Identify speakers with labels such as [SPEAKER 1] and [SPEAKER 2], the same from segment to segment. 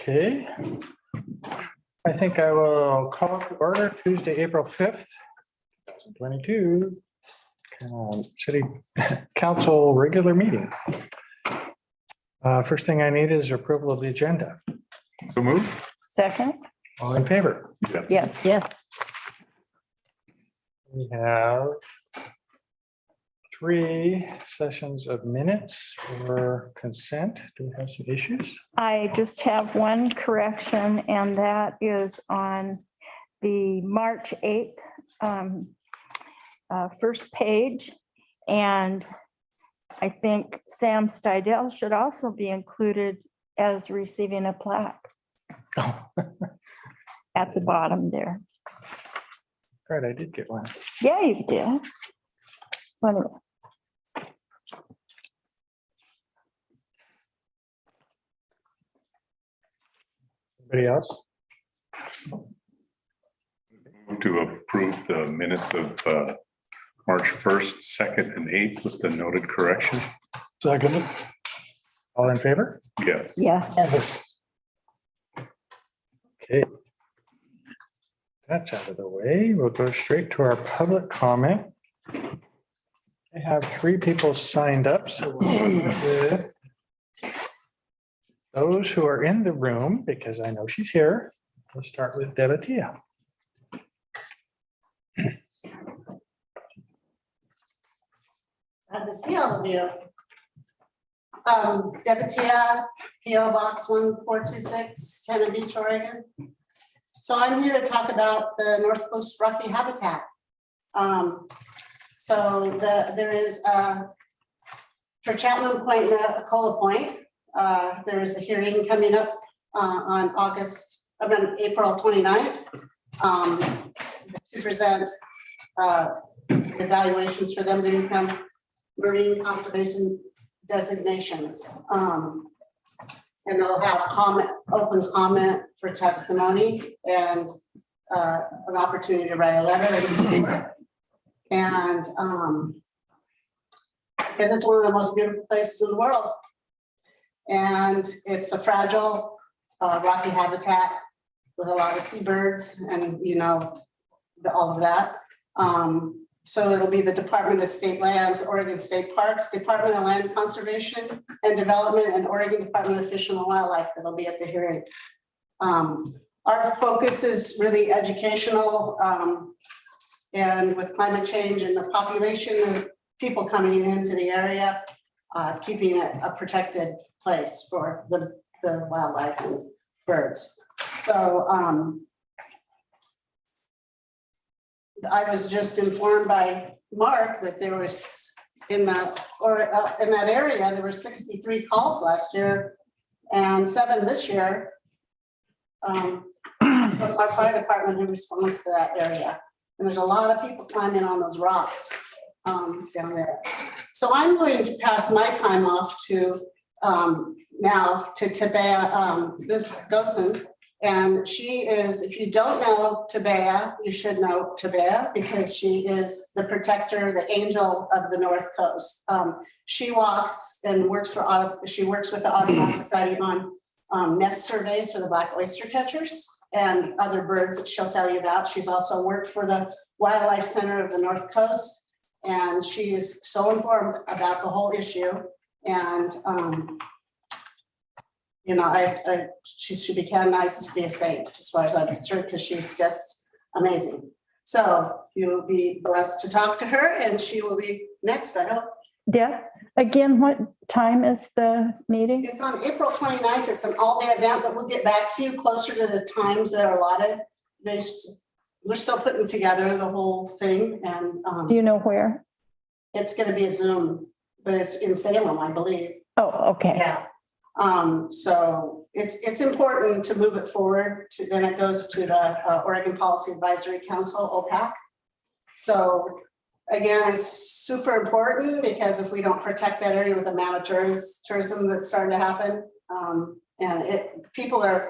[SPEAKER 1] Okay. I think I will call to order Tuesday, April 5th, 2022. City Council regular meeting. First thing I need is approval of the agenda.
[SPEAKER 2] So move.
[SPEAKER 3] Second,
[SPEAKER 1] All in favor?
[SPEAKER 3] yes.
[SPEAKER 1] We have 3 sessions of minutes for consent. Do we have some issues?
[SPEAKER 3] I just have one correction, and that is on the March 8th first page. And I think Sam Stidel should also be included as receiving a plaque
[SPEAKER 1] Oh,
[SPEAKER 3] at the bottom there.
[SPEAKER 1] right, I did get one.
[SPEAKER 3] Yeah, you did. Anyway,
[SPEAKER 1] Anybody else?
[SPEAKER 2] Move to approve the minutes of March 1st, 2nd, and 8th with the noted correction.
[SPEAKER 1] Second. All in favor?
[SPEAKER 2] Yes.
[SPEAKER 3] yes,
[SPEAKER 1] Okay. That's out of the way. We'll go straight to our public comment. I have 3 people signed up, so we'll start with those who are in the room, because I know she's here. We'll start with Devatia.
[SPEAKER 4] Glad to see all of you. Devatia, PO Box 1426, Cannon Beach, Oregon. So I'm here to talk about the North Coast Rocky Habitat. There is for Chapman Point and Acola Point, there is a hearing coming up on April 29th to present evaluations for them to become marine conservation designations. And they'll have open comment for testimony and an opportunity to write a letter. And because it's one of the most beautiful places in the world. And it's a fragile rocky habitat with a lot of seabirds and, all of that. So it'll be the Department of State Lands, Oregon State Parks, Department of Land Conservation and Development, and Oregon Department of Fish and Wildlife that'll be at the hearing. Our focus is really educational, and with climate change and the population of people coming into the area, keeping it a protected place for the wildlife and birds. So I was just informed by Mark that there was in that area, there were 63 calls last year and 7 this year. Our fire department who responds to that area. And there's a lot of people climbing on those rocks down there. So I'm going to pass my time off to now to Tabea Gosen. And she is, if you don't know Tabea, you should know Tabea because she is the protector, the angel of the North Coast. She walks and works with the Audubon Society on nest surveys for the black oyster catchers and other birds that she'll tell you about. She's also worked for the Wildlife Center of the North Coast, and she is so informed about the whole issue. And she should be canonized to be a saint as far as I'm concerned, because she's just amazing. So you'll be blessed to talk to her, and she will be next, I hope.
[SPEAKER 3] yeah. Again, what time is the meeting?
[SPEAKER 4] It's on April 29th. It's an all-day event, but we'll get back to you closer to the times that are allotted. We're still putting together the whole thing, and
[SPEAKER 3] Do you know where?
[SPEAKER 4] it's going to be a Zoom, but it's in Salem, I believe.
[SPEAKER 3] Oh, okay.
[SPEAKER 4] Yeah. So it's important to move it forward to, then it goes to the Oregon Policy Advisory Council, OPAC. So again, it's super important because if we don't protect that area with the amount of tourism that's starting to happen, and people are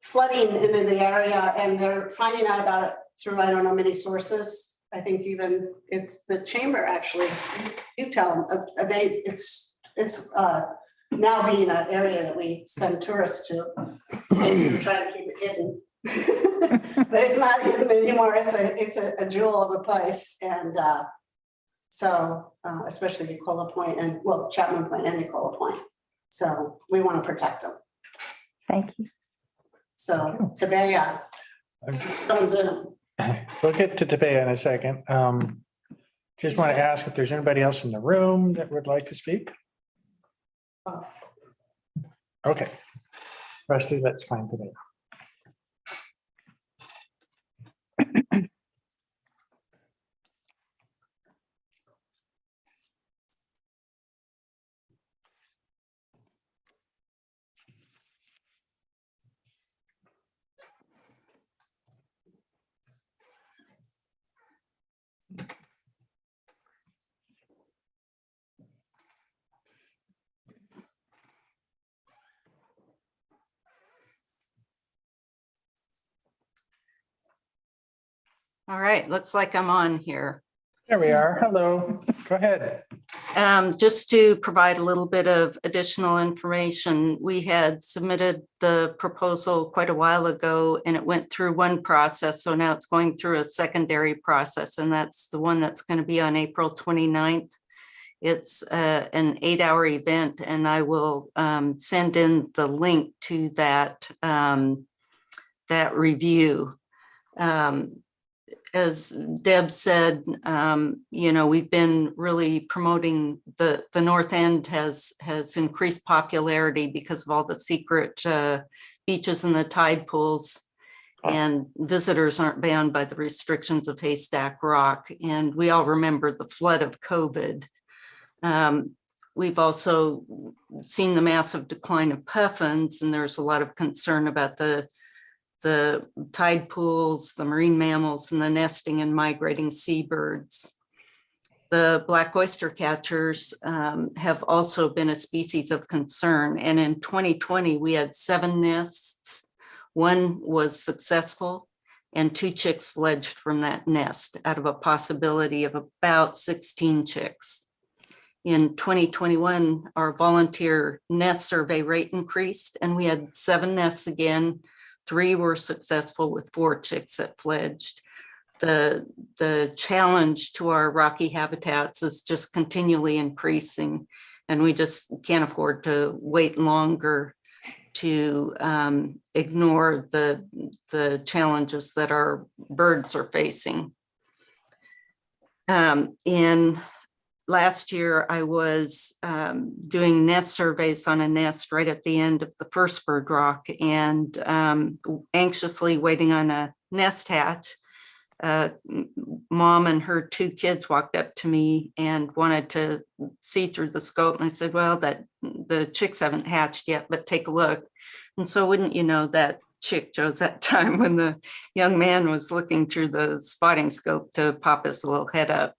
[SPEAKER 4] flooding into the area and they're finding out about it through, I don't know, many sources. I think even it's the chamber actually, you tell them, it's now being an area that we send tourists to. We're trying to keep it hidden. But it's not hidden anymore. It's a jewel of a place. And so especially Nicola Point and, well, Chapman Point and Nicola Point. So we want to protect them.
[SPEAKER 3] Thank you.
[SPEAKER 4] So Tabea, it's on Zoom.
[SPEAKER 1] We'll get to Tabea in a second. Just want to ask if there's anybody else in the room that would like to speak? Okay. Rusty, that's fine today.
[SPEAKER 5] All right, looks like I'm on here.
[SPEAKER 1] There we are. Hello. Go ahead.
[SPEAKER 5] Just to provide a little bit of additional information, we had submitted the proposal quite a while ago and it went through one process. So now it's going through a secondary process, and that's the one that's going to be on April 29th. It's an 8-hour event, and I will send in the link to that, that review. As Deb said, you know, we've been really promoting the North End has increased popularity because of all the secret beaches and the tide pools, and visitors aren't bound by the restrictions of Haystack Rock. And we all remember the flood of COVID. We've also seen the massive decline of puffins, and there's a lot of concern about the tide pools, the marine mammals, and the nesting and migrating seabirds. The black oyster catchers have also been a species of concern. And in 2020, we had 7 nests. 1 was successful, and 2 chicks fledged from that nest out of a possibility of about 16 chicks. In 2021, our volunteer nest survey rate increased, and we had 7 nests again. 3 were successful with 4 chicks that fledged. The challenge to our rocky habitats is just continually increasing, and we just can't afford to wait longer to ignore the challenges that our birds are facing. In last year, I was doing nest surveys on a nest right at the end of the first bird rock, and anxiously waiting on a nest hatch. Mom and her 2 kids walked up to me and wanted to see through the scope. And I said, well, the chicks haven't hatched yet, but take a look. And so wouldn't you know, that chick chose that time when the young man was looking through the spotting scope to pop his little head up.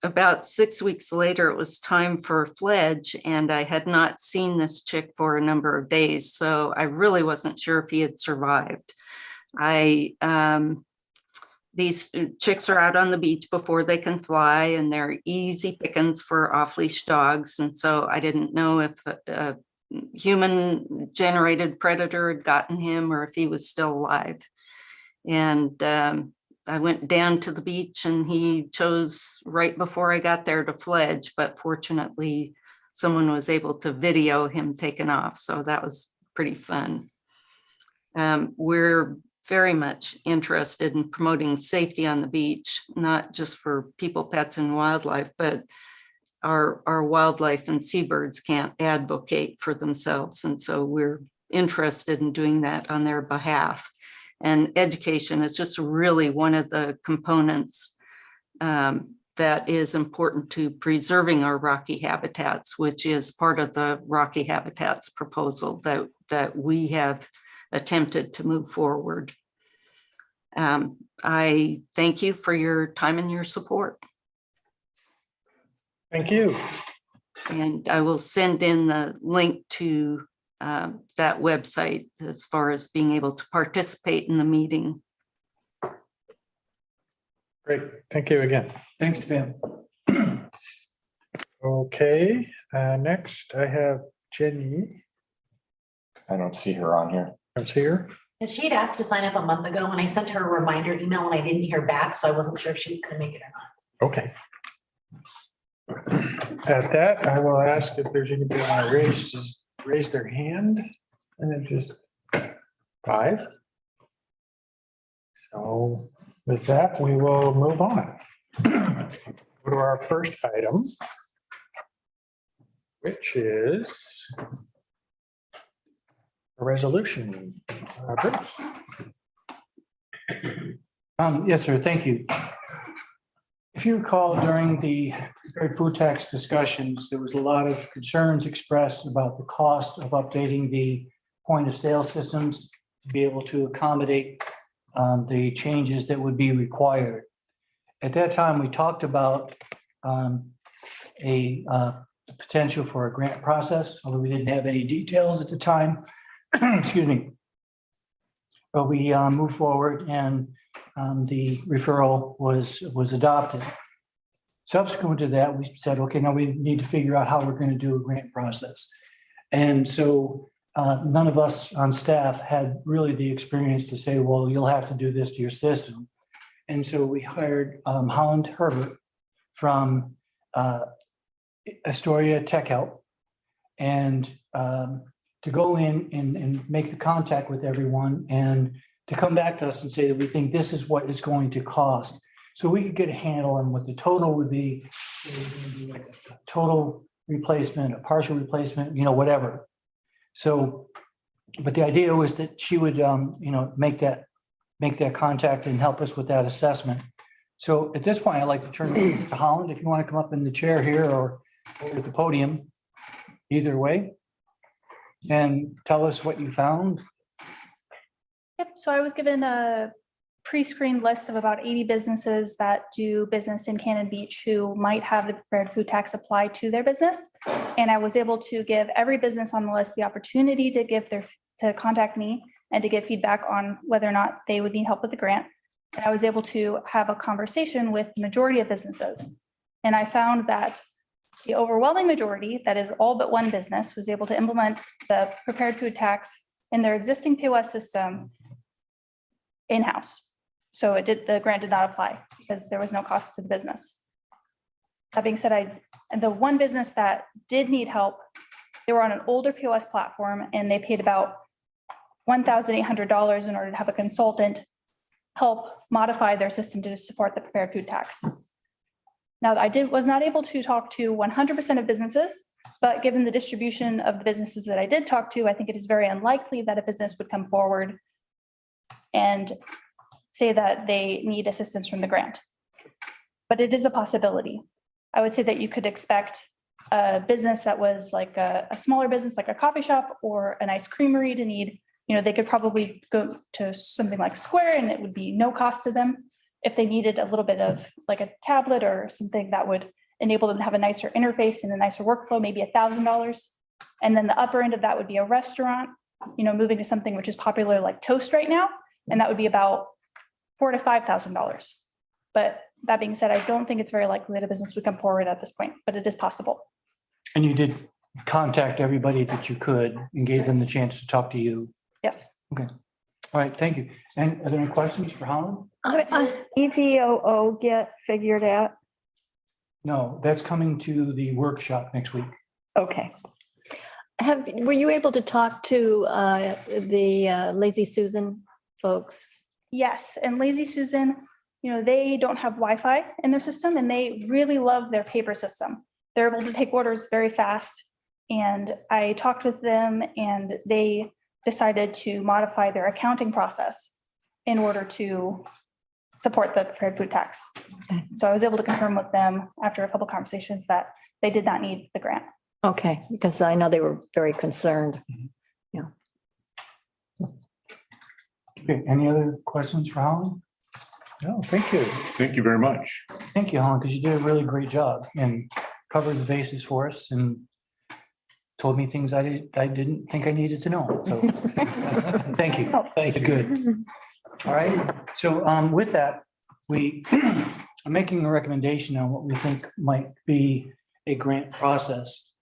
[SPEAKER 5] About 6 weeks later, it was time for fledge, and I had not seen this chick for a number of days, so I really wasn't sure if he had survived. These chicks are out on the beach before they can fly, and they're easy pickings for off-leash dogs, and so I didn't know if a human-generated predator had gotten him or if he was still alive. And I went down to the beach, and he chose right before I got there to fledge, but fortunately someone was able to video him taking off. So that was pretty fun. We're very much interested in promoting safety on the beach, not just for people, pets, and wildlife, but our wildlife and seabirds can't advocate for themselves. And so we're interested in doing that on their behalf. And education is just really one of the components that is important to preserving our rocky habitats, which is part of the Rocky Habitats proposal that we have attempted to move forward. I thank you for your time and your support.
[SPEAKER 1] Thank you.
[SPEAKER 5] And I will send in the link to that website as far as being able to participate in the meeting.
[SPEAKER 1] Great. Thank you again.
[SPEAKER 6] Thanks, Pam.
[SPEAKER 1] Okay, next I have Jenny.
[SPEAKER 6] I don't see her on here.
[SPEAKER 1] That's here.
[SPEAKER 7] And she'd asked to sign up a month ago and I sent her a reminder email and I didn't hear back, so I wasn't sure if she was gonna make it or not.
[SPEAKER 1] Okay. At that, I will ask if there's anybody want to raise their hand and then just 5. So with that, we will move on. Go to our first item, which is a resolution. Bruce.
[SPEAKER 8] Yes, sir. Thank you. If you recall, during the prepared food tax discussions, there was a lot of concerns expressed about the cost of updating the point of sale systems to be able to accommodate the changes that would be required. At that time, we talked about the potential for a grant process, although we didn't have any details at the time. Excuse me. But we moved forward and the referral was adopted. Subsequent to that, we said, okay, now we need to figure out how we're going to do a grant process. And so none of us on staff had really the experience to say, well, you'll have to do this to your system. And so we hired Holland Herbert from Astoria Tech Help and to go in and make the contact with everyone and to come back to us and say that we think this is what it's going to cost. So we could get a handle on what the total would be, total replacement, a partial replacement, whatever. So, but the idea was that she would, make that contact and help us with that assessment. So at this point, I'd like to turn it to Holland, if you want to come up in the chair here or at the podium, either way, and tell us what you found.
[SPEAKER 9] Yep, so I was given a pre-screened list of about 80 businesses that do business in Cannon Beach who might have the prepared food tax apply to their business. And I was able to give every business on the list the opportunity to contact me and to give feedback on whether or not they would need help with the grant. And I was able to have a conversation with the majority of businesses. And I found that the overwhelming majority, that is all but one business, was able to implement the prepared food tax in their existing POS system in-house. So the grant did not apply because there was no cost to the business. That being said, and the one business that did need help, they were on an older POS platform and they paid about $1,800 in order to have a consultant help modify their system to support the prepared food tax. Now, I was not able to talk to 100% of businesses, but given the distribution of the businesses that I did talk to, I think it is very unlikely that a business would come forward and say that they need assistance from the grant. But it is a possibility. I would say that you could expect a business that was like a smaller business, like a coffee shop or an ice creamery to need, they could probably go to something like Square and it would be no cost to them. If they needed a little bit of like a tablet or something that would enable them to have a nicer interface and a nicer workflow, maybe $1,000. And then the upper end of that would be a restaurant, moving to something which is popular like Toast right now. And that would be about $4,000 to $5,000. But that being said, I don't think it's very likely that a business would come forward at this point, but it is possible.
[SPEAKER 8] And you did contact everybody that you could and gave them the chance to talk to you.
[SPEAKER 9] Yes.
[SPEAKER 8] Okay. All right. Thank you. And are there any questions for Holland?
[SPEAKER 3] EVOO get figured out?
[SPEAKER 8] No, that's coming to the workshop next week.
[SPEAKER 3] Okay.
[SPEAKER 10] Were you able to talk to the Lazy Susan folks?
[SPEAKER 9] Yes, and Lazy Susan, they don't have Wi-Fi in their system and they really love their paper system. They're able to take orders very fast. And I talked with them and they decided to modify their accounting process in order to support the prepared food tax.
[SPEAKER 10] Okay.
[SPEAKER 9] So I was able to confirm with them after a couple conversations that they did not need the grant.
[SPEAKER 10] Okay, because I know they were very concerned.
[SPEAKER 8] Okay. Any other questions for Holland?
[SPEAKER 1] No, thank you.
[SPEAKER 2] Thank you very much.
[SPEAKER 8] Thank you, Holland, because you did a really great job and covered the bases for us and told me things I didn't think I needed to know. So thank you. Thank you. Good. All right. So with that, I'm making a recommendation on what we think might be a grant process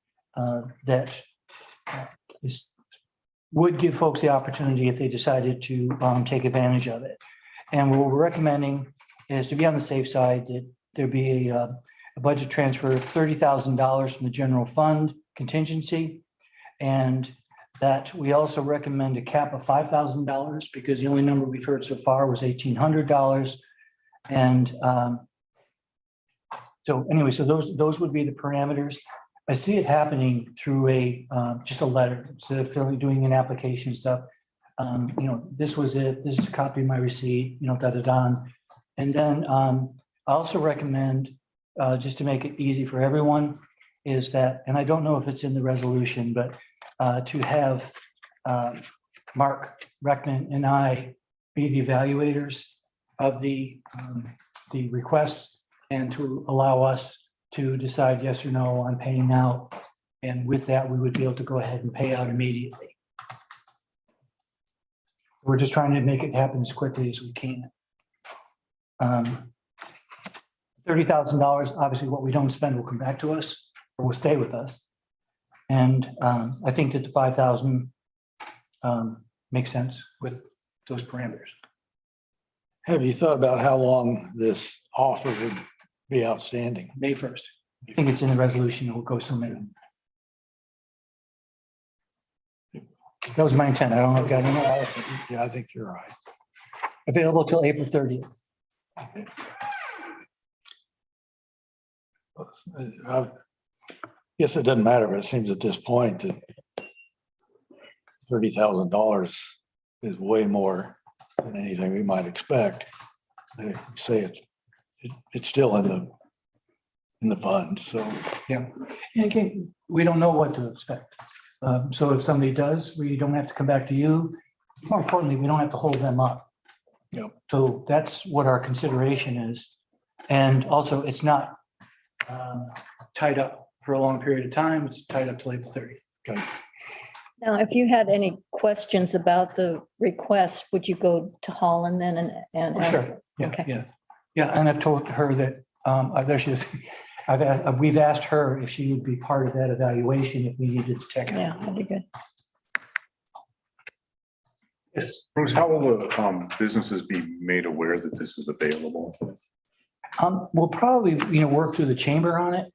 [SPEAKER 8] that would give folks the opportunity if they decided to take advantage of it. And what we're recommending is to be on the safe side, that there be a budget transfer of $30,000 from the general fund contingency. And that we also recommend a cap of $5,000 because the only number we've heard so far was $1,800. And so anyway, so those would be the parameters. I see it happening through just a letter, instead of doing an application and stuff. This was it, this is a copy of my receipt, da-da-da. And then I also recommend, just to make it easy for everyone, is that, and I don't know if it's in the resolution, but to have Mark Reckman and I be the evaluators of the requests and to allow us to decide yes or no on paying out. And with that, we would be able to go ahead and pay out immediately. We're just trying to make it happen as quickly as we can. $30,000, obviously what we don't spend will come back to us or will stay with us. And I think that the 5,000 makes sense with those parameters.
[SPEAKER 11] Have you thought about how long this offer would be outstanding?
[SPEAKER 8] May 1st. I think it's in the resolution. It will go so many. That was my intent. I don't know if I've got any.
[SPEAKER 11] Yeah, I think you're right.
[SPEAKER 8] Available till April 30th.
[SPEAKER 11] I guess it doesn't matter, but it seems at this point that $30,000 is way more than anything we might expect. They say it's still in the fund, so.
[SPEAKER 8] Yeah. And again, we don't know what to expect. So if somebody does, we don't have to come back to you. More importantly, we don't have to hold them up.
[SPEAKER 11] Yep.
[SPEAKER 8] So that's what our consideration is. And also, it's not tied up for a long period of time. It's tied up till April 30th.
[SPEAKER 11] Okay.
[SPEAKER 10] Now, if you had any questions about the request, would you go to Holland then and
[SPEAKER 8] For
[SPEAKER 10] ask?
[SPEAKER 8] sure. Yeah,
[SPEAKER 10] Okay.
[SPEAKER 8] yeah. And I've told her that, there she is. We've asked her if she would be part of that evaluation if we needed to check it.
[SPEAKER 10] Yeah, that'd be good.
[SPEAKER 8] Yes.
[SPEAKER 2] Bruce, how will the businesses be made aware that this is available?
[SPEAKER 8] We'll probably, work through the chamber on it,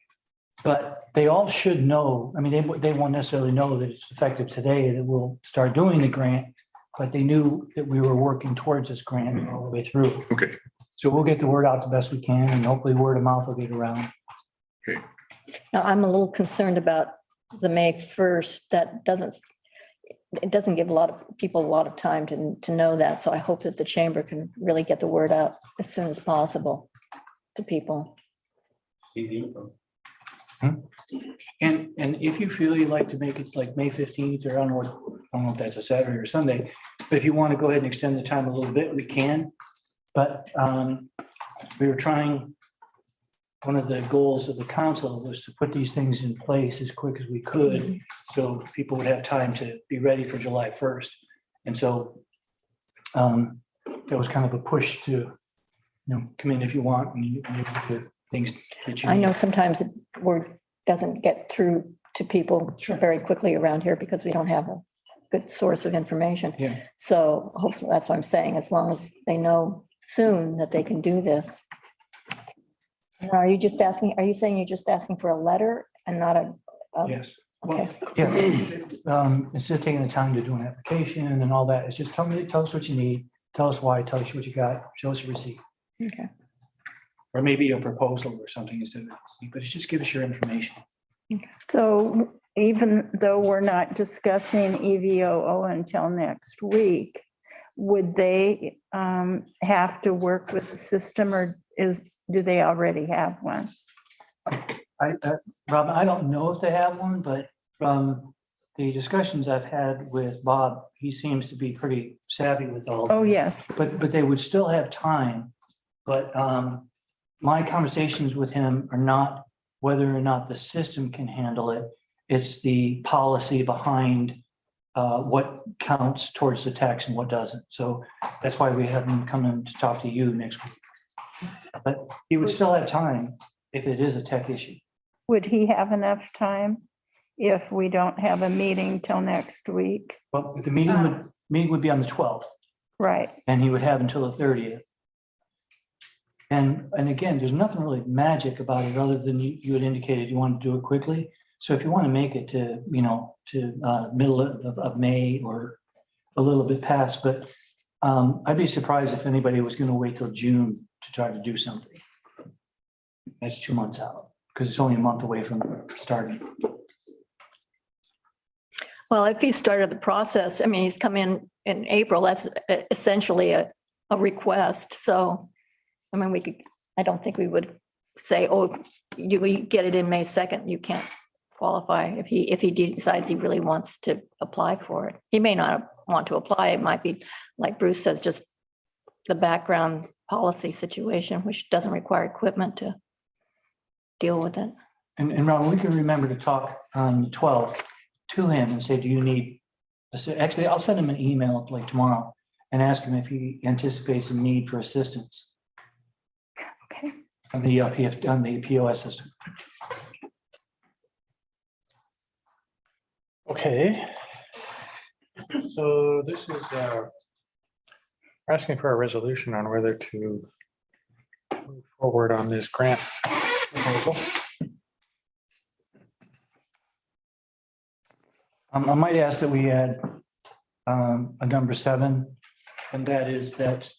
[SPEAKER 8] but they all should know. I mean, they won't necessarily know that it's effective today, that we'll start doing the grant, but they knew that we were working towards this grant all the way through.
[SPEAKER 2] Okay.
[SPEAKER 8] So we'll get the word out the best we can, and hopefully word of mouth will get around.
[SPEAKER 2] Okay.
[SPEAKER 10] Now, I'm a little concerned about the May 1st. It doesn't give a lot of people a lot of time to know that. So I hope that the chamber can really get the word out as soon as possible to people.
[SPEAKER 8] And if you feel you'd like to make it like May 15th, or I don't know if that's a Saturday or Sunday, but if you want to go ahead and extend the time a little bit, we can. But we were trying, one of the goals of the council was to put these things in place as quick as we could, so people would have time to be ready for July 1st. And so there was kind of a push to, come in if you want, and you do things that you.
[SPEAKER 10] I know sometimes the word doesn't get through to people
[SPEAKER 8] Sure.
[SPEAKER 10] very quickly around here because we don't have a good source of information.
[SPEAKER 8] Yeah.
[SPEAKER 10] So hopefully, that's what I'm saying, as long as they know soon that they can do this. Now, are you saying you're just asking for a letter and not a?
[SPEAKER 8] Yes. Well,
[SPEAKER 10] Okay,
[SPEAKER 8] yeah. Instead of taking the time to do an application and all that, it's just tell us what you need, tell us why, tell us what you got, show us a receipt.
[SPEAKER 10] okay.
[SPEAKER 8] Or maybe a proposal or something instead of, but it's just give us your information.
[SPEAKER 3] So even though we're not discussing EVOO until next week, would they have to work with the system, or do they already have one?
[SPEAKER 8] Rob, I don't know if they have one, but from the discussions I've had with Bob, he seems to be pretty savvy with all.
[SPEAKER 3] Oh, yes.
[SPEAKER 8] But they would still have time. But my conversations with him are not whether or not the system can handle it. It's the policy behind what counts towards the tax and what doesn't. So that's why we have him come in to talk to you next week. But he would still have time if it is a tech issue.
[SPEAKER 3] would he have enough time if we don't have a meeting till next week?
[SPEAKER 8] Well, the meeting would be on the 12th,
[SPEAKER 3] Right,
[SPEAKER 8] and he would have until the 30th. And again, there's nothing really magic about it, other than you had indicated you want to do it quickly. So if you want to make it to, middle of May or a little bit past, but I'd be surprised if anybody was going to wait till June to try to do something. That's 2 months out, because it's only a month away from starting.
[SPEAKER 10] Well, if he started the process, I mean, he's come in April, that's essentially a request. So, I mean, I don't think we would say, oh, we get it in May 2nd, you can't qualify if he decides he really wants to apply for it. He may not want to apply. It might be, like Bruce says, just the background policy situation, which doesn't require equipment to deal with it.
[SPEAKER 8] And Ron, we can remember to talk on the 12th to him and say, do you need, actually, I'll send him an email like tomorrow and ask him if he anticipates a need for assistance
[SPEAKER 3] okay.
[SPEAKER 8] on the POS system.
[SPEAKER 1] Okay. So this is asking for a resolution on whether to move forward on this grant proposal.
[SPEAKER 8] I might ask that we add a number 7, and that is that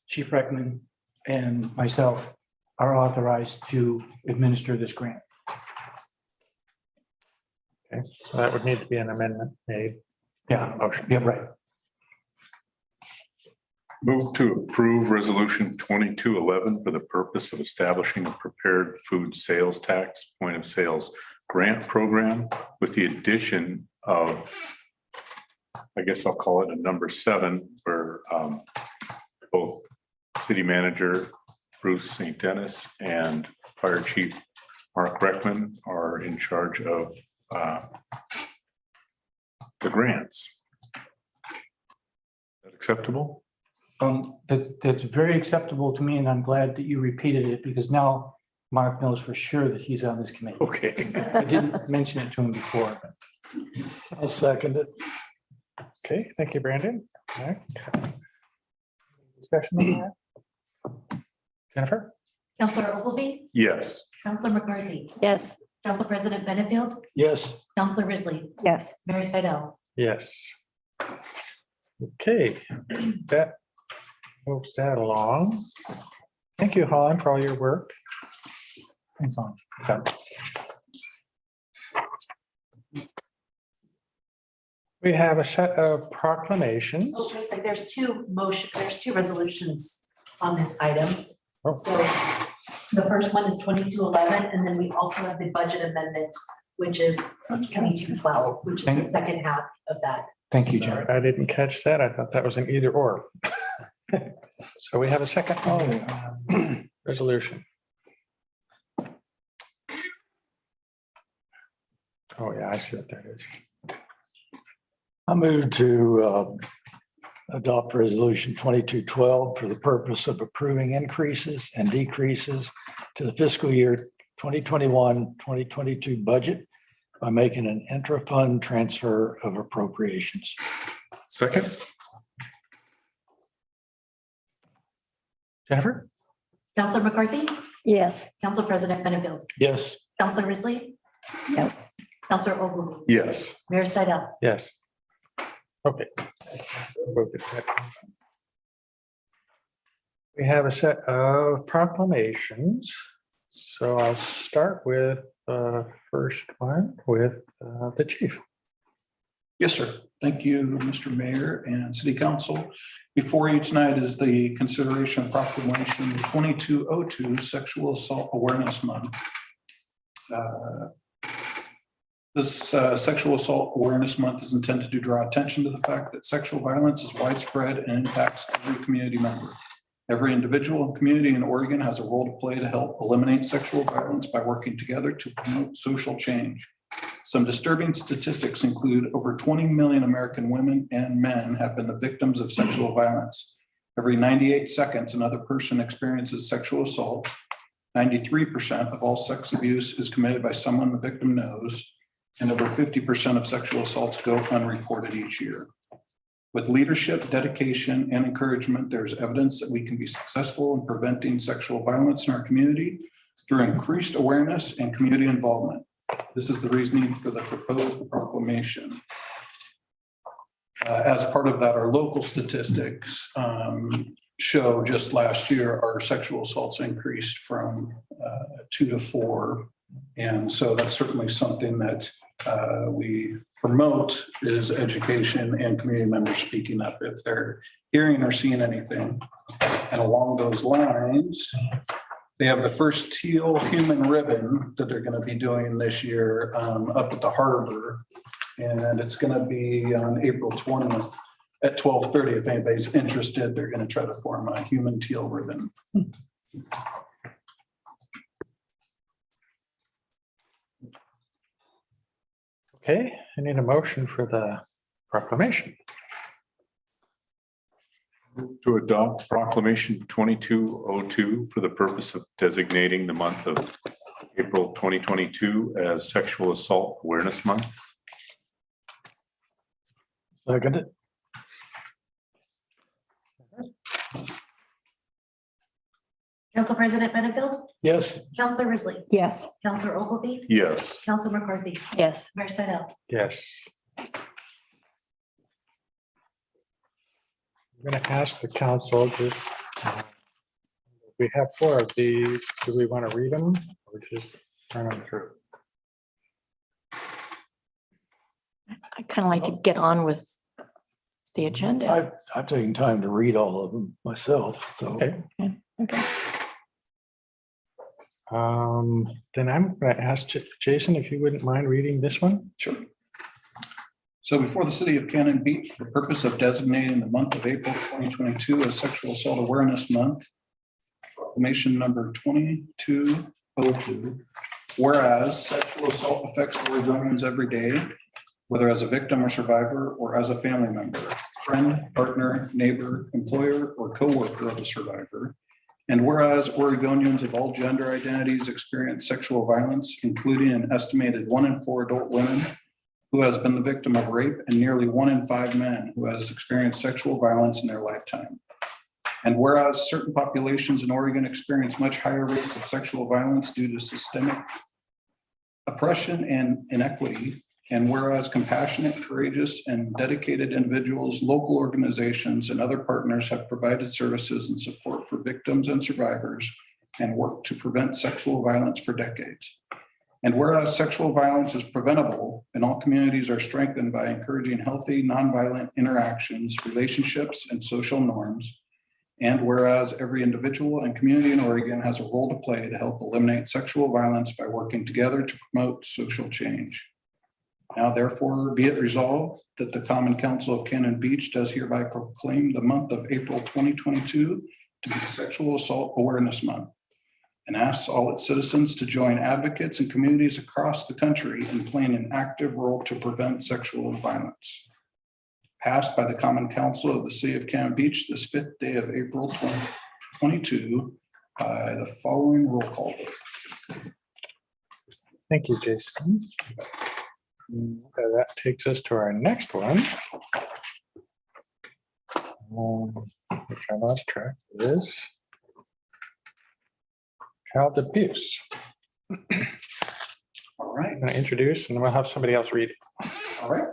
[SPEAKER 8] Chief Reckman and myself are authorized to administer this grant.
[SPEAKER 1] Okay, so that would need to be an amendment made.
[SPEAKER 8] Yeah,
[SPEAKER 1] Motion.
[SPEAKER 8] yeah, right.
[SPEAKER 2] Move to approve resolution 2211 for the purpose of establishing a prepared food sales tax point of sales grant program with the addition of, I guess I'll call it a number 7, where both city manager Bruce St. Dennis and fire chief Mark Reckman are in charge of the grants. Is that acceptable?
[SPEAKER 8] That's very acceptable to me, and I'm glad that you repeated it, because now Mark knows for sure that he's on this committee.
[SPEAKER 2] Okay.
[SPEAKER 8] I didn't mention it to him before.
[SPEAKER 11] I'll second it.
[SPEAKER 1] Okay, thank you, Brandon. All right. Discussion on that? Jennifer?
[SPEAKER 7] Counselor Ogilvy,
[SPEAKER 2] Yes.
[SPEAKER 7] Counselor McCarthy,
[SPEAKER 10] Yes,
[SPEAKER 7] Council President Benefield,
[SPEAKER 11] Yes,
[SPEAKER 7] Counselor Risley,
[SPEAKER 3] Yes,
[SPEAKER 7] Mayor Seidel.
[SPEAKER 1] Yes. Okay, that moves that along. Thank you, Holland, for all your work.
[SPEAKER 8] Thanks, Lon.
[SPEAKER 1] We have a set of proclamations.
[SPEAKER 7] Oh, wait a sec, there's two resolutions on this item.
[SPEAKER 1] Oh.
[SPEAKER 7] So the first one is 2211, and then we also have the budget amendment, which is 2212, which is the second half of that.
[SPEAKER 8] Thank you, Jerry.
[SPEAKER 1] I didn't catch that. I thought that was an either or. So we have a second resolution. Oh, yeah, I see what that is.
[SPEAKER 11] I move to adopt resolution 2212 for the purpose of approving increases and decreases to the fiscal year 2021, 2022 budget by making an intra-fund transfer of appropriations.
[SPEAKER 2] Second?
[SPEAKER 1] Jennifer?
[SPEAKER 7] Counselor McCarthy,
[SPEAKER 10] yes,
[SPEAKER 7] Council President Benefield,
[SPEAKER 11] Yes,
[SPEAKER 7] Counselor Risley,
[SPEAKER 3] yes,
[SPEAKER 7] Counselor Ogilvy,
[SPEAKER 2] Yes.
[SPEAKER 7] Mayor Seidel.
[SPEAKER 1] Yes. Okay. We have a set of proclamations. So I'll start with the first one with the chief.
[SPEAKER 12] Yes, sir. Thank you, Mr. Mayor and City Council. Before you tonight is the consideration of proclamation 2202 Sexual Assault Awareness Month. This Sexual Assault Awareness Month is intended to draw attention to the fact that sexual violence is widespread and impacts every community member. Every individual and community in Oregon has a role to play to help eliminate sexual violence by working together to promote social change. Some disturbing statistics include over 20 million American women and men have been the victims of sexual violence. Every 98 seconds, another person experiences sexual assault. 93% of all sex abuse is committed by someone the victim knows, and over 50% of sexual assaults go unreported each year. With leadership, dedication, and encouragement, there's evidence that we can be successful in preventing sexual violence in our community through increased awareness and community involvement. This is the reasoning for the proposed proclamation. As part of that, our local statistics show just last year, our sexual assaults increased from 2 to 4. And so that's certainly something that we promote is education and community members speaking up if they're hearing or seeing anything. And along those lines, they have the first teal human ribbon that they're going to be doing this year up at the harbor. And it's going to be on April 20th at 12:30. If anybody's interested, they're going to try to form a human teal ribbon.
[SPEAKER 1] Okay, I need a motion for the proclamation.
[SPEAKER 2] To adopt proclamation 2202 for the purpose of designating the month of April 2022 as Sexual Assault Awareness Month.
[SPEAKER 11] Second.
[SPEAKER 7] Council President Benefield,
[SPEAKER 11] Yes.
[SPEAKER 7] Councilor Risley,
[SPEAKER 3] Yes.
[SPEAKER 7] Councilor Ogilvy,
[SPEAKER 2] Yes.
[SPEAKER 7] Councilor McCarthy,
[SPEAKER 10] Yes.
[SPEAKER 7] Mayor Snyder.
[SPEAKER 1] Yes. I'm going to ask the council just, we have 4 of these. Do we want to read them or just turn them through?
[SPEAKER 10] I kind of like to get on with the agenda.
[SPEAKER 11] I've taken time to read all of them myself, so.
[SPEAKER 1] Okay.
[SPEAKER 10] Okay.
[SPEAKER 1] Then I'm going to ask Jason if you wouldn't mind reading this one.
[SPEAKER 12] Sure. So before the city of Cannon Beach, for the purpose of designating the month of April 2022 as Sexual Assault Awareness Month, proclamation number 2202. Whereas sexual assault affects Oregonians every day, whether as a victim or survivor or as a family member, friend, partner, neighbor, employer, or coworker of the survivor. And whereas Oregonians of all gender identities experience sexual violence, including an estimated 1 in 4 adult women who has been the victim of rape and nearly 1 in 5 men who has experienced sexual violence in their lifetime. And whereas certain populations in Oregon experience much higher rates of sexual violence due to systemic oppression and inequity, and whereas compassionate, courageous, and dedicated individuals, local organizations, and other partners have provided services and support for victims and survivors and worked to prevent sexual violence for decades. And whereas sexual violence is preventable and all communities are strengthened by encouraging healthy, nonviolent interactions, relationships, and social norms. And whereas every individual and community in Oregon has a role to play to help eliminate sexual violence by working together to promote social change. Now therefore be it resolved that the Common Council of Cannon Beach does hereby proclaim the month of April 2022 to be Sexual Assault Awareness Month, and asks all its citizens to join advocates and communities across the country in playing an active role to prevent sexual violence. Passed by the Common Council of the City of Cannon Beach this 5th day of April 2022 by the following roll call vote.
[SPEAKER 1] Thank you, Jason. Okay, that takes us to our next one. Which I lost track is child abuse.
[SPEAKER 12] All right.
[SPEAKER 1] I'm going to introduce and then we'll have somebody else read it.
[SPEAKER 12] All right.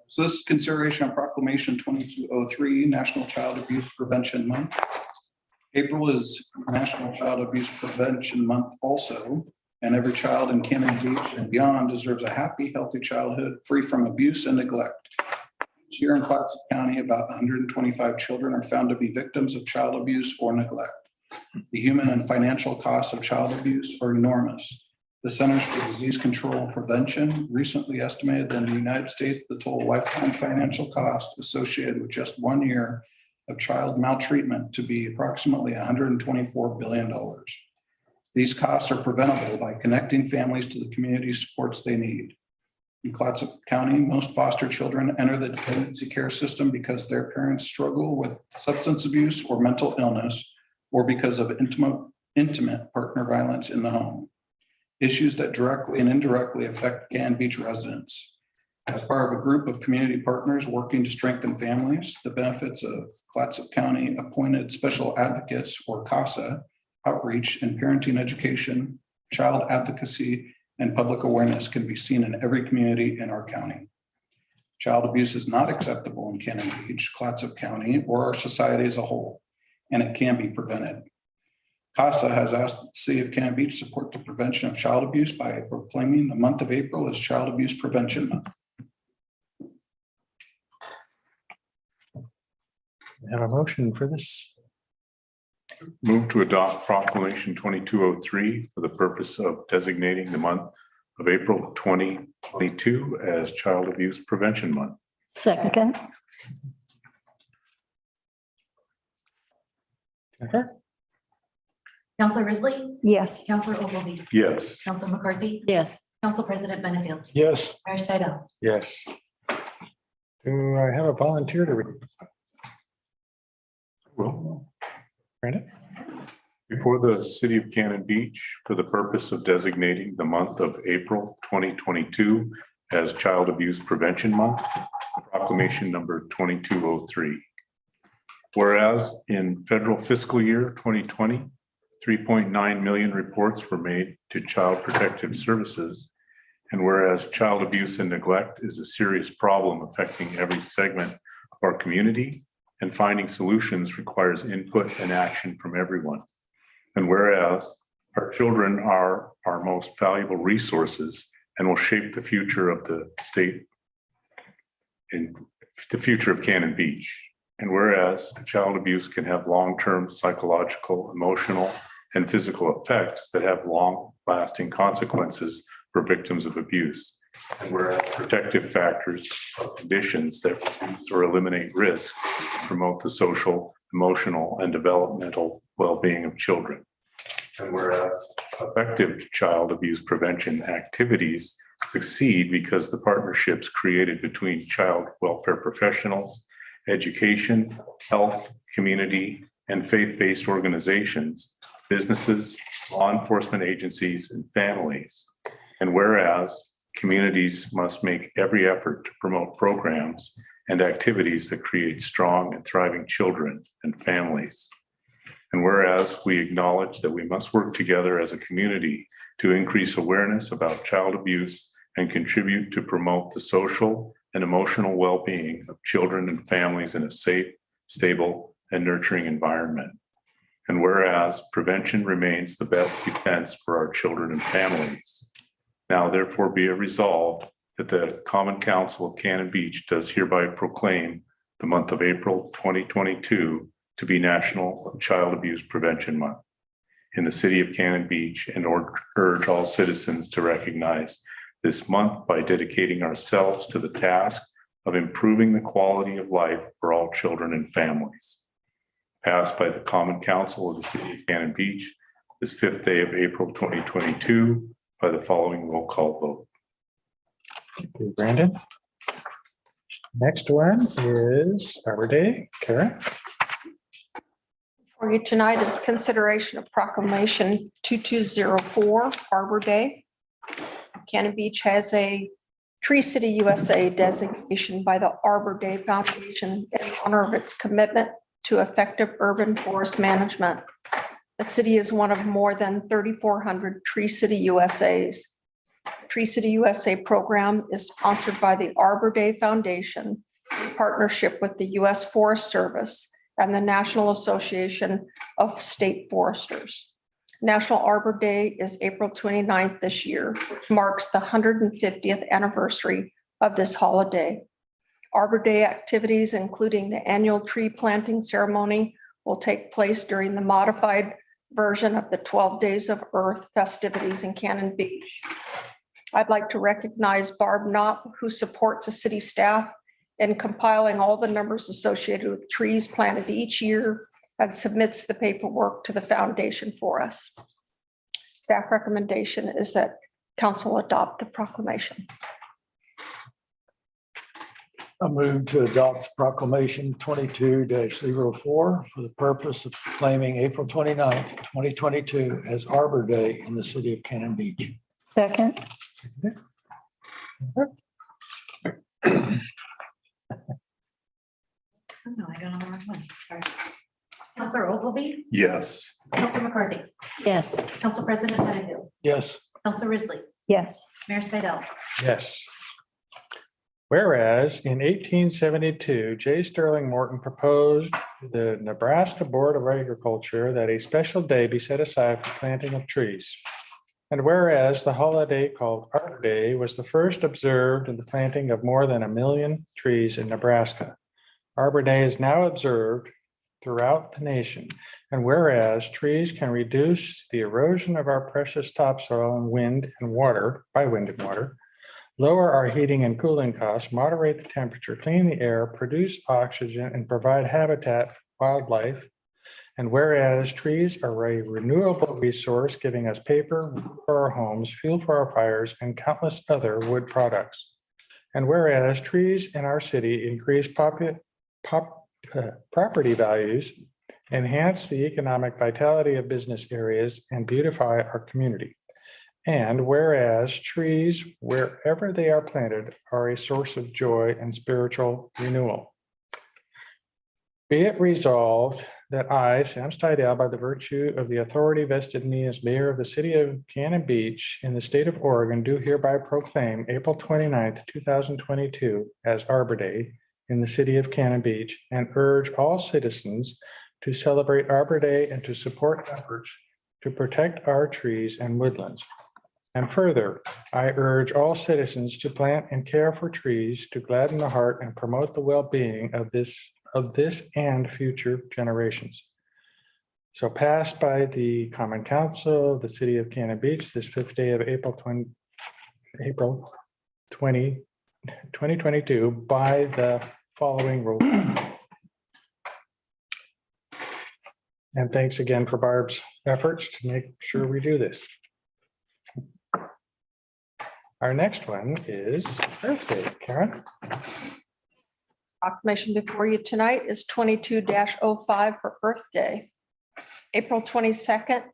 [SPEAKER 12] So this is consideration of proclamation 2203, National Child Abuse Prevention Month. April is National Child Abuse Prevention Month also, and every child in Cannon Beach and beyond deserves a happy, healthy childhood free from abuse and neglect. Each year in Clatsop County, about 125 children are found to be victims of child abuse or neglect. The human and financial costs of child abuse are enormous. The Centers for Disease Control and Prevention recently estimated that in the United States, the total lifetime financial cost associated with just 1 year of child maltreatment to be approximately $124 billion. These costs are preventable by connecting families to the community supports they need. In Clatsop County, most foster children enter the dependency care system because their parents struggle with substance abuse or mental illness, or because of intimate partner violence in the home. Issues that directly and indirectly affect Cannon Beach residents. As part of a group of community partners working to strengthen families, the benefits of Clatsop County appointed special advocates, or CASA, outreach and parenting education, child advocacy, and public awareness can be seen in every community in our county. Child abuse is not acceptable in Cannon Beach, Clatsop County, or our society as a whole, and it can be prevented. CASA has asked the City of Cannon Beach to support the prevention of child abuse by proclaiming the month of April as Child Abuse Prevention Month.
[SPEAKER 1] We have a motion for this.
[SPEAKER 2] Move to adopt proclamation 2203 for the purpose of designating the month of April 2022 as Child Abuse Prevention Month.
[SPEAKER 10] Second,
[SPEAKER 1] Jennifer?
[SPEAKER 7] Counselor Risley,
[SPEAKER 10] yes.
[SPEAKER 7] Counselor Ogilvy,
[SPEAKER 2] Yes.
[SPEAKER 7] Counselor McCarthy,
[SPEAKER 10] Yes.
[SPEAKER 7] Council President Benefield,
[SPEAKER 11] Yes.
[SPEAKER 7] Mayor Snyder.
[SPEAKER 1] Yes. Do I have a volunteer to read?
[SPEAKER 2] Well,
[SPEAKER 1] Brandon?
[SPEAKER 2] before the City of Cannon Beach for the purpose of designating the month of April 2022 as Child Abuse Prevention Month, proclamation number 2203. Whereas in federal fiscal year 2020, 3.9 million reports were made to Child Protective Services. And whereas child abuse and neglect is a serious problem affecting every segment of our community, and finding solutions requires input and action from everyone. And whereas our children are our most valuable resources and will shape the future of the state and the future of Cannon Beach. And whereas child abuse can have long-term psychological, emotional, and physical effects that have long-lasting consequences for victims of abuse. And whereas protective factors or conditions that reduce or eliminate risk promote the social, emotional, and developmental well-being of children. And whereas effective child abuse prevention activities succeed because the partnerships created between child welfare professionals, education, health, community, and faith-based organizations, businesses, law enforcement agencies, and families. And whereas communities must make every effort to promote programs and activities that create strong and thriving children and families. And whereas we acknowledge that we must work together as a community to increase awareness about child abuse and contribute to promote the social and emotional well-being of children and families in a safe, stable, and nurturing environment. And whereas prevention remains the best defense for our children and families. Now therefore be it resolved that the Common Council of Cannon Beach does hereby proclaim the month of April 2022 to be National Child Abuse Prevention Month in the city of Cannon Beach, and urge all citizens to recognize this month by dedicating ourselves to the task of improving the quality of life for all children and families. Passed by the Common Council of the City of Cannon Beach this 5th day of April 2022 by the following roll call vote.
[SPEAKER 1] Thank you, Brandon. Next one is Arbor Day. Kara?
[SPEAKER 13] For you tonight is consideration of proclamation 2204 Arbor Day. Cannon Beach has a Tree City USA designation by the Arbor Day Foundation in honor of its commitment to effective urban forest management. The city is one of more than 3,400 Tree City USAs. Tree City USA program is sponsored by the Arbor Day Foundation in partnership with the U.S. Forest Service and the National Association of State Foresters. National Arbor Day is April 29th this year, which marks the 150th anniversary of this holiday. Arbor Day activities, including the annual tree planting ceremony, will take place during the modified version of the 12 Days of Earth festivities in Cannon Beach. I'd like to recognize Barb Knott, who supports the city staff in compiling all the numbers associated with trees planted each year and submits the paperwork to the foundation for us. Staff recommendation is that council adopt the proclamation.
[SPEAKER 11] I move to adopt proclamation 22-04 for the purpose of proclaiming April 29th, 2022 as Arbor Day in the city of Cannon Beach.
[SPEAKER 3] Second,
[SPEAKER 7] So no, I got on the wrong one. Sorry. Counselor Ogleby,
[SPEAKER 2] Yes.
[SPEAKER 7] Counselor McCarthy,
[SPEAKER 10] Yes,
[SPEAKER 7] Council President Benedict,
[SPEAKER 11] Yes,
[SPEAKER 7] Counselor Risley,
[SPEAKER 3] yes.
[SPEAKER 7] Mayor Slidell.
[SPEAKER 1] Yes. Whereas in 1872, J. Sterling Morton proposed to the Nebraska Board of Agriculture that a special day be set aside for planting of trees. And whereas the holiday called Arbor Day was the first observed in the planting of more than 1 million trees in Nebraska. Arbor Day is now observed throughout the nation. And whereas trees can reduce the erosion of our precious topsoil and wind and water by wind and water, lower our heating and cooling costs, moderate the temperature, clean the air, produce oxygen, and provide habitat for wildlife. And whereas trees are a renewable resource, giving us paper for our homes, fuel for our fires, and countless other wood products. And whereas trees in our city increase property values, enhance the economic vitality of business areas, and beautify our community. And whereas trees, wherever they are planted, are a source of joy and spiritual renewal. Be it resolved that I, Sam Stidell, by the virtue of the authority vested in me as mayor of the city of Cannon Beach in the state of Oregon, do hereby proclaim April 29th, 2022 as Arbor Day in the city of Cannon Beach, and urge all citizens to celebrate Arbor Day and to support efforts to protect our trees and woodlands. And further, I urge all citizens to plant and care for trees to gladden the heart and promote the well-being of this and future generations. So passed by the Common Council of the City of Cannon Beach this 5th day of April 2022 by the following rule. And thanks again for Barb's efforts to make sure we do this. Our next one is Earth Day. Karen?
[SPEAKER 13] Proclamation before you tonight is 22-05 for Earth Day. April 22nd,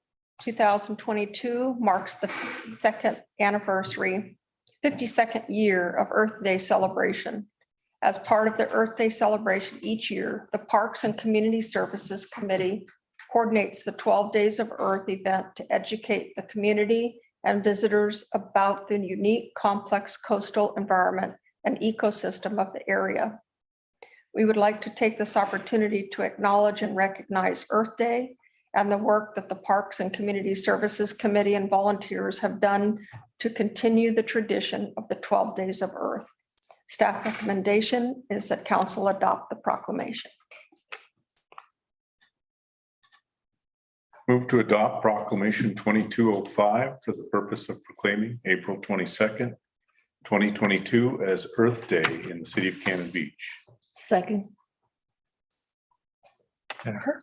[SPEAKER 13] 2022 marks the 52nd anniversary, 52nd year of Earth Day celebration. As part of the Earth Day celebration each year, the Parks and Community Services Committee coordinates the 12 Days of Earth event to educate the community and visitors about the unique, complex coastal environment and ecosystem of the area. We would like to take this opportunity to acknowledge and recognize Earth Day and the work that the Parks and Community Services Committee and volunteers have done to continue the tradition of the 12 Days of Earth. Staff recommendation is that council adopt the proclamation.
[SPEAKER 2] Move to adopt proclamation 2205 for the purpose of proclaiming April 22nd, 2022 as Earth Day in the city of Cannon Beach.
[SPEAKER 10] second,
[SPEAKER 1] Jennifer?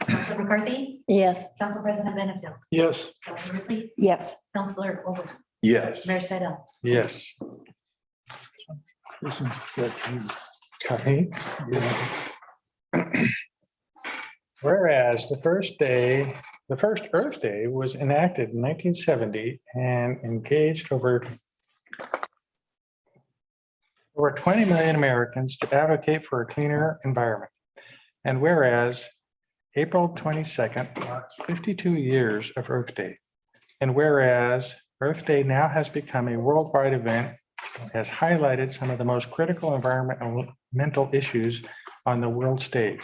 [SPEAKER 7] Counselor McCarthy,
[SPEAKER 10] yes,
[SPEAKER 7] Council President Benedict,
[SPEAKER 11] yes,
[SPEAKER 7] Counselor Risley,
[SPEAKER 3] Yes.
[SPEAKER 7] Counselor Ogleby,
[SPEAKER 2] Yes.
[SPEAKER 7] Mayor Slidell.
[SPEAKER 1] Yes.
[SPEAKER 11] this one's got you.
[SPEAKER 1] Copy. Whereas the first Earth Day was enacted in 1970 and engaged over 20 million Americans to advocate for a cleaner environment. And whereas April 22nd marks 52 years of Earth Day. And whereas Earth Day now has become a worldwide event, has highlighted some of the most critical environmental issues on the world stage.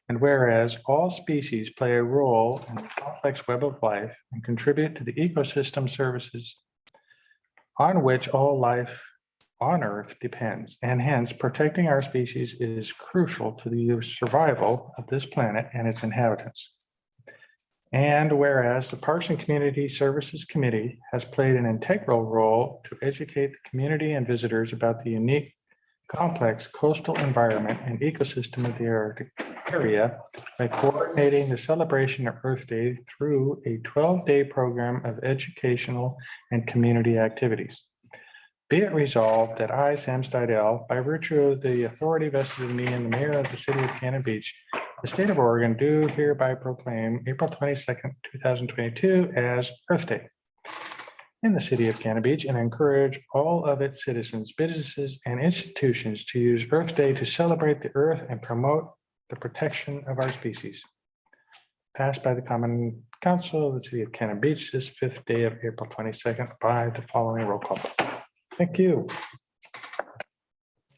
[SPEAKER 1] And whereas all species play a role in the complex web of life and contribute to the ecosystem services on which all life on Earth depends, and hence protecting our species is crucial to the survival of this planet and its inhabitants. And whereas the Parks and Community Services Committee has played an integral role to educate the community and visitors about the unique, complex coastal environment and ecosystem of the area by coordinating the celebration of Earth Day through a 12-day program of educational and community activities. Be it resolved that I, Sam Stidell, by virtue of the authority vested in me and the mayor of the city of Cannon Beach, the state of Oregon, do hereby proclaim April 22nd, 2022 as Earth Day in the city of Cannon Beach and encourage all of its citizens, businesses, and institutions to use Earth Day to celebrate the earth and promote the protection of our species. Passed by the Common Council of the city of Cannon Beach this 5th day of April 22nd by the following roll call. Thank you.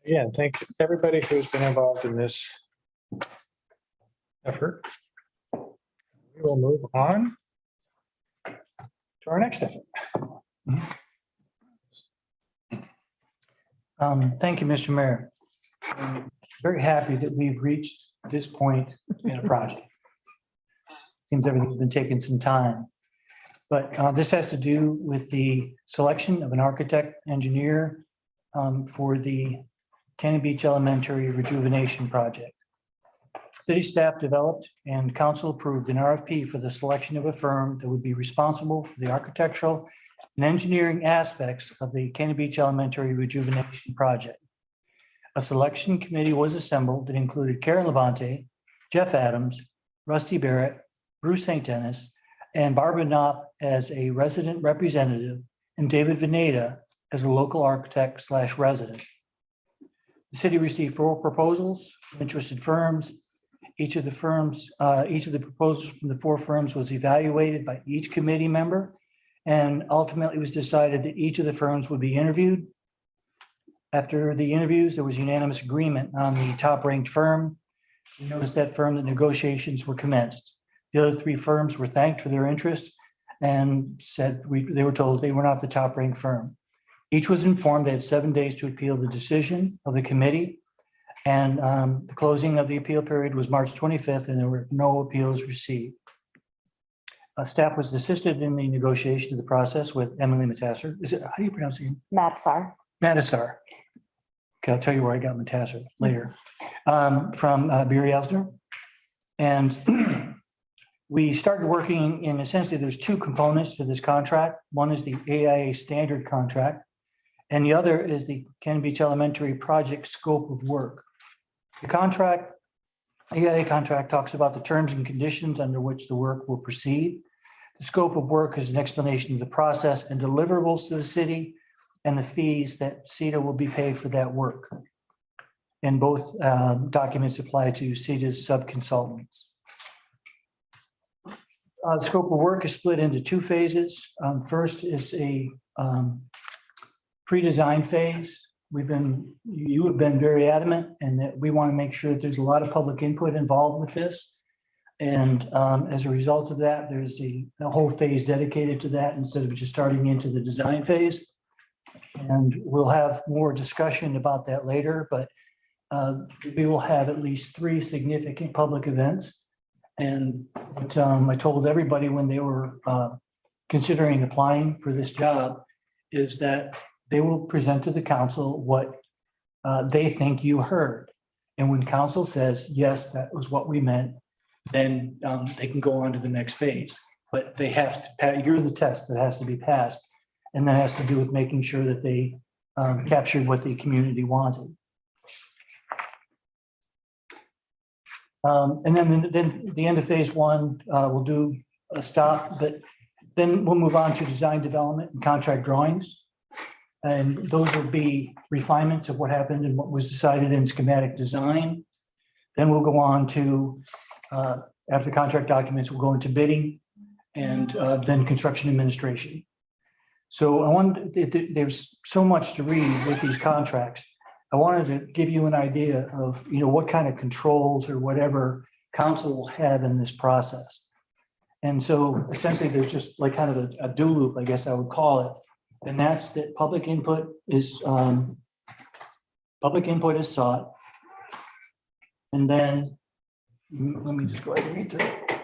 [SPEAKER 1] Again, thank everybody who's been involved in this effort. We will move on to our next effort.
[SPEAKER 8] Thank you, Mr. Mayor. I'm very happy that we've reached this point in a project. Seems everything's been taking some time. But this has to do with the selection of an architect engineer for the Cannon Beach Elementary Rejuvenation Project. City staff developed and council approved an RFP for the selection of a firm that would be responsible for the architectural and engineering aspects of the Cannon Beach Elementary Rejuvenation Project. A selection committee was assembled that included Karen Levante, Jeff Adams, Rusty Barrett, Bruce St. Dennis, and Barbara Knopp as a resident representative, and David Veneta as a local architect / resident. The city received 4 proposals from interested firms. Each of the proposals from the 4 firms was evaluated by each committee member, and ultimately it was decided that each of the firms would be interviewed. After the interviews, there was unanimous agreement on the top-ranked firm. We noticed that firm that negotiations were commenced. The other 3 firms were thanked for their interest and said they were told they were not the top-ranked firm. Each was informed they had 7 days to appeal the decision of the committee. And the closing of the appeal period was March 25th, and there were no appeals received. Staff was assisted in the negotiation of the process with Emily Matasser. How do you pronounce it?
[SPEAKER 14] Matasar.
[SPEAKER 8] Matasar. Okay, I'll tell you where I got Matasser later. From Beery Elsner. And we started working in essentially, there's 2 components to this contract. One is the AIA standard contract, and the other is the Cannon Beach Elementary project scope of work. The contract, AIA contract, talks about the terms and conditions under which the work will proceed. The scope of work is an explanation of the process and deliverables to the city and the fees that CETA will be paid for that work. And both documents apply to CETA's subconsultants. The scope of work is split into 2 phases. First is a pre-design phase. You have been very adamant, and that we want to make sure that there's a lot of public input involved with this. And as a result of that, there's a whole phase dedicated to that instead of just starting into the design phase. And we'll have more discussion about that later, but we will have at least 3 significant public events. And what I told everybody when they were considering applying for this job is that they will present to the council what they think you heard. And when council says, yes, that was what we meant, then they can go on to the next phase. But they have to, you're the test that has to be passed. And that has to do with making sure that they captured what the community wanted. And then the end of phase 1, we'll do a stop, but then we'll move on to design development and contract drawings. And those will be refinements of what happened and what was decided in schematic design. Then we'll go on to, after the contract documents, we'll go into bidding and then construction administration. So there's so much to read with these contracts. I wanted to give you an idea of, what kind of controls or whatever council will have in this process. And so essentially there's just like kind of a do loop, I guess I would call it. And that's that public input is sought. And then, let me just go ahead and read through it.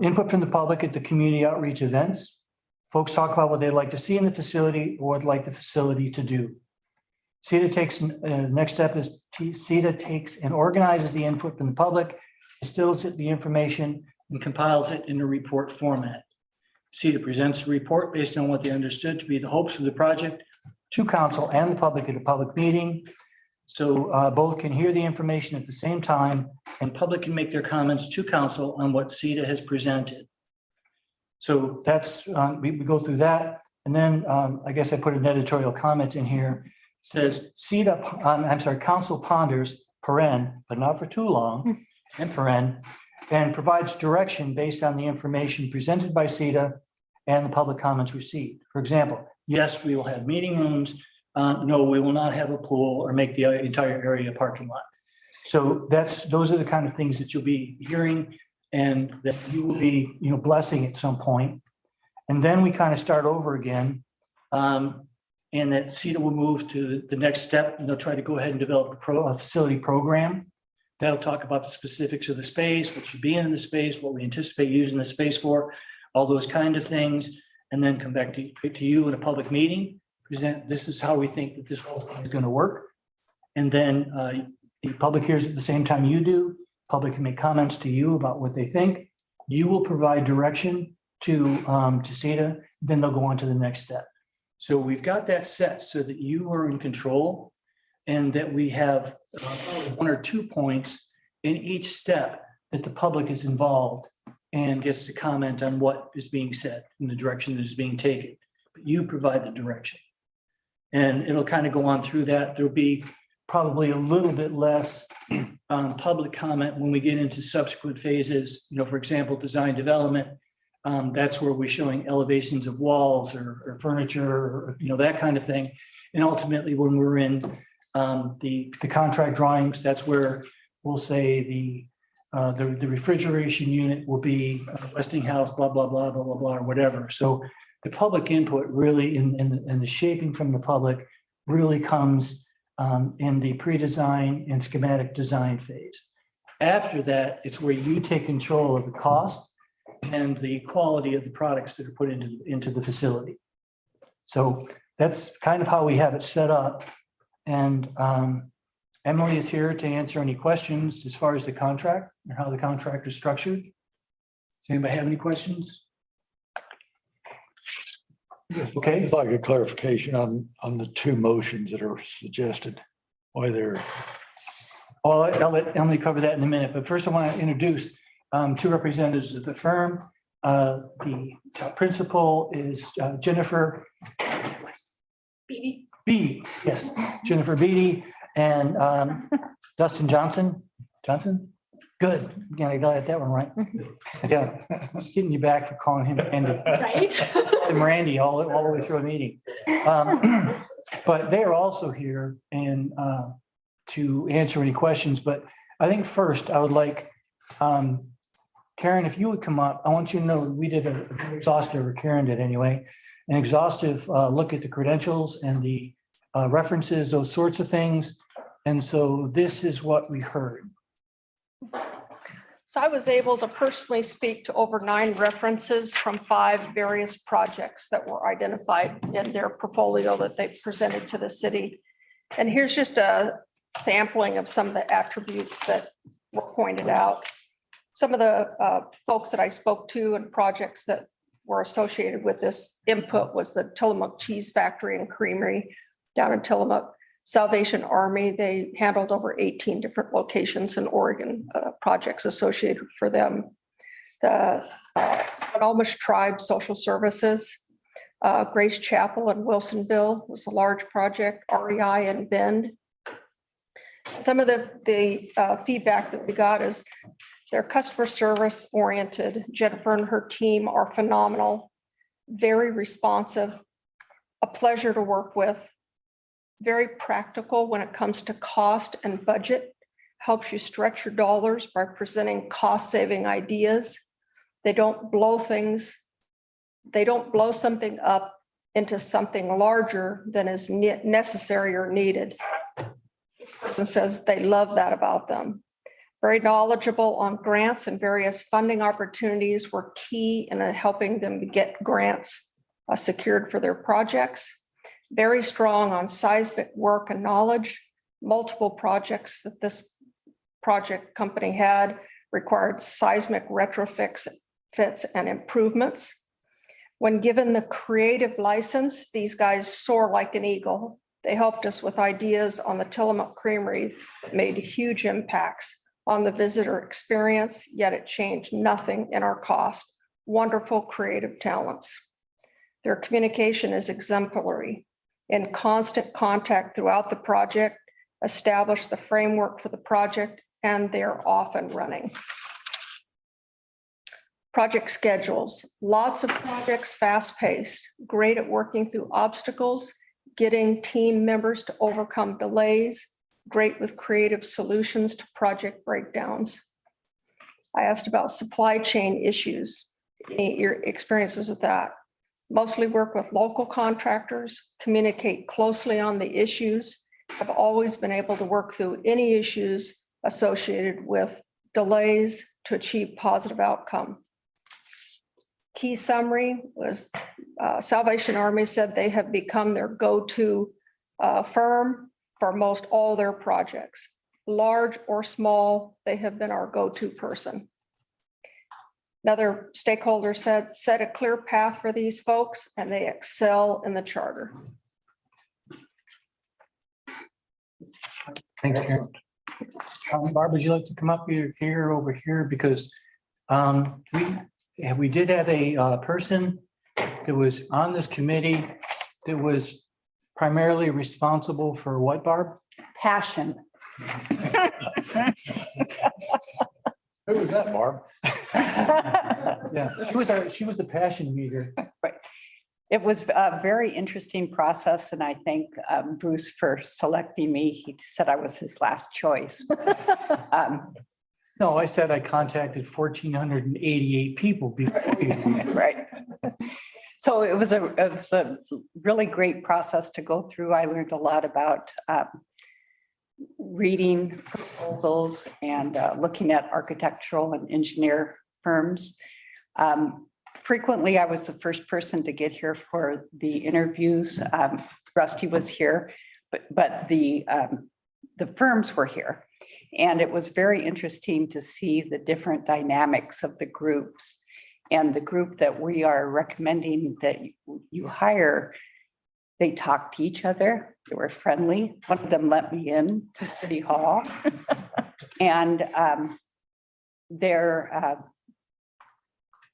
[SPEAKER 8] Input from the public at the community outreach events. Folks talk about what they'd like to see in the facility or would like the facility to do. CETA takes, next step is CETA takes and organizes the input from the public, distills the information, and compiles it in a report format. CETA presents a report based on what they understood to be the hopes of the project to council and the public at a public meeting. So both can hear the information at the same time, and public can make their comments to council on what CETA has presented. So that's, we go through that. And then I guess I put an editorial comment in here. It says CETA, I'm sorry, council ponders, paren, but not for too long, and paren, and provides direction based on the information presented by CETA and the public comments received. For example, yes, we will have meeting rooms. No, we will not have a pool or make the entire area a parking lot. So those are the kind of things that you'll be hearing and that you will be, blessing at some point. And then we kind of start over again. And that CETA will move to the next step, and they'll try to go ahead and develop a facility program. That'll talk about the specifics of the space, what should be in the space, what we anticipate using the space for, all those kind of things, and then come back to you in a public meeting, present, this is how we think that this whole thing is going to work. And then the public hears at the same time you do. Public can make comments to you about what they think. You will provide direction to CETA, then they'll go on to the next step. So we've got that set so that you are in control and that we have one or 2 points in each step that the public is involved and gets to comment on what is being said in the direction that is being taken. But you provide the direction. And it'll kind of go on through that. There'll be probably a little bit less public comment when we get into subsequent phases. For example, design development. That's where we're showing elevations of walls or furniture, or, that kind of thing. And ultimately, when we're in the contract drawings, that's where we'll say the refrigeration unit will be Westinghouse, blah, blah, blah, blah, blah, blah, or whatever. So the public input really in the shaping from the public really comes in the pre-design and schematic design phase. After that, it's where you take control of the cost and the quality of the products that are put into the facility. So that's kind of how we have it set up. And Emily is here to answer any questions as far as the contract and how the contract is structured. Does anybody have any questions? Okay.
[SPEAKER 11] I'd like a clarification on the 2 motions that are suggested, why they're.
[SPEAKER 8] I'll let Emily cover that in a minute, but first I want to introduce 2 representatives of the firm. The principal is Jennifer Beatty. Yes, Jennifer Beatty and Dustin Johnson. Good. Yeah, I got that one right. Yeah, just getting you back for calling him Randy.
[SPEAKER 13] Right.
[SPEAKER 8] And Randy all the way through a meeting. But they are also here and to answer any questions. But I think first I would like Karen, if you would come up, I want you to know we did an exhaustive, or Karen did anyway, an exhaustive look at the credentials and the references, those sorts of things. And so this is what we heard.
[SPEAKER 13] So I was able to personally speak to over 9 references from 5 various projects that were identified in their portfolio that they presented to the city. And here's just a sampling of some of the attributes that were pointed out. Some of the folks that I spoke to and projects that were associated with this input was the Tillamook Cheese Factory and Creamery down in Tillamook. Salvation Army, they handled over 18 different locations in Oregon, projects associated for them. The Swinomish Tribe Social Services, Grace Chapel in Wilsonville was a large project, REI in Bend. Some of the feedback that we got is they're customer service oriented. Jennifer and her team are phenomenal, very responsive, a pleasure to work with, very practical when it comes to cost and budget, helps you stretch your dollars by presenting cost-saving ideas. They don't blow things. They don't blow something up into something larger than is necessary or needed. This person says they love that about them. Very knowledgeable on grants and various funding opportunities were key in helping them get grants secured for their projects. Very strong on seismic work and knowledge. Multiple projects that this project company had required seismic retrofits and improvements. When given the creative license, these guys soar like an eagle. They helped us with ideas on the Tillamook Creamery, that made huge impacts on the visitor experience, yet it changed nothing in our cost. Wonderful creative talents. Their communication is exemplary. In constant contact throughout the project, established the framework for the project, and they're off and running. Project schedules, lots of projects, fast-paced, great at working through obstacles, getting team members to overcome delays, great with creative solutions to project breakdowns. I asked about supply chain issues, your experiences with that. Mostly work with local contractors, communicate closely on the issues, have always been able to work through any issues associated with delays to achieve positive outcome. Key summary was Salvation Army said they have become their go-to firm for most all their projects. Large or small, they have been our go-to person. Another stakeholder said, set a clear path for these folks and they excel in the charter.
[SPEAKER 8] Thanks, Karen. Barb, would you like to come up here over here? Because we did have a person that was on this committee that was primarily responsible for what, Barb?
[SPEAKER 14] Passion.
[SPEAKER 11] Who was that, Barb?
[SPEAKER 8] Yeah, she was the passion meter.
[SPEAKER 14] Right. It was a very interesting process, and I thank Bruce for selecting me. He said I was his last choice.
[SPEAKER 8] No, I said I contacted 1,488 people before you.
[SPEAKER 14] Right. So it was a really great process to go through. I learned a lot about reading proposals and looking at architectural and engineer firms. Frequently, I was the first person to get here for the interviews. Rusty was here, but the firms were here. And it was very interesting to see the different dynamics of the groups. And the group that we are recommending that you hire, they talked to each other. They were friendly. One of them let me in to City Hall. And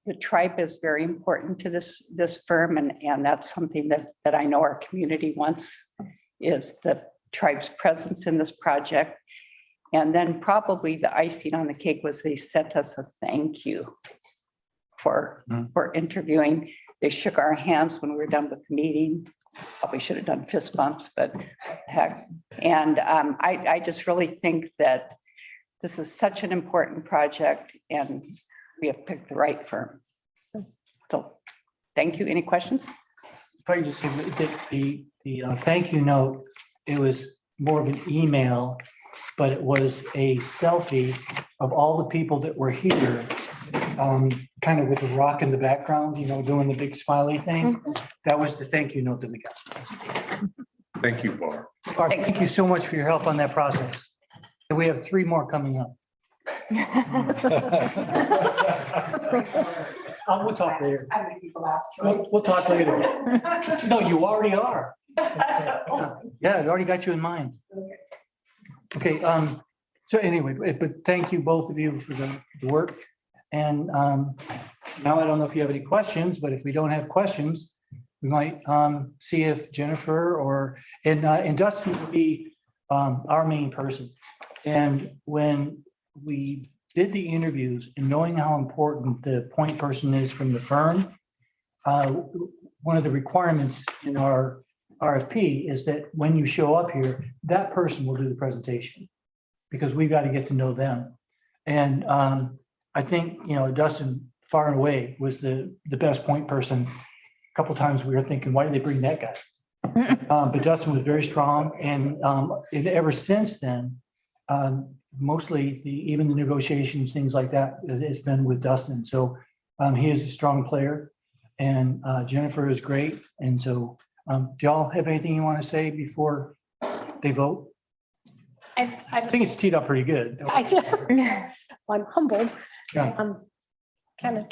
[SPEAKER 14] the tribe is very important to this firm. And that's something that I know our community wants, is the tribe's presence in this project. And then probably the icing on the cake was they sent us a thank you for interviewing. They shook our hands when we were done with the meeting. Probably should have done fist bumps, but heck. And I just really think that this is such an important project and we have picked the right firm. So thank you. Any questions?
[SPEAKER 8] If I could just say that the thank you note, it was more of an email, but it was a selfie of all the people that were here, kind of with the rock in the background, doing the big smiley thing. That was the thank you note that we got.
[SPEAKER 2] Thank you, Barb.
[SPEAKER 8] Barb, thank you so much for your help on that process. And we have 3 more coming up. We'll talk later.
[SPEAKER 7] I'm gonna be the last choice.
[SPEAKER 8] We'll talk later. No, you already are. Yeah, I already got you in mind. Okay, so anyway, but thank you, both of you, for the work. And now I don't know if you have any questions, but if we don't have questions, we might see if Jennifer and Dustin would be our main person. And when we did the interviews and knowing how important the point person is from the firm, one of the requirements in our RFP is that when you show up here, that person will do the presentation because we've got to get to know them. And I think, Dustin far and away was the best point person. A couple of times we were thinking, why did they bring that guy? But Dustin was very strong. And ever since then, mostly even the negotiations, things like that, it's been with Dustin. So he is a strong player and Jennifer is great. And so do y'all have anything you want to say before they vote? I think it's teed up pretty good.
[SPEAKER 13] I'm humbled.
[SPEAKER 8] Yeah.
[SPEAKER 13] Kind of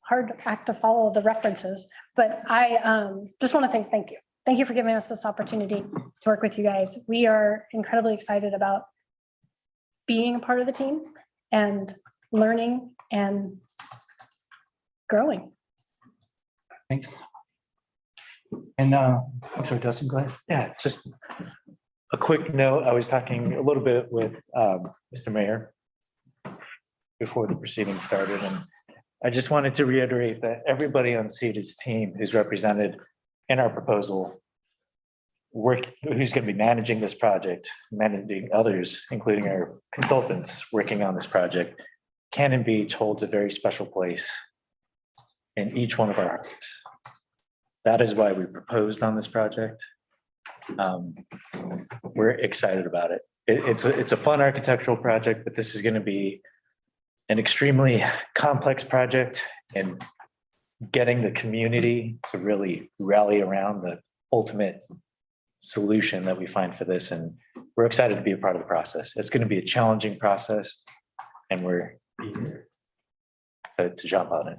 [SPEAKER 15] hard act to follow the references, but I just want to thank you. Thank you for giving us this opportunity to work with you guys. We are incredibly excited about being a part of the team and learning and growing.
[SPEAKER 8] Thanks. And I'm sorry, Dustin, go ahead.
[SPEAKER 16] Yeah, just a quick note. I was talking a little bit with Mr. Mayor before the proceedings started, and I just wanted to reiterate that everybody on CETA's team who's represented in our proposal, who's going to be managing this project, managing others, including our consultants working on this project, Cannon Beach holds a very special place in each one of our hearts. That is why we proposed on this project. We're excited about it. It's a fun architectural project, but this is going to be an extremely complex project, and getting the community to really rally around the ultimate solution that we find for this. And we're excited to be a part of the process. It's going to be a challenging process, and we're eager to jump on it.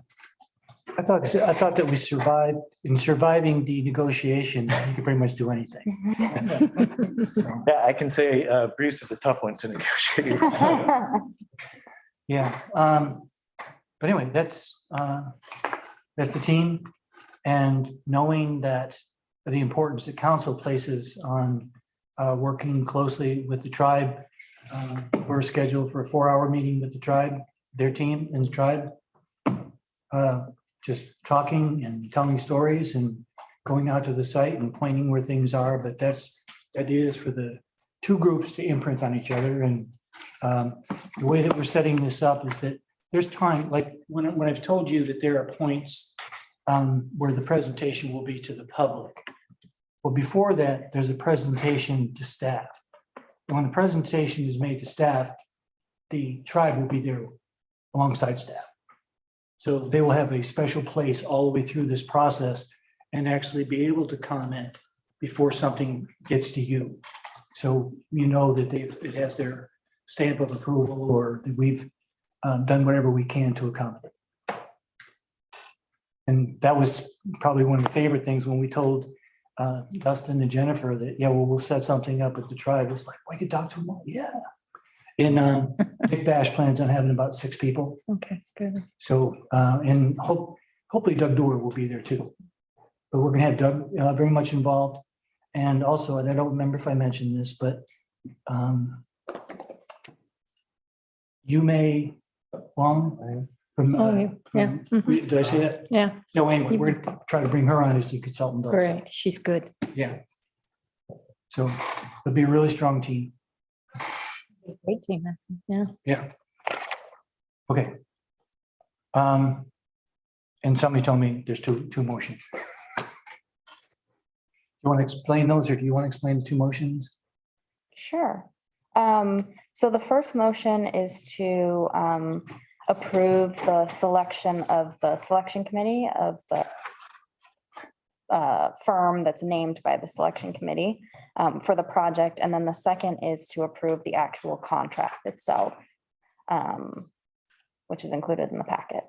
[SPEAKER 8] I thought that we survived, in surviving the negotiation, you could pretty much do anything.
[SPEAKER 16] Yeah, I can say Bruce is a tough one to negotiate.
[SPEAKER 8] Yeah, but anyway, that's the team, and knowing that the importance that council places on working closely with the tribe. We're scheduled for a 4-hour meeting with the tribe, their team and the tribe. Just talking and telling stories and going out to the site and pointing where things are, but the idea is for the two groups to imprint on each other. And the way that we're setting this up is that there's time, like when I've told you that there are points where the presentation will be to the public. Well, before that, there's a presentation to staff. And when the presentation is made to staff, the tribe will be there alongside staff. So they will have a special place all the way through this process and actually be able to comment before something gets to you. So you know that it has their stamp of approval, or that we've done whatever we can to accommodate. And that was probably one of the favorite things when we told Dustin and Jennifer that, yeah, well, we'll set something up with the tribe. It was like, we could talk to them all. Yeah. And Big Bash plans on having about 6 people.
[SPEAKER 10] Okay, good.
[SPEAKER 8] So, and hopefully Doug Doer will be there too. But we're gonna have Doug very much involved. And also, and I don't remember if I mentioned this, but you may, Wong, from,
[SPEAKER 10] Yeah.
[SPEAKER 8] did I say that?
[SPEAKER 10] Yeah,
[SPEAKER 8] No, anyway, we're gonna try to bring her on as the consultant. also.
[SPEAKER 10] great. She's good.
[SPEAKER 8] Yeah. So it'll be a really strong team.
[SPEAKER 10] Great team. Yeah.
[SPEAKER 8] Yeah. Okay. And somebody told me there's two motions. You want to explain those, or do you want to explain the 2 motions?
[SPEAKER 17] Sure. So the first motion is to approve the selection of the selection committee of the firm that's named by the selection committee for the project. And then the second is to approve the actual contract itself, which is included in the packet.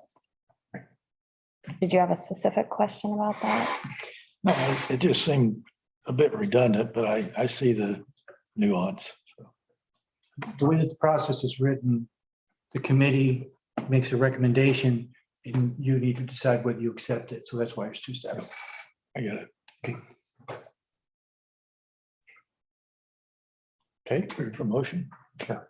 [SPEAKER 17] Did you have a specific question about that?
[SPEAKER 11] No, it just seemed a bit redundant, but I see the nuance.
[SPEAKER 8] The way that the process is written, the committee makes a recommendation and you need to decide whether you accept it. So that's why it's 2 steps.
[SPEAKER 11] I get it.
[SPEAKER 8] Okay.
[SPEAKER 11] Okay, ready for motion? Sure.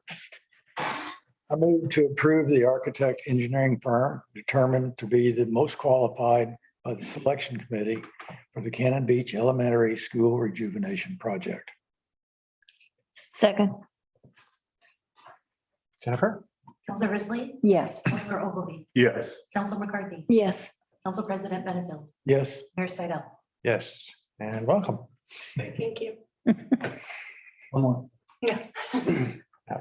[SPEAKER 11] I move to approve the architect engineering firm determined to be the most qualified by the selection committee for the Cannon Beach Elementary School Rejuvenation Project.
[SPEAKER 10] Second.
[SPEAKER 1] Jennifer?
[SPEAKER 7] Counselor Risley,
[SPEAKER 3] Yes.
[SPEAKER 7] Counselor Ogilvy,
[SPEAKER 2] Yes.
[SPEAKER 7] Counselor McCarthy,
[SPEAKER 10] Yes.
[SPEAKER 7] Council President Benefield,
[SPEAKER 11] Yes.
[SPEAKER 7] Mayor Stidel.
[SPEAKER 1] Yes, and welcome.
[SPEAKER 7] Thank you.
[SPEAKER 8] One more.
[SPEAKER 7] Yeah.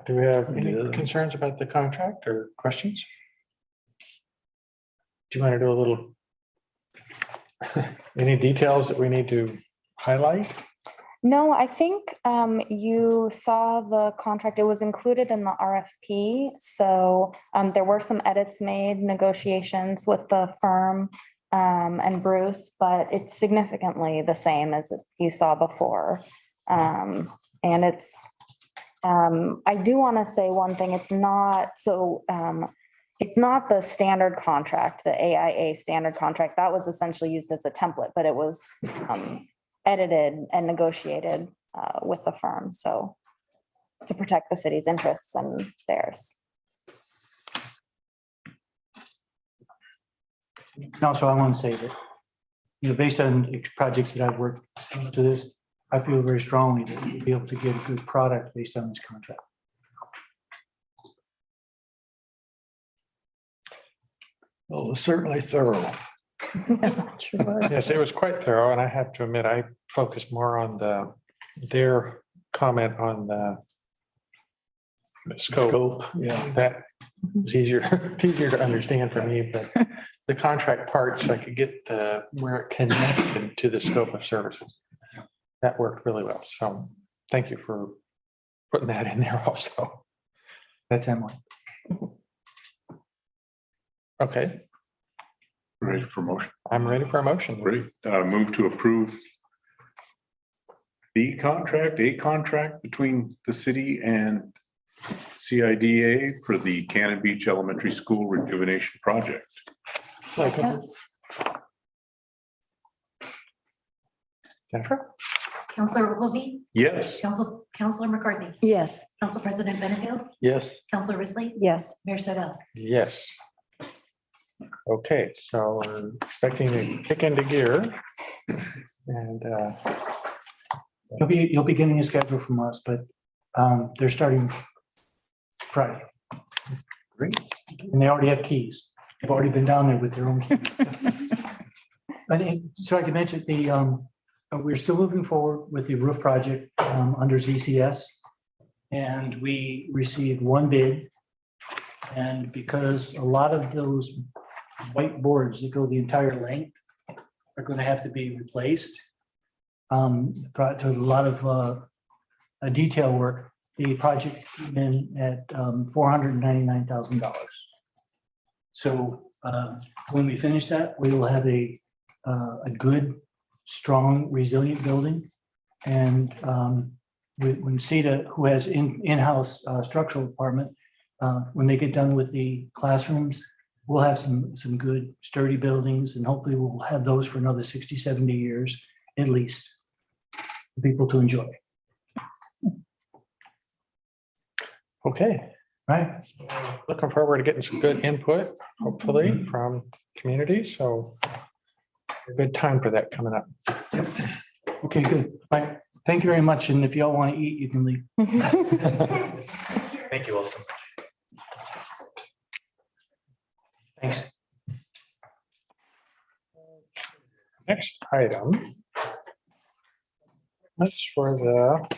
[SPEAKER 1] Do we have any concerns about the contract or questions? Do you want to do a little, any details that we need to highlight?
[SPEAKER 17] No, I think you saw the contract. It was included in the RFP. So there were some edits made, negotiations with the firm and Bruce, but it's significantly the same as you saw before. And it's, I do want to say one thing. It's not it's not the standard contract, the AIA standard contract. That was essentially used as a template, but it was edited and negotiated with the firm, so to protect the city's interests and theirs.
[SPEAKER 8] Also, I want to say that, based on projects that I've worked to this, I feel very strongly that we'll be able to get a good product based on this contract.
[SPEAKER 11] Well, it was certainly thorough.
[SPEAKER 1] Yes, it was quite thorough, and I have to admit, I focused more on their comment on the scope.
[SPEAKER 11] Yeah.
[SPEAKER 1] That was easier to understand for me, but the contract parts, I could get where it connected to the scope of services. That worked really well. So thank you for putting that in there also.
[SPEAKER 8] That's Emily.
[SPEAKER 1] Okay,
[SPEAKER 2] Ready for motion?
[SPEAKER 1] I'm ready for a motion.
[SPEAKER 2] Great. Move to approve a contract between the city and CIDA for the Cannon Beach Elementary School rejuvenation project.
[SPEAKER 1] Jennifer?
[SPEAKER 7] Counselor Wilkie,
[SPEAKER 2] Yes.
[SPEAKER 7] Counselor McCarthy,
[SPEAKER 10] Yes.
[SPEAKER 7] Council President Benefield,
[SPEAKER 11] Yes.
[SPEAKER 7] Counselor Risley,
[SPEAKER 3] Yes.
[SPEAKER 7] Mayor Sodell.
[SPEAKER 1] Yes. Okay, so we're expecting to kick into gear. And
[SPEAKER 8] You'll be getting a schedule from us, but they're starting Friday.
[SPEAKER 1] Great.
[SPEAKER 8] And they already have keys. They've already been down there with their own keys. So I can mention we're still moving forward with the roof project under ZCS. And we received one bid. And because a lot of those white boards that go the entire length are going to have to be replaced. To a lot of detail work, the project came in at $499,000. So when we finish that, we will have a good, strong, resilient building. And when CETA, who has in-house structural department, when they get done with the classrooms, we'll have some good sturdy buildings, and hopefully we'll have those for another 60, 70 years at least for people to enjoy.
[SPEAKER 1] okay,
[SPEAKER 8] Right?
[SPEAKER 1] looking forward to getting some good input, hopefully from community. So a good time for that coming up.
[SPEAKER 8] Okay, good. Right. Thank you very much. And if y'all want to eat, you can leave.
[SPEAKER 16] Thank you, Wilson.
[SPEAKER 8] Thanks.
[SPEAKER 1] Next item. That's for the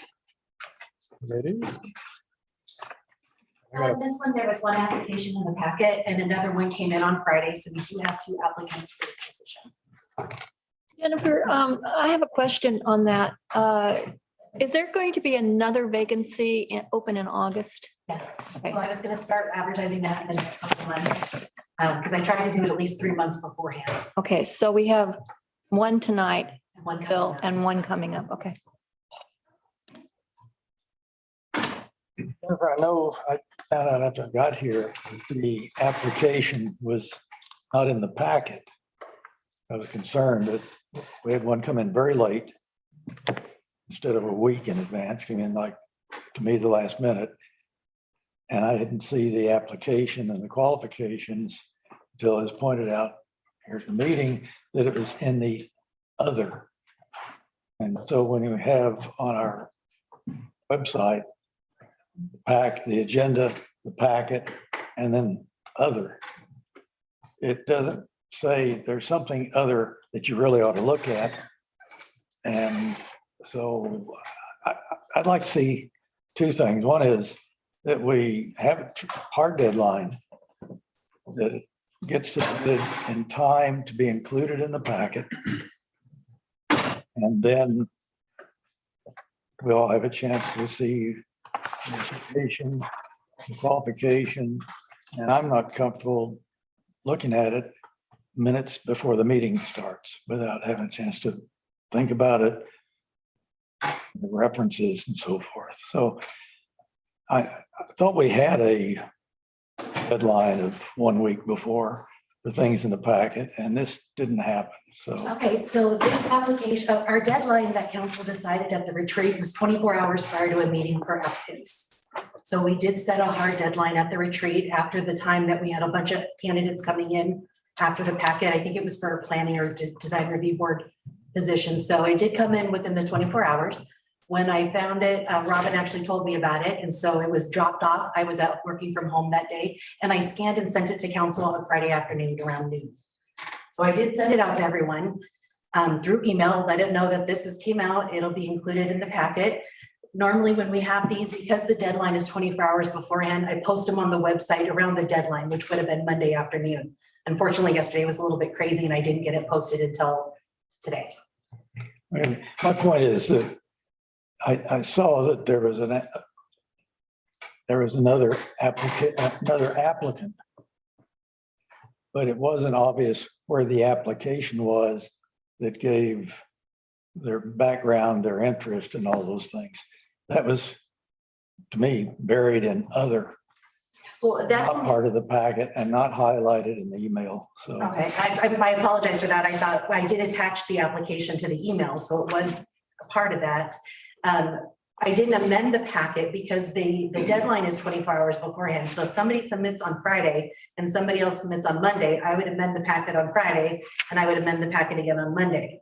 [SPEAKER 1] committee.
[SPEAKER 7] On this one, there was one application in the packet and another one came in on Friday, so we do have 2 applicants for this position.
[SPEAKER 10] Jennifer, I have a question on that. Is there going to be another vacancy open in August?
[SPEAKER 7] Yes, so I was gonna start advertising that in the next couple of months, because I try to do it at least 3 months beforehand.
[SPEAKER 10] Okay, so we have one tonight,
[SPEAKER 7] And one coming
[SPEAKER 10] Bill,
[SPEAKER 7] up.
[SPEAKER 10] and one coming up. Okay.
[SPEAKER 11] Jennifer, I know I found out after I got here, the application was not in the packet. I was concerned that we had one come in very late instead of a week in advance, came in like, to me, the last minute. And I didn't see the application and the qualifications until it was pointed out here at the meeting that it was in the other. And so when you have on our website, the agenda, the packet, and then other, it doesn't say there's something other that you really ought to look at. And so I'd like to see 2 things. One is that we have a hard deadline that it gets submitted in time to be included in the packet. And then we all have a chance to see the application, the qualification, and I'm not comfortable looking at it minutes before the meeting starts without having a chance to think about it, the references and so forth. So I thought we had a deadline of 1 week before the things in the packet, and this didn't happen. So
[SPEAKER 7] Okay, so this application, our deadline that council decided at the retreat was 24 hours prior to a meeting for applicants. So we did set a hard deadline at the retreat after the time that we had a bunch of candidates coming in after the packet. I think it was for a planning or design review board position. So it did come in within the 24 hours. When I found it, Robin actually told me about it. And so it was dropped off. I was out working from home that day and I scanned and sent it to council on a Friday afternoon around noon. So I did send it out to everyone through email, let it know that this came out. It'll be included in the packet. Normally when we have these, because the deadline is 24 hours beforehand, I post them on the website around the deadline, which would have been Monday afternoon. Unfortunately, yesterday was a little bit crazy and I didn't get it posted until today.
[SPEAKER 11] and my point is that I saw that there was another applicant, but it wasn't obvious where the application was that gave their background, their interest and all those things. That was, to me, buried in other,
[SPEAKER 7] Well, that's.
[SPEAKER 11] not part of the packet and not highlighted in the email. So
[SPEAKER 7] Okay, I apologize for that. I thought I did attach the application to the email, so it was a part of that. I didn't amend the packet because the deadline is 24 hours beforehand. So if somebody submits on Friday and somebody else submits on Monday, I would amend the packet on Friday and I would amend the packet again on Monday.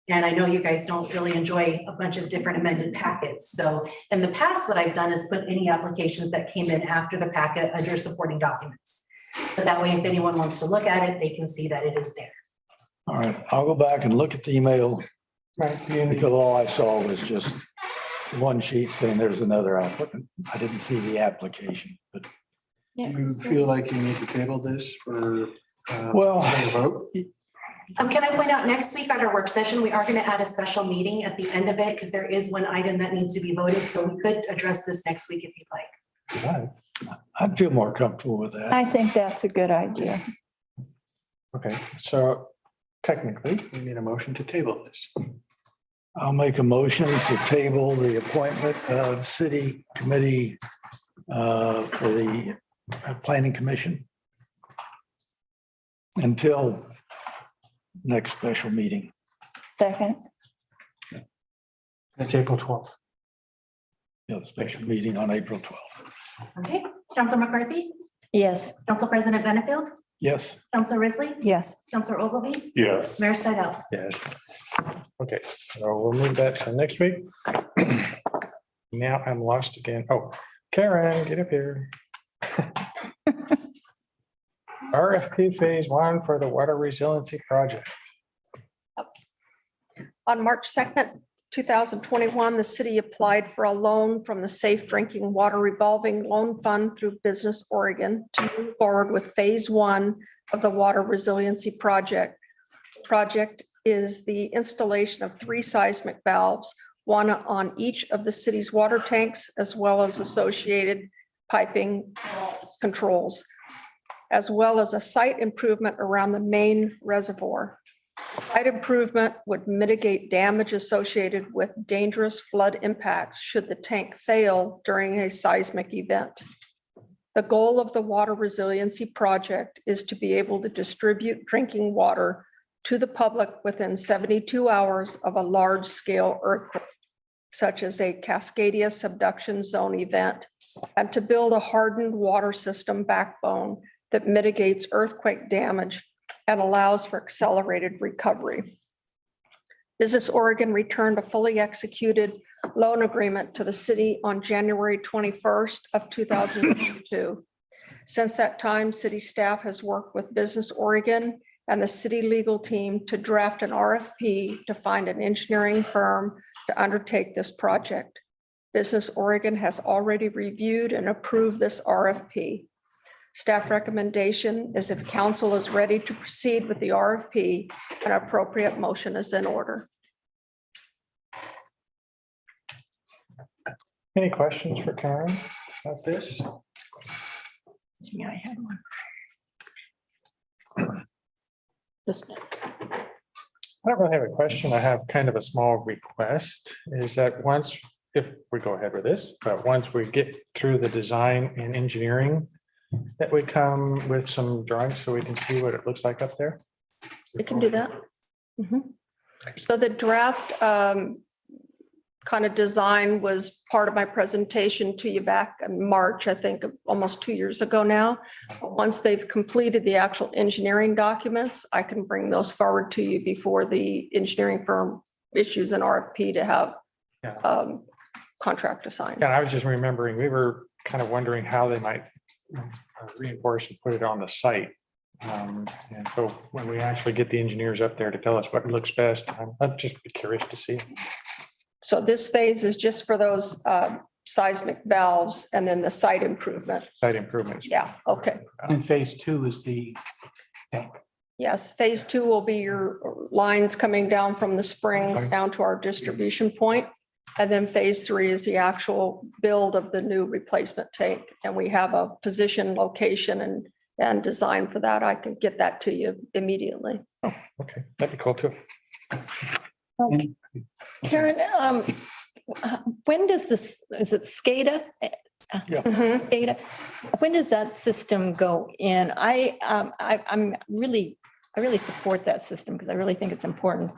[SPEAKER 7] And I know you guys don't really enjoy a bunch of different amended packets. So in the past, what I've done is put any applications that came in after the packet under supporting documents. So that way, if anyone wants to look at it, they can see that it is there.
[SPEAKER 11] all right, I'll go back and look at the email because all I saw was just one sheet saying there's another applicant. I didn't see the application, but.
[SPEAKER 12] Do you feel like you need to table this for?
[SPEAKER 11] Well,
[SPEAKER 12] vote?
[SPEAKER 7] Can I point out, next week at our work session, we are going to add a special meeting at the end of it because there is one item that needs to be voted. So we could address this next week if you'd like.
[SPEAKER 11] I'd feel more comfortable with that.
[SPEAKER 3] I think that's a good idea.
[SPEAKER 1] Okay, so technically, we need a motion to table this.
[SPEAKER 11] I'll make a motion to table the appointment of city committee for the planning commission until next special meeting.
[SPEAKER 3] Second,
[SPEAKER 1] It's April 12th.
[SPEAKER 11] Special meeting on April 12th.
[SPEAKER 7] Okay, Council McCarthy,
[SPEAKER 10] Yes.
[SPEAKER 7] Council President Benefield,
[SPEAKER 11] Yes.
[SPEAKER 7] Council Risley,
[SPEAKER 3] yes.
[SPEAKER 7] Council Ogilvy,
[SPEAKER 2] Yes.
[SPEAKER 7] Mayor Stidle.
[SPEAKER 1] Yes. Okay, so we'll move that to next week. Now I'm lost again. Oh, Karen, get up here. RFP Phase 1 for the Water Resiliency Project.
[SPEAKER 13] On March 2nd, 2021, the city applied for a loan from the Safe Drinking Water Revolving Loan Fund through Business Oregon to move forward with Phase 1 of the Water Resiliency Project. The project is the installation of 3 seismic valves, one on each of the city's water tanks, as well as associated piping controls, as well as a site improvement around the main reservoir. Site improvement would mitigate damage associated with dangerous flood impacts should the tank fail during a seismic event. The goal of the Water Resiliency Project is to be able to distribute drinking water to the public within 72 hours of a large-scale earthquake, such as a Cascadia subduction zone event, and to build a hardened water system backbone that mitigates earthquake damage and allows for accelerated recovery. Business Oregon returned a fully executed loan agreement to the city on January 21st of 2022. Since that time, city staff has worked with Business Oregon and the city legal team to draft an RFP to find an engineering firm to undertake this project. Business Oregon has already reviewed and approved this RFP. Staff recommendation is if council is ready to proceed with the RFP, an appropriate motion is in order.
[SPEAKER 1] Any questions for Karen about this?
[SPEAKER 10] Yeah, I had one. Just
[SPEAKER 1] I don't really have a question. I have kind of a small request, is that once, if we go ahead with this, but once we get through the design and engineering, that we come with some drawings so we can see what it looks like up there.
[SPEAKER 13] We can do that. So the draft kind of design was part of my presentation to you back in March, I think, almost 2 years ago now. Once they've completed the actual engineering documents, I can bring those forward to you before the engineering firm issues an RFP to have contract assigned.
[SPEAKER 1] Yeah, I was just remembering, we were kind of wondering how they might reinforce and put it on the site. And so when we actually get the engineers up there to tell us what looks best, I'd just be curious to see.
[SPEAKER 13] So this phase is just for those seismic valves and then the site improvement.
[SPEAKER 1] Site improvements.
[SPEAKER 13] Yeah, okay.
[SPEAKER 8] And phase 2 is the tank.
[SPEAKER 13] Yes, phase 2 will be your lines coming down from the spring down to our distribution point. And then phase 3 is the actual build of the new replacement tank. And we have a position, location and design for that. I can get that to you immediately.
[SPEAKER 1] Oh, okay, that'd be cool too.
[SPEAKER 10] Karen, when does this, is it SCADA? SCADA, when does that system go in? I really support that system because I really think it's important.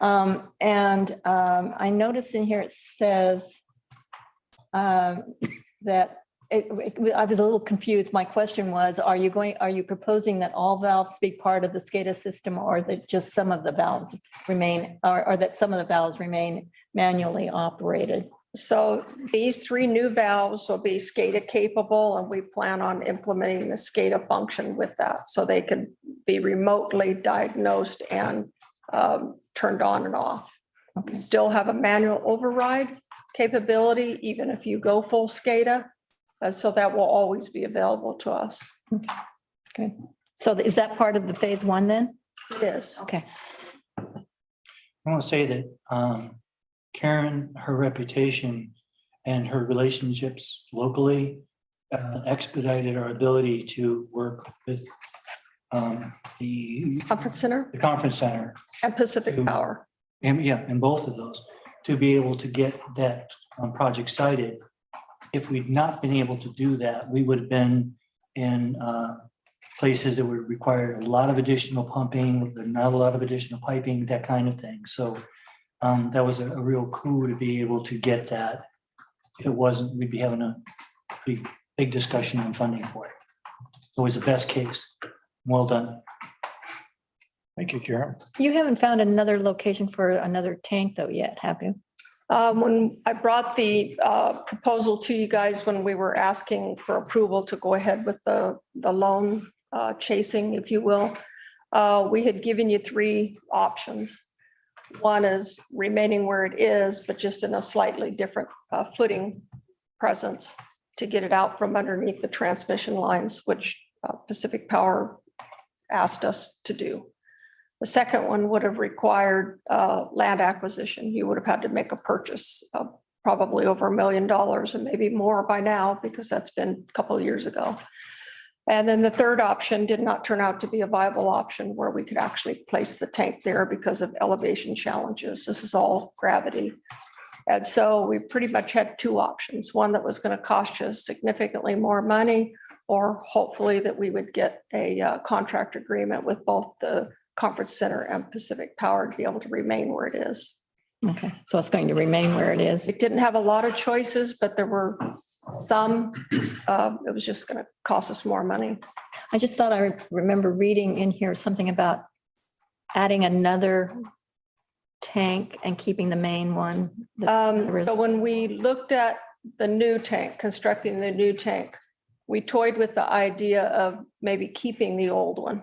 [SPEAKER 10] I noticed in here it says that I was a little confused. My question was, are you proposing that all valves be part of the SCADA system, or that just some of the valves remain, or that some of the valves remain manually operated?
[SPEAKER 13] So these 3 new valves will be SCADA capable, and we plan on implementing the SCADA function with that, so they can be remotely diagnosed and turned on and off.
[SPEAKER 10] Okay.
[SPEAKER 13] Still have a manual override capability, even if you go full SCADA. So that will always be available to us.
[SPEAKER 10] Okay. So is that part of the phase 1 then?
[SPEAKER 13] It is.
[SPEAKER 10] Okay.
[SPEAKER 8] I want to say that Karen, her reputation and her relationships locally expedited our ability to work with the
[SPEAKER 13] Conference center
[SPEAKER 8] conference center.
[SPEAKER 13] and Pacific Power.
[SPEAKER 8] And and both of those, to be able to get that project cited. If we'd not been able to do that, we would have been in places that would require a lot of additional pumping, not a lot of additional piping, that kind of thing. So that was a real coup to be able to get that. If it wasn't, we'd be having a big discussion on funding for it. So it was the best case. Well done.
[SPEAKER 1] Thank you, Karen.
[SPEAKER 10] You haven't found another location for another tank though yet, have you?
[SPEAKER 13] When I brought the proposal to you guys, when we were asking for approval to go ahead with the loan chasing, if you will, we had given you 3 options. One is remaining where it is, but just in a slightly different footing presence to get it out from underneath the transmission lines, which Pacific Power asked us to do. The second one would have required land acquisition. You would have had to make a purchase of probably over $1 million and maybe more by now, because that's been a couple of years ago. And then the third option did not turn out to be a viable option where we could actually place the tank there because of elevation challenges. This is all gravity. And so we pretty much had 2 options, one that was going to cost you significantly more money, or hopefully that we would get a contract agreement with both the Conference Center and Pacific Power to be able to remain where it is.
[SPEAKER 10] Okay, so it's going to remain where it is.
[SPEAKER 13] It didn't have a lot of choices, but there were some. It was just going to cost us more money.
[SPEAKER 10] I just thought I remember reading in here something about adding another tank and keeping the main one.
[SPEAKER 13] So when we looked at the new tank, constructing the new tank, we toyed with the idea of maybe keeping the old one.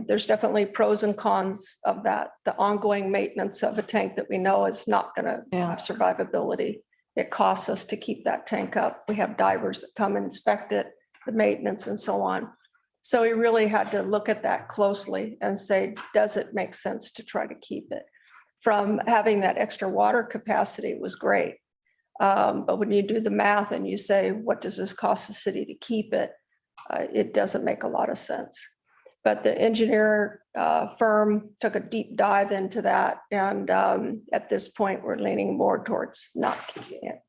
[SPEAKER 13] There's definitely pros and cons of that. The ongoing maintenance of a tank that we know is not going to have survivability. It costs us to keep that tank up. We have divers that come and inspect it, the maintenance and so on. So we really had to look at that closely and say, does it make sense to try to keep it? From having that extra water capacity was great. But when you do the math and you say, what does this cost the city to keep it? It doesn't make a lot of sense. But the engineer firm took a deep dive into that. And at this point, we're leaning more towards not keeping it.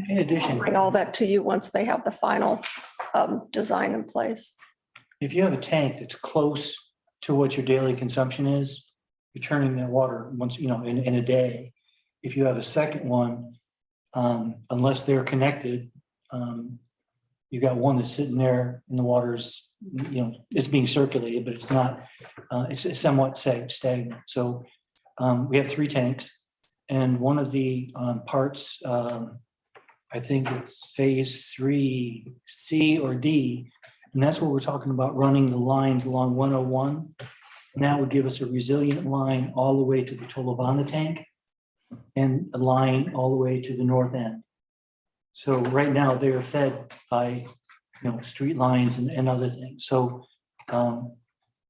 [SPEAKER 8] In addition,
[SPEAKER 13] Bring all that to you once they have the final design in place.
[SPEAKER 8] if you have a tank that's close to what your daily consumption is, you're turning that water once, in a day. If you have a second one, unless they're connected, you got one that's sitting there and the water's, it's being circulated, but it's not, it's somewhat stagnant. So we have 3 tanks, and one of the parts, I think it's phase 3C or D, and that's where we're talking about running the lines along 101. And that would give us a resilient line all the way to the Tolovana tank and a line all the way to the north end. So right now they are fed by, street lines and other things. So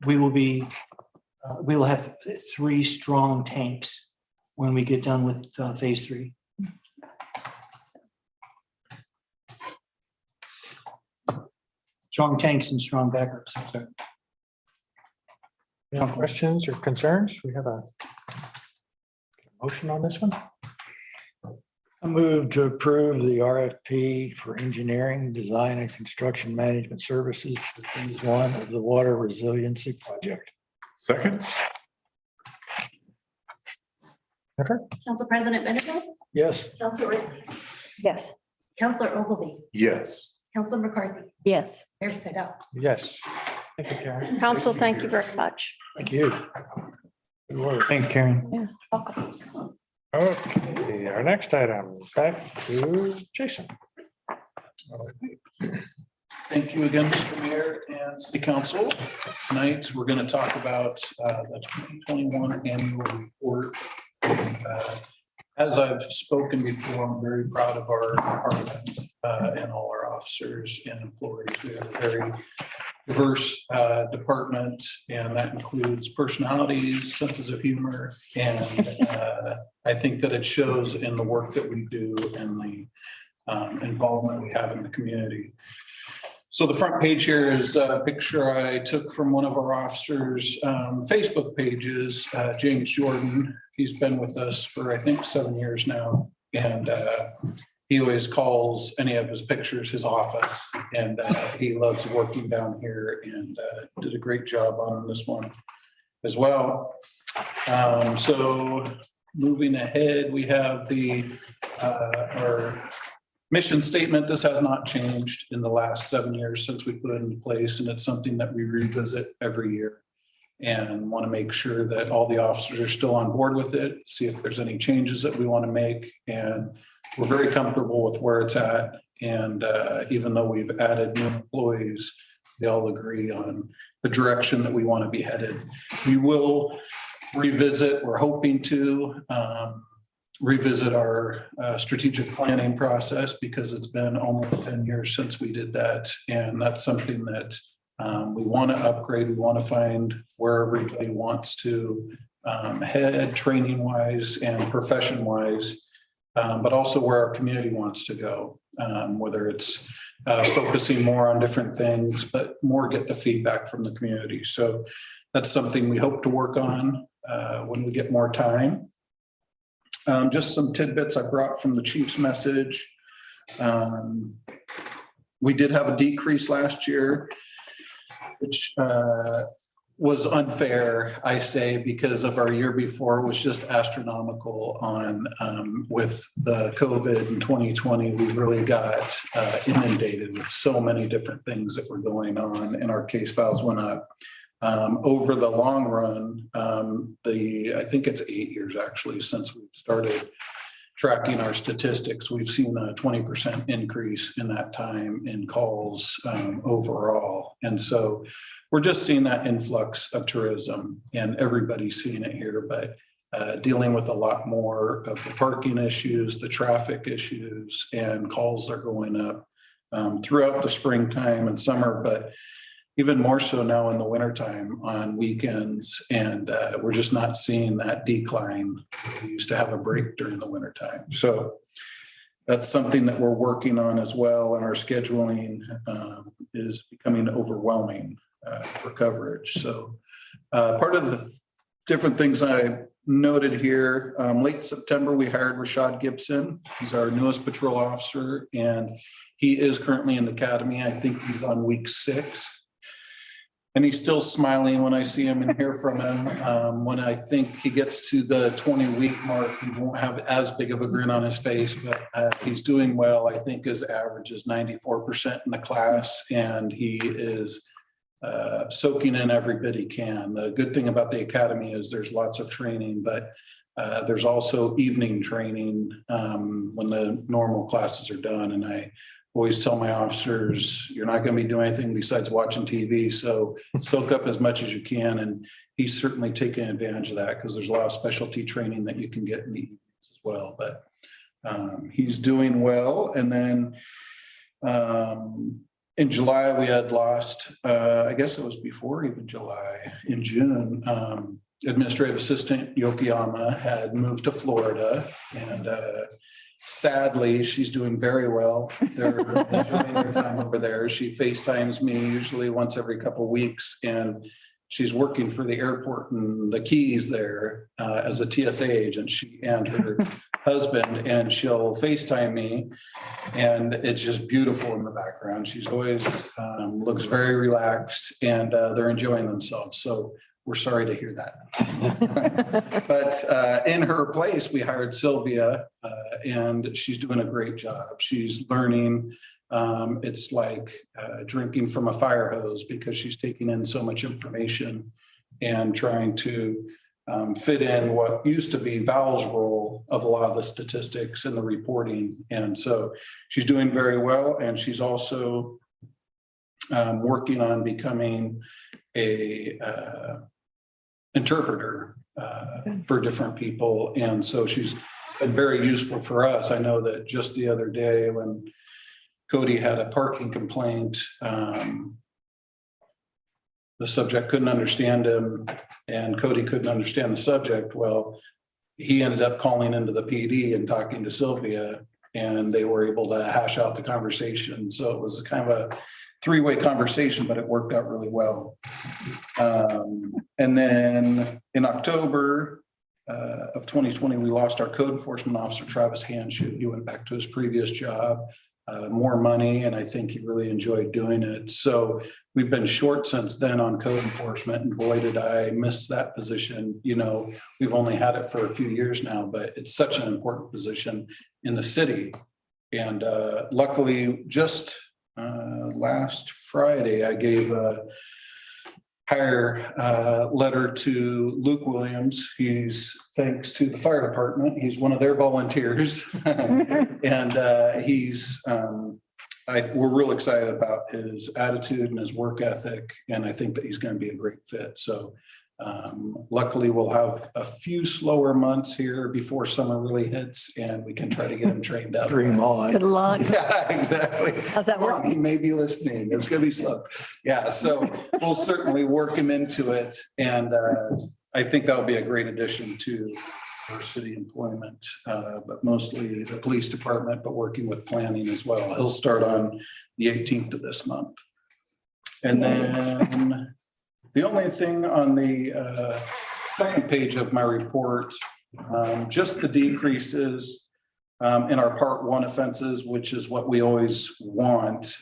[SPEAKER 8] we will have 3 strong tanks when we get done with phase 3. Strong tanks and strong backups. So,
[SPEAKER 1] Any questions or concerns? We have a motion on this one.
[SPEAKER 11] I move to approve the RFP for engineering, design, and construction management services for phase 1 of the water resiliency project.
[SPEAKER 2] Second.
[SPEAKER 7] Council President Benedict,
[SPEAKER 11] Yes.
[SPEAKER 7] Councilor Risley,
[SPEAKER 10] Yes.
[SPEAKER 7] Councilor Ogilvy,
[SPEAKER 2] Yes.
[SPEAKER 7] Councilor McCarthy,
[SPEAKER 10] Yes.
[SPEAKER 7] Mayor Snedell.
[SPEAKER 1] Yes. Thank you, Karen.
[SPEAKER 13] Council, thank you very much.
[SPEAKER 11] Thank you. Good work.
[SPEAKER 1] Thanks, Karen.
[SPEAKER 10] Yeah.
[SPEAKER 1] Okay, our next item, back to Jason.
[SPEAKER 12] Thank you again, Mr. Mayor and City Council. Tonight, we're going to talk about the 2021 annual report. As I've spoken before, I'm very proud of our department and all our officers and employees. We have a very diverse department, and that includes personalities, senses of humor, and I think that it shows in the work that we do and the involvement we have in the community. So the front page here is a picture I took from one of our officers' Facebook pages, James Jordan. He's been with us for, I think, 7 years now. And he always calls any of his pictures his office. And he loves working down here and did a great job on this one as well. So moving ahead, we have our mission statement. This has not changed in the last 7 years since we put it into place, and it's something that we revisit every year and want to make sure that all the officers are still on board with it, see if there's any changes that we want to make. And we're very comfortable with where it's at. And even though we've added new employees, they all agree on the direction that we want to be headed. We will revisit, we're hoping to revisit our strategic planning process, because it's been almost 10 years since we did that. And that's something that we want to upgrade. We want to find where everybody wants to head training wise and profession wise, but also where our community wants to go, whether it's focusing more on different things, but more get the feedback from the community. So that's something we hope to work on when we get more time. Just some tidbits I brought from the chief's message. We did have a decrease last year, which was unfair, I say, because of our year before was just astronomical on with the COVID in 2020. We really got inundated with so many different things that were going on, and our case files went up. Over the long run, I think it's 8 years actually since we've started tracking our statistics, we've seen a 20% increase in that time in calls overall. And so we're just seeing that influx of tourism, and everybody's seeing it here, but dealing with a lot more of the parking issues, the traffic issues, and calls are going up throughout the springtime and summer, but even more so now in the wintertime on weekends. And we're just not seeing that decline. We used to have a break during the wintertime. So that's something that we're working on as well, and our scheduling is becoming overwhelming for coverage. So part of the different things I noted here, late September, we hired Rashad Gibson. He's our newest patrol officer, and he is currently in the academy. I think he's on week 6. And he's still smiling when I see him and hear from him. When I think he gets to the 20-week mark, he won't have as big of a grin on his face, but he's doing well. I think his average is 94% in the class, and he is soaking in every bit he can. The good thing about the academy is there's lots of training, but there's also evening training when the normal classes are done. And I always tell my officers, you're not going to be doing anything besides watching TV. So soak up as much as you can. And he's certainly taking advantage of that because there's a lot of specialty training that you can get in the evenings as well. But he's doing well. And then in July, we had lost, I guess it was before even July, in June, Administrative Assistant Yokoyama had moved to Florida, and sadly, she's doing very well. They're enjoying their time over there. She FaceTimes me usually once every couple of weeks, and she's working for the airport and the Keys there as a TSA agent, she and her husband, and she'll FaceTime me, and it's just beautiful in the background. She's always looks very relaxed, and they're enjoying themselves. So we're sorry to hear that. But in her place, we hired Sylvia, and she's doing a great job. She's learning. It's like drinking from a fire hose because she's taking in so much information and trying to fit in what used to be Val's role of a lot of the statistics and the reporting. And so she's doing very well. And she's also working on becoming a interpreter for different people. And so she's been very useful for us. I know that just the other day when Cody had a parking complaint, the subject couldn't understand him and Cody couldn't understand the subject. Well, he ended up calling into the PD and talking to Sylvia, and they were able to hash out the conversation. So it was kind of a three-way conversation, but it worked out really well. And then in October of 2020, we lost our code enforcement officer, Travis Hanshoe. He went back to his previous job, more money, and I think he really enjoyed doing it. So we've been short since then on code enforcement, and boy, did I miss that position. You know, we've only had it for a few years now, but it's such an important position in the city. And luckily, just last Friday, I gave a hire letter to Luke Williams. He's, thanks to the fire department, he's one of their volunteers. And we're real excited about his attitude and his work ethic. And I think that he's going to be a great fit. So luckily we'll have a few slower months here before summer really hits, and we can try to get him trained up.
[SPEAKER 11] Dream on.
[SPEAKER 10] Good luck.
[SPEAKER 12] Yeah, exactly.
[SPEAKER 10] How's that work?
[SPEAKER 12] He may be listening. It's going to be slow. Yeah, so we'll certainly work him into it. And I think that'll be a great addition to our city employment, but mostly the police department, but working with planning as well. He'll start on the 18th of this month. And then the only thing on the second page of my report, just the decreases in our Part 1 offenses, which is what we always want,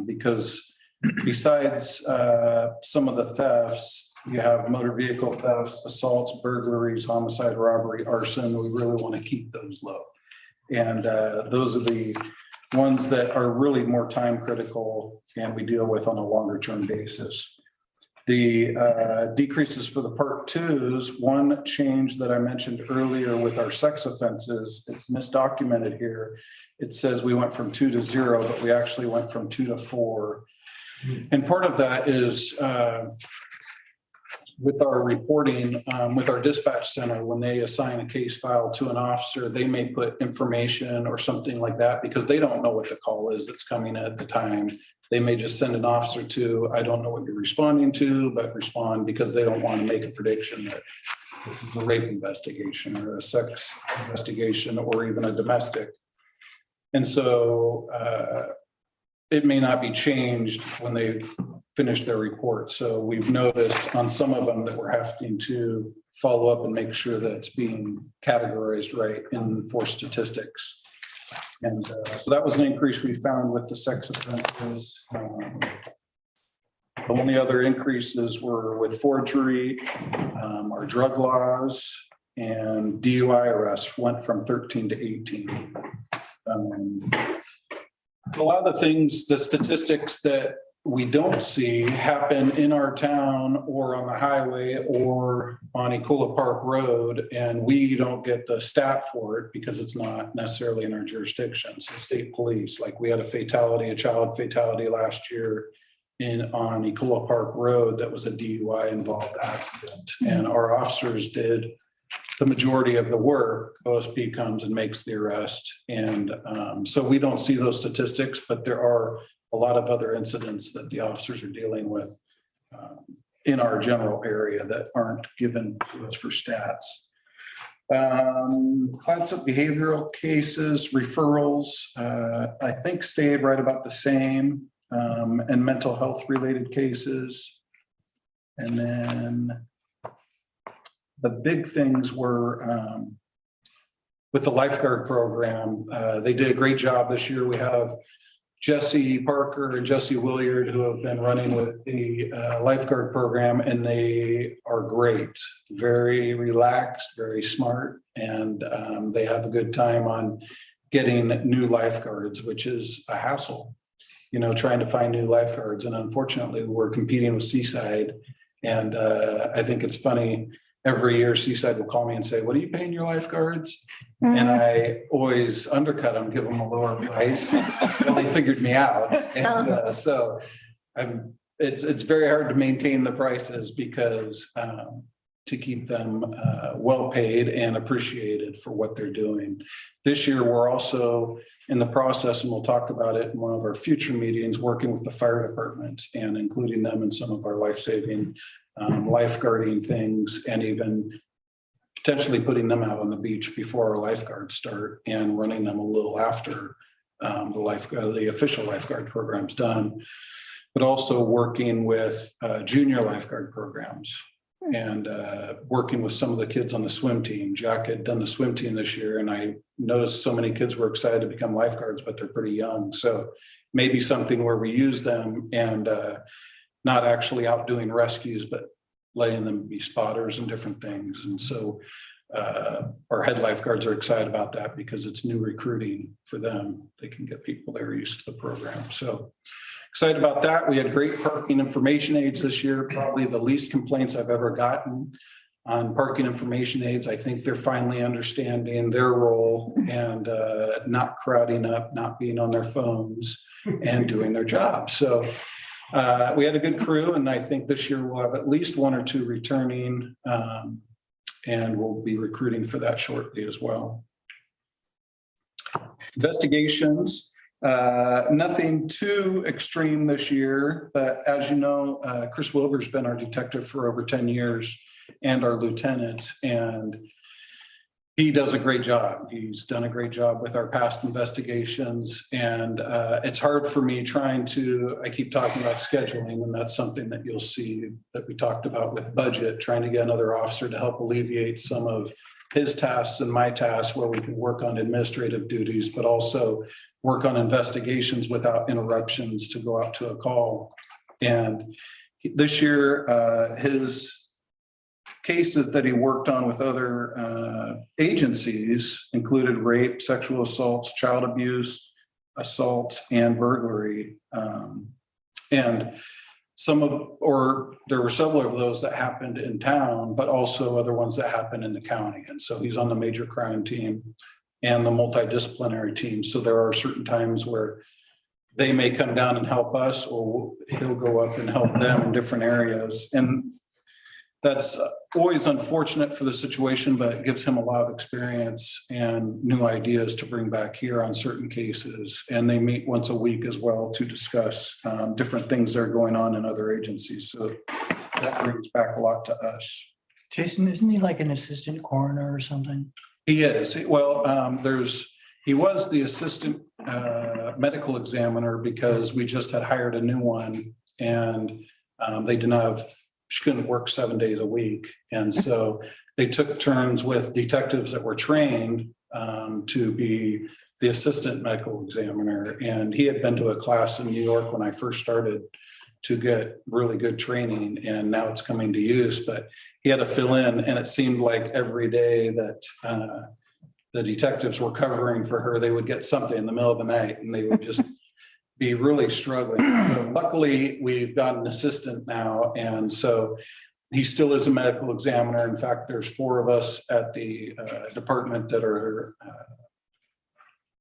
[SPEAKER 12] because besides some of the thefts, you have motor vehicle thefts, assaults, burglaries, homicide, robbery, arson. We really want to keep those low. And those are the ones that are really more time critical and we deal with on a longer term basis. The decreases for the Part 2s, one change that I mentioned earlier with our sex offenses, it's misdocumented here. It says we went from 2 to 0, but we actually went from 2 to 4. And part of that is with our reporting, with our dispatch center, when they assign a case file to an officer, they may put information or something like that because they don't know what the call is that's coming at the time. They may just send an officer to, I don't know what you're responding to, but respond because they don't want to make a prediction that this is a rape investigation or a sex investigation or even a domestic. And so it may not be changed when they finish their report. So we've noticed on some of them that we're having to follow up and make sure that it's being categorized right for statistics. And so that was an increase we found with the sex offenses. The only other increases were with forgery, our drug laws, and DUI arrests went from 13 to 18. A lot of the things, the statistics that we don't see happen in our town or on the highway or on Ecola Park Road, and we don't get the stat for it because it's not necessarily in our jurisdiction. So state police, like we had a child fatality last year on Ecola Park Road that was a DUI involved accident, and our officers did the majority of the work. OSP comes and makes the arrest. And so we don't see those statistics, but there are a lot of other incidents that the officers are dealing with in our general area that aren't given to us for stats. Class of behavioral cases, referrals, I think stayed right about the same, and mental health related cases. And then the big things were with the lifeguard program. They did a great job this year. We have Jesse Parker and Jesse Williard who have been running with the lifeguard program, and they are great, very relaxed, very smart, and they have a good time on getting new lifeguards, which is a hassle, trying to find new lifeguards. And unfortunately, we're competing with Seaside. And I think it's funny, every year Seaside will call me and say, what are you paying your lifeguards? And I always undercut them, give them a lower price. Well, they figured me out. And so it's very hard to maintain the prices because to keep them well paid and appreciated for what they're doing. This year, we're also in the process, and we'll talk about it in one of our future meetings, working with the fire department and including them in some of our life-saving lifeguarding things, and even potentially putting them out on the beach before our lifeguards start and running them a little after the official lifeguard program's done, but also working with junior lifeguard programs and working with some of the kids on the swim team. Jack had done the swim team this year, and I noticed so many kids were excited to become lifeguards, but they're pretty young. So maybe something where we use them and not actually out doing rescues, but letting them be spotters and different things. And so our head lifeguards are excited about that because it's new recruiting for them. They can get people that are used to the program. So excited about that. We had great parking information aids this year, probably the least complaints I've ever gotten on parking information aids. I think they're finally understanding their role and not crowding up, not being on their phones and doing their job. So we had a good crew, and I think this year we'll have at least one or two returning, and we'll be recruiting for that shortly as well. Investigations, nothing too extreme this year, but as you know, Chris Wilbur's been our detective for over 10 years and our lieutenant, and he does a great job. He's done a great job with our past investigations, and it's hard for me I keep talking about scheduling, and that's something that you'll see that we talked about with budget, trying to get another officer to help alleviate some of his tasks and my tasks where we can work on administrative duties, but also work on investigations without interruptions to go out to a call. And this year, his cases that he worked on with other agencies included rape, sexual assaults, child abuse, assault, and burglary. And there were several of those that happened in town, but also other ones that happened in the county. And so he's on the major crime team and the multidisciplinary team. So there are certain times where they may come down and help us, or he'll go up and help them in different areas. And that's always unfortunate for the situation, but it gives him a lot of experience and new ideas to bring back here on certain cases. And they meet once a week as well to discuss different things that are going on in other agencies. So that brings back a lot to us.
[SPEAKER 8] Jason, isn't he like an assistant coroner or something?
[SPEAKER 12] He is. Well, he was the assistant medical examiner because we just had hired a new one and they didn't have, she couldn't work 7 days a week. And so they took turns with detectives that were trained to be the assistant medical examiner. And he had been to a class in New York when I first started to get really good training, and now it's coming to use, but he had to fill in, and it seemed like every day that the detectives were covering for her, they would get something in the middle of the night and they would just be really struggling. So luckily, we've got an assistant now, and so he still is a medical examiner. In fact, there's 4 of us at the department that are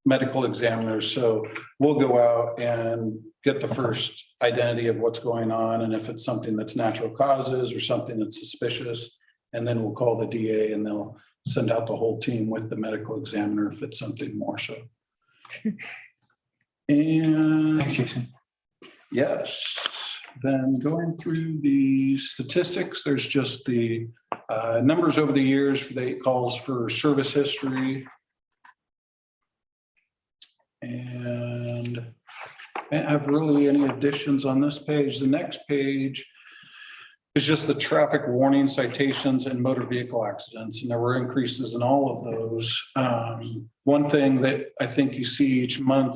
[SPEAKER 12] medical examiners. So we'll go out and get the first identity of what's going on, and if it's something that's natural causes or something that's suspicious, and then we'll call the DA and they'll send out the whole team with the medical examiner if it's something more so. And
[SPEAKER 8] Thanks, Jason.
[SPEAKER 12] yes, then going through the statistics, there's just the numbers over the years for the 8 calls for service history. And I don't have really any additions on this page. The next page is just the traffic warning citations and motor vehicle accidents, and there were increases in all of those. One thing that I think you see each month,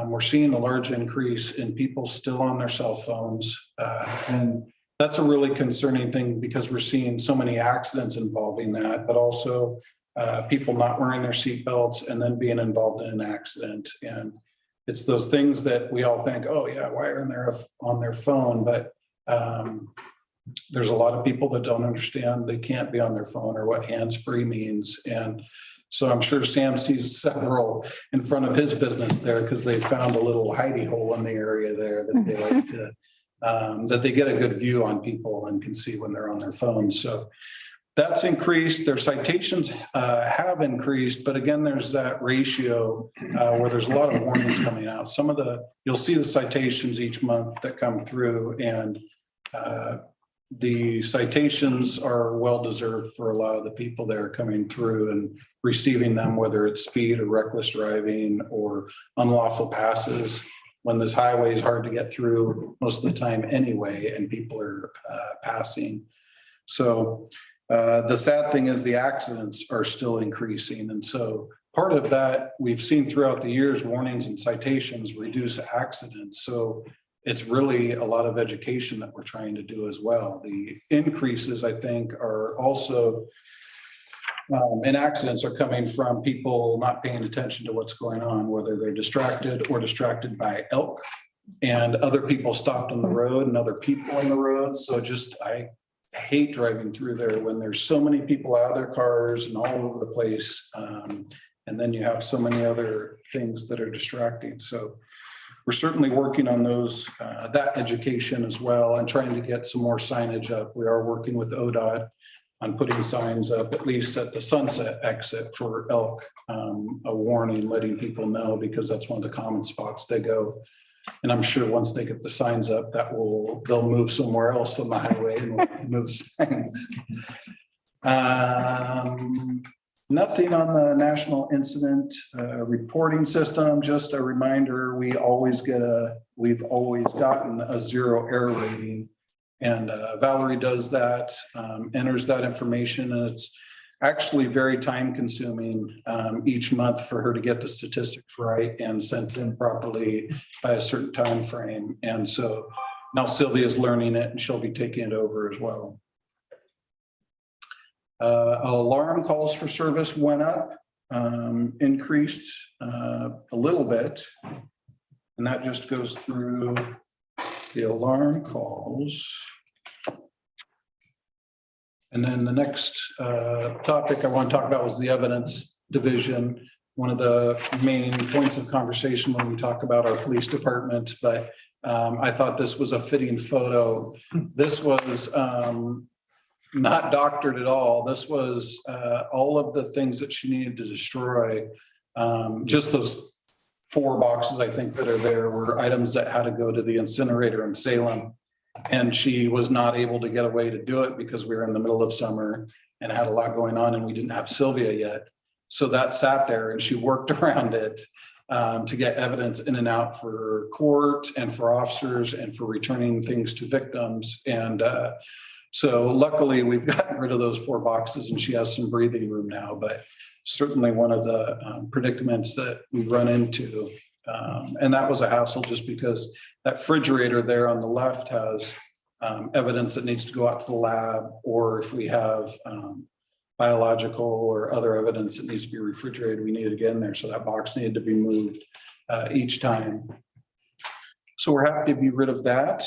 [SPEAKER 12] we're seeing a large increase in people still on their cell phones. And that's a really concerning thing because we're seeing so many accidents involving that, but also people not wearing their seatbelts and then being involved in an accident. And it's those things that we all think, oh yeah, why aren't they on their phone? But there's a lot of people that don't understand they can't be on their phone or what hands-free means. And so I'm sure Sam sees several in front of his business there because they found a little hidey hole in the area there that they like to, that they get a good view on people and can see when they're on their phones. So that's increased. Their citations have increased, but again, there's that ratio where there's a lot of warnings coming out. You'll see the citations each month that come through, and the citations are well-deserved for a lot of the people that are coming through and receiving them, whether it's speed or reckless driving or unlawful passes, when this highway is hard to get through most of the time anyway, and people are passing. So the sad thing is the accidents are still increasing. And so part of that we've seen throughout the years, warnings and citations reduce accidents. So it's really a lot of education that we're trying to do as well. The increases, I think, are also in accidents are coming from people not paying attention to what's going on, whether they're distracted or distracted by elk and other people stopped on the road and other people on the road. So I hate driving through there when there's so many people out of their cars and all over the place. And then you have so many other things that are distracting. So we're certainly working on those, that education as well, and trying to get some more signage up. We are working with ODOT on putting signs up, at least at the Sunset exit for elk, a warning, letting people know, because that's one of the common spots they go. And I'm sure once they get the signs up, they'll move somewhere else on the highway and we'll move signs. Nothing on the national incident reporting system. Just a reminder, we've always gotten a 0 error rating, and Valerie does that, enters that information, and it's actually very time consuming each month for her to get the statistics right and sent in properly by a certain time frame. And so now Sylvia's learning it and she'll be taking it over as well. Alarm calls for service went up, increased a little bit, and that just goes through the alarm calls. And then the next topic I want to talk about was the evidence division. One of the main points of conversation when we talk about our police department, but I thought this was a fitting photo. This was not doctored at all. This was all of the things that she needed to destroy. Just those 4 boxes, I think, that are there were items that had to go to the incinerator in Salem. And she was not able to get away to do it because we were in the middle of summer and had a lot going on and we didn't have Sylvia yet. So that sat there and she worked around it. to get evidence in and out for court and for officers and for returning things to victims. And so luckily we've gotten rid of those 4 boxes and she has some breathing room now, but certainly one of the predicaments that we run into. And that was a hassle just because that refrigerator there on the left has evidence that needs to go out to the lab, or if we have biological or other evidence that needs to be refrigerated, we need to get in there. So that box needed to be moved each time. So we're happy to be rid of that.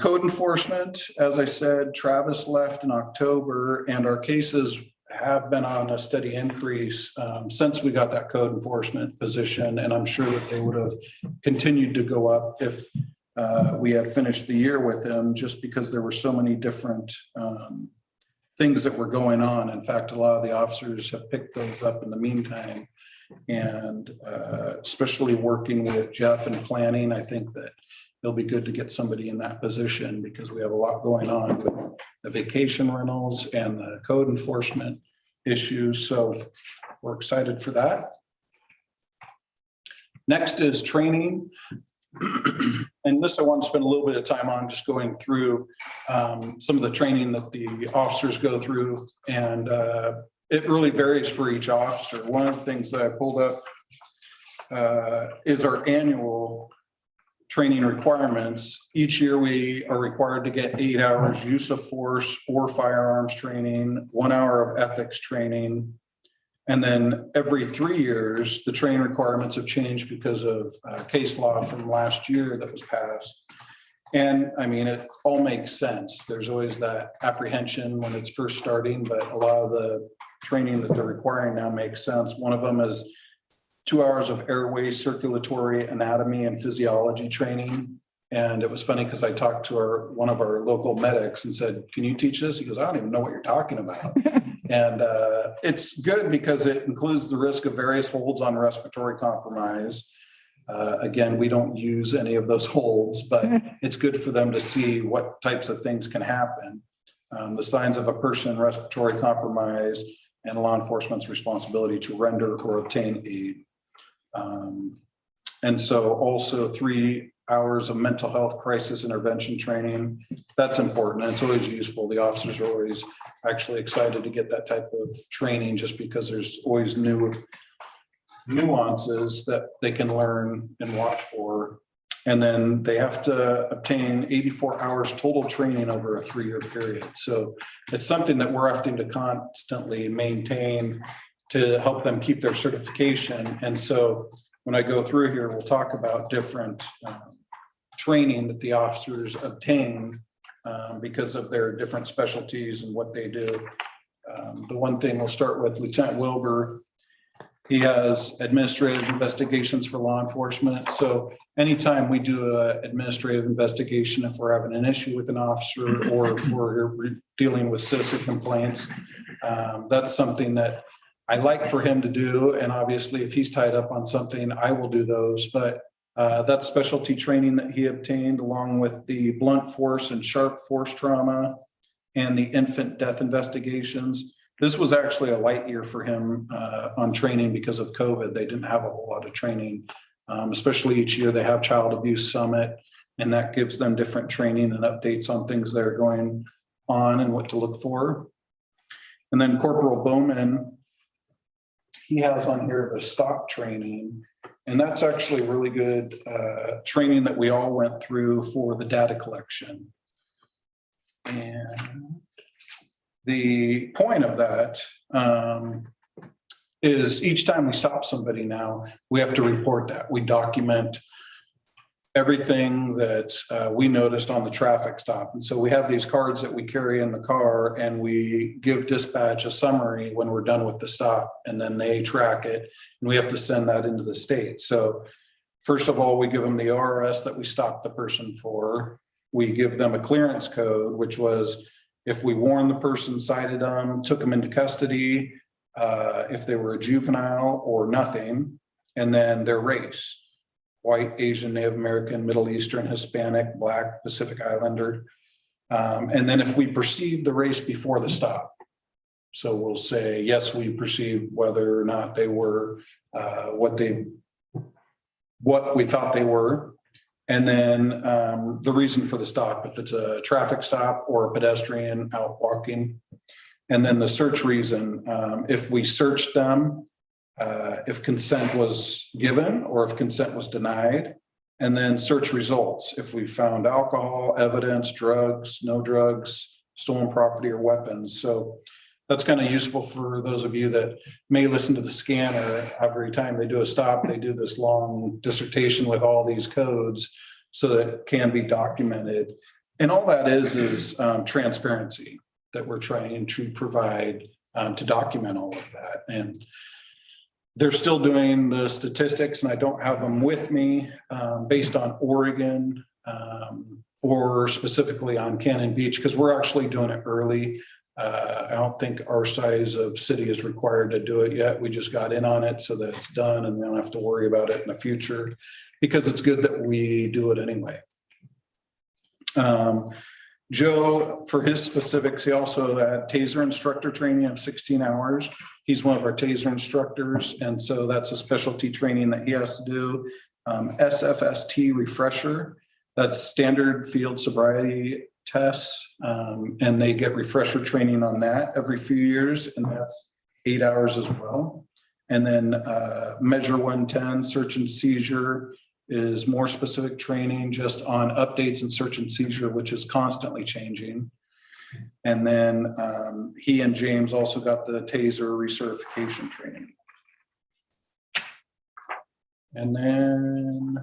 [SPEAKER 12] Code enforcement, as I said, Travis left in October and our cases have been on a steady increase since we got that code enforcement position. And I'm sure that they would have continued to go up if we had finished the year with them, just because there were so many different things that were going on. In fact, a lot of the officers have picked those up in the meantime. And especially working with Jeff and planning, I think that it'll be good to get somebody in that position because we have a lot going on with the vacation rentals and the code enforcement issues. So we're excited for that. Next is training. And this I want to spend a little bit of time on, just going through some of the training that the officers go through. And it really varies for each officer. One of the things that I pulled up is our annual training requirements. Each year we are required to get 8 hours use of force or firearms training, 1 hour of ethics training. And then every 3 years, the training requirements have changed because of case law from last year that was passed. And I mean, it all makes sense. There's always that apprehension when it's first starting, but a lot of the training that they're requiring now makes sense. One of them is 2 hours of airway circulatory anatomy and physiology training. And it was funny because I talked to one of our local medics and said, "Can you teach this?" He goes, "I don't even know what you're talking about." And it's good because it includes the risk of various holds on respiratory compromise. Again, we don't use any of those holds, but it's good for them to see what types of things can happen. The signs of a person in respiratory compromise and law enforcement's responsibility to render or obtain aid. And so also 3 hours of mental health crisis intervention training. That's important. And it's always useful. The officers are always actually excited to get that type of training just because there's always new nuances that they can learn and watch for. And then they have to obtain 84 hours total training over a 3-year period. So it's something that we're having to constantly maintain to help them keep their certification. And so when I go through here, we'll talk about different training that the officers obtain because of their different specialties and what they do. The one thing we'll start with Lieutenant Wilbur. He has administrative investigations for law enforcement. So anytime we do an administrative investigation, if we're having an issue with an officer or if we're dealing with citizen complaints, that's something that I like for him to do. And obviously, if he's tied up on something, I will do those. But that's specialty training that he obtained along with the blunt force and sharp force trauma and the infant death investigations. This was actually a light year for him on training because of COVID. They didn't have a whole lot of training, especially each year they have Child Abuse Summit, and that gives them different training and updates on things that are going on and what to look for. And then Corporal Bowman, he has on here the stock training, and that's actually really good training that we all went through for the data collection. And the point of that is each time we stop somebody now, we have to report that. We document everything that we noticed on the traffic stop. And so we have these cards that we carry in the car and we give dispatch a summary when we're done with the stop, and then they track it and we have to send that into the state. So first of all, we give them the RRS that we stopped the person for. We give them a clearance code, which was if we warned the person, cited them, took them into custody, if they were a juvenile or nothing, and then their race: white, Asian, Native American, Middle Eastern, Hispanic, Black, Pacific Islander. And then if we perceive the race before the stop. So we'll say, yes, we perceived whether or not they were what they what we thought they were. And then the reason for the stop, if it's a traffic stop or a pedestrian out walking. And then the search reason, if we searched them, if consent was given or if consent was denied. And then search results, if we found alcohol, evidence, drugs, no drugs, stolen property or weapons. So that's kind of useful for those of you that may listen to the scanner. Every time they do a stop, they do this long dissertation with all these codes so that it can be documented. And all that is transparency that we're trying to provide to document all of that. And they're still doing the statistics, and I don't have them with me based on Oregon or specifically on Cannon Beach, because we're actually doing it early. I don't think our size of city is required to do it yet. We just got in on it so that it's done and we don't have to worry about it in the future, because it's good that we do it anyway. Joe, for his specifics, he also had TASER instructor training of 16 hours. He's one of our TASER instructors, and so that's a specialty training that he has to do. SFST refresher, that's standard field sobriety tests, and they get refresher training on that every few years, and that's 8 hours as well. And then Measure 110, search and seizure, is more specific training just on updates in search and seizure, which is constantly changing. And then he and James also got the TASER recertification training. And then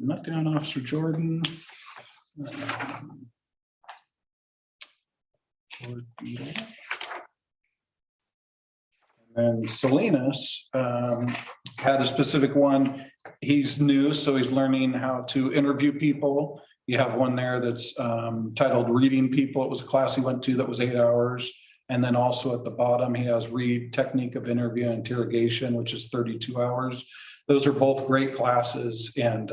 [SPEAKER 12] I'm not down Officer Jordan. And Salinas had a specific one. He's new, so he's learning how to interview people. You have one there that's titled Reading People. It was a class he went to that was 8 hours. And then also at the bottom, he has Read Technique of Interview and Interrogation, which is 32 hours. Those are both great classes, and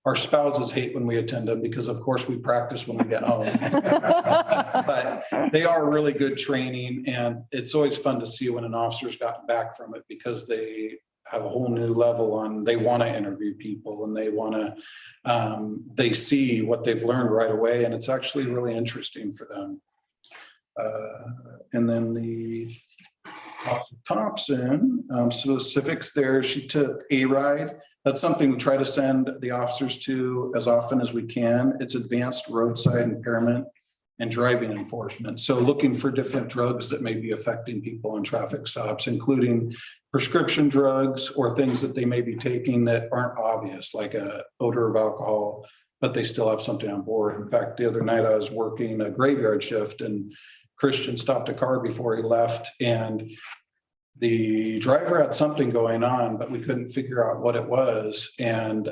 [SPEAKER 12] our spouses hate when we attend them because of course we practice when we get home. But they are really good training, and it's always fun to see when an officer's gotten back from it, because they have a whole new level on, they want to interview people and they want to, they see what they've learned right away, and it's actually really interesting for them. And then the Officer Thompson, specifics there, she took A-RIDE. That's something we try to send the officers to as often as we can. It's advanced roadside impairment and driving enforcement. So looking for different drugs that may be affecting people on traffic stops, including prescription drugs or things that they may be taking that aren't obvious, like a odor of alcohol, but they still have something on board. In fact, the other night I was working a graveyard shift and Christian stopped a car before he left, and the driver had something going on, but we couldn't figure out what it was. And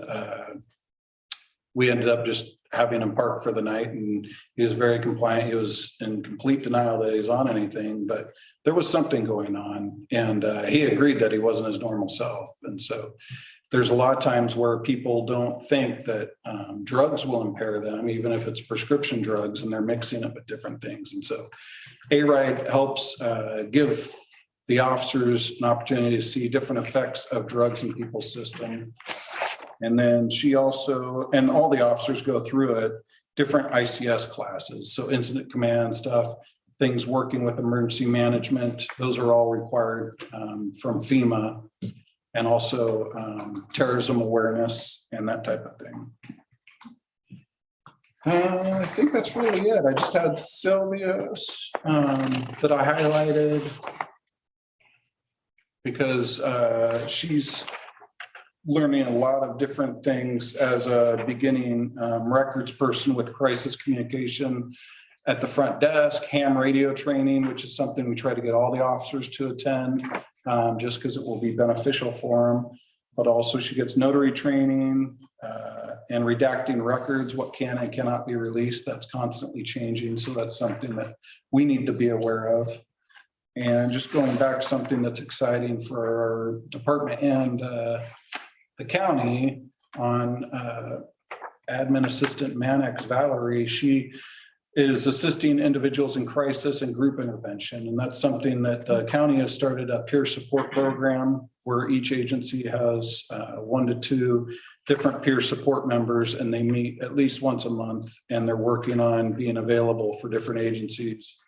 [SPEAKER 12] we ended up just having him park for the night, and he was very compliant. He was in complete denial that he's on anything, but there was something going on. And he agreed that he wasn't his normal self. And so there's a lot of times where people don't think that drugs will impair them, even if it's prescription drugs, and they're mixing it with different things. And so A-RIDE helps give the officers an opportunity to see different effects of drugs in people's system. And then she also, and all the officers go through it, different ICS classes. So incident command stuff, things working with emergency management, those are all required from FEMA, and also terrorism awareness and that type of thing. I think that's really it. I just had Sylvia's that I highlighted because she's learning a lot of different things as a beginning records person with crisis communication at the front desk, ham radio training, which is something we try to get all the officers to attend just because it will be beneficial for them. But also she gets notary training and redacting records, what can and cannot be released. That's constantly changing. So that's something that we need to be aware of. And just going back to something that's exciting for our department and the county on admin assistant Mannix Valerie, she is assisting individuals in crisis and group intervention. And that's something that the county has started a peer support program where each agency has 1 to 2 different peer support members, and they meet at least once a month, and they're working on being available for different agencies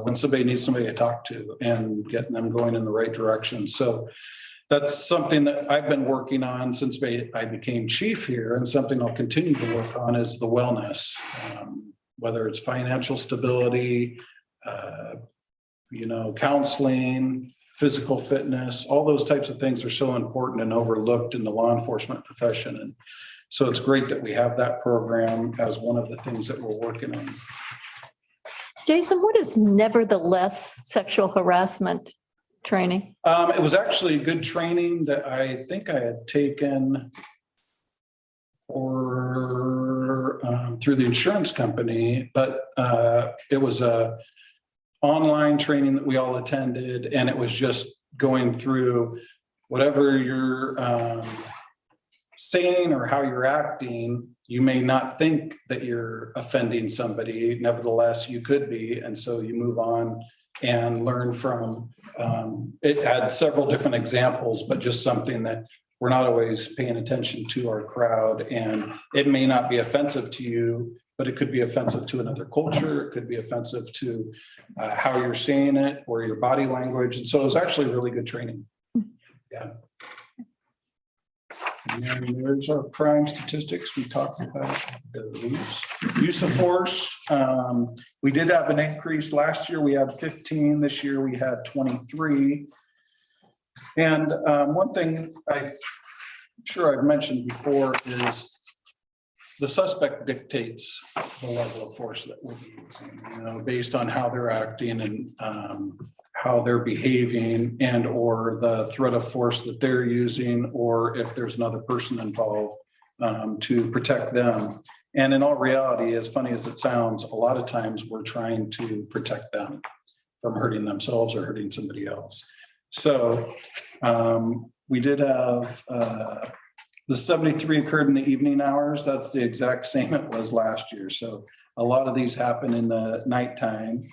[SPEAKER 12] when somebody needs somebody to talk to and getting them going in the right direction. So that's something that I've been working on since I became chief here, and something I'll continue to work on is the wellness, whether it's financial stability, counseling, physical fitness, all those types of things are so important and overlooked in the law enforcement profession. And so it's great that we have that program as one of the things that we're working on.
[SPEAKER 10] Jason, what is nevertheless sexual harassment training?
[SPEAKER 12] It was actually good training that I think I had taken through the insurance company, but it was a online training that we all attended, and it was just going through whatever you're saying or how you're acting. You may not think that you're offending somebody, nevertheless you could be, and so you move on and learn from it. Had several different examples, but just something that we're not always paying attention to our crowd, and it may not be offensive to you, but it could be offensive to another culture. It could be offensive to how you're saying it or your body language. And so it was actually really good training. Yeah. And then there's our crime statistics. We talked about those. Use of force. We did have an increase last year. We had 15. This year we had 23. And one thing I'm sure I've mentioned before is the suspect dictates the level of force that we'll be using, based on how they're acting and how they're behaving, and or the threat of force that they're using, or if there's another person involved to protect them. And in all reality, as funny as it sounds, a lot of times we're trying to protect them from hurting themselves or hurting somebody else. So we did have the 73 occurred in the evening hours. That's the exact same it was last year. So a lot of these happen in the nighttime.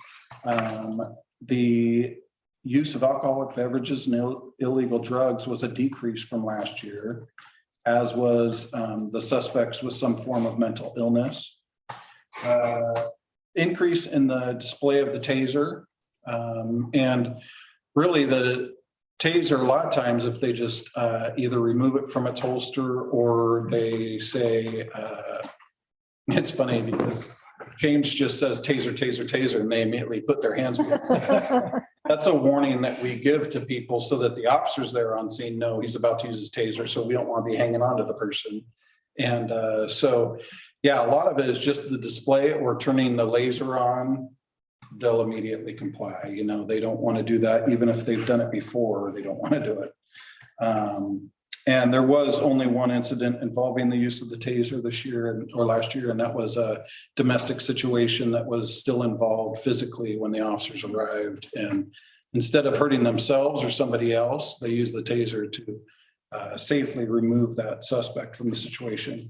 [SPEAKER 12] The use of alcoholic beverages and illegal drugs was a decrease from last year, as was the suspects with some form of mental illness. Increase in the display of the taser. And really the taser, a lot of times, if they just either remove it from its holster or they say, it's funny because James just says taser, taser, taser, and they immediately put their hands behind it. That's a warning that we give to people so that the officers there on scene know he's about to use his taser, so we don't want to be hanging on to the person. And so, yeah, a lot of it is just the display or turning the laser on. They'll immediately comply. They don't want to do that, even if they've done it before, they don't want to do it. And there was only one incident involving the use of the taser this year or last year, and that was a domestic situation that was still involved physically when the officers arrived. And instead of hurting themselves or somebody else, they used the taser to safely remove that suspect from the situation.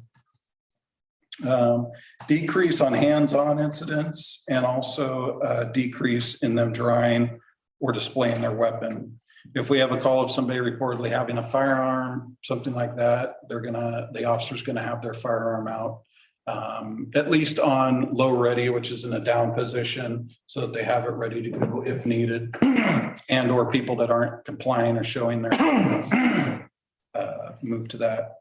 [SPEAKER 12] Decrease on hands-on incidents, and also a decrease in them drawing or displaying their weapon. If we have a call of somebody reportedly having a firearm, something like that, the officer's gonna have their firearm out, at least on low ready, which is in a down position, so that they have it ready to go if needed, and or people that aren't complying or showing their move to that.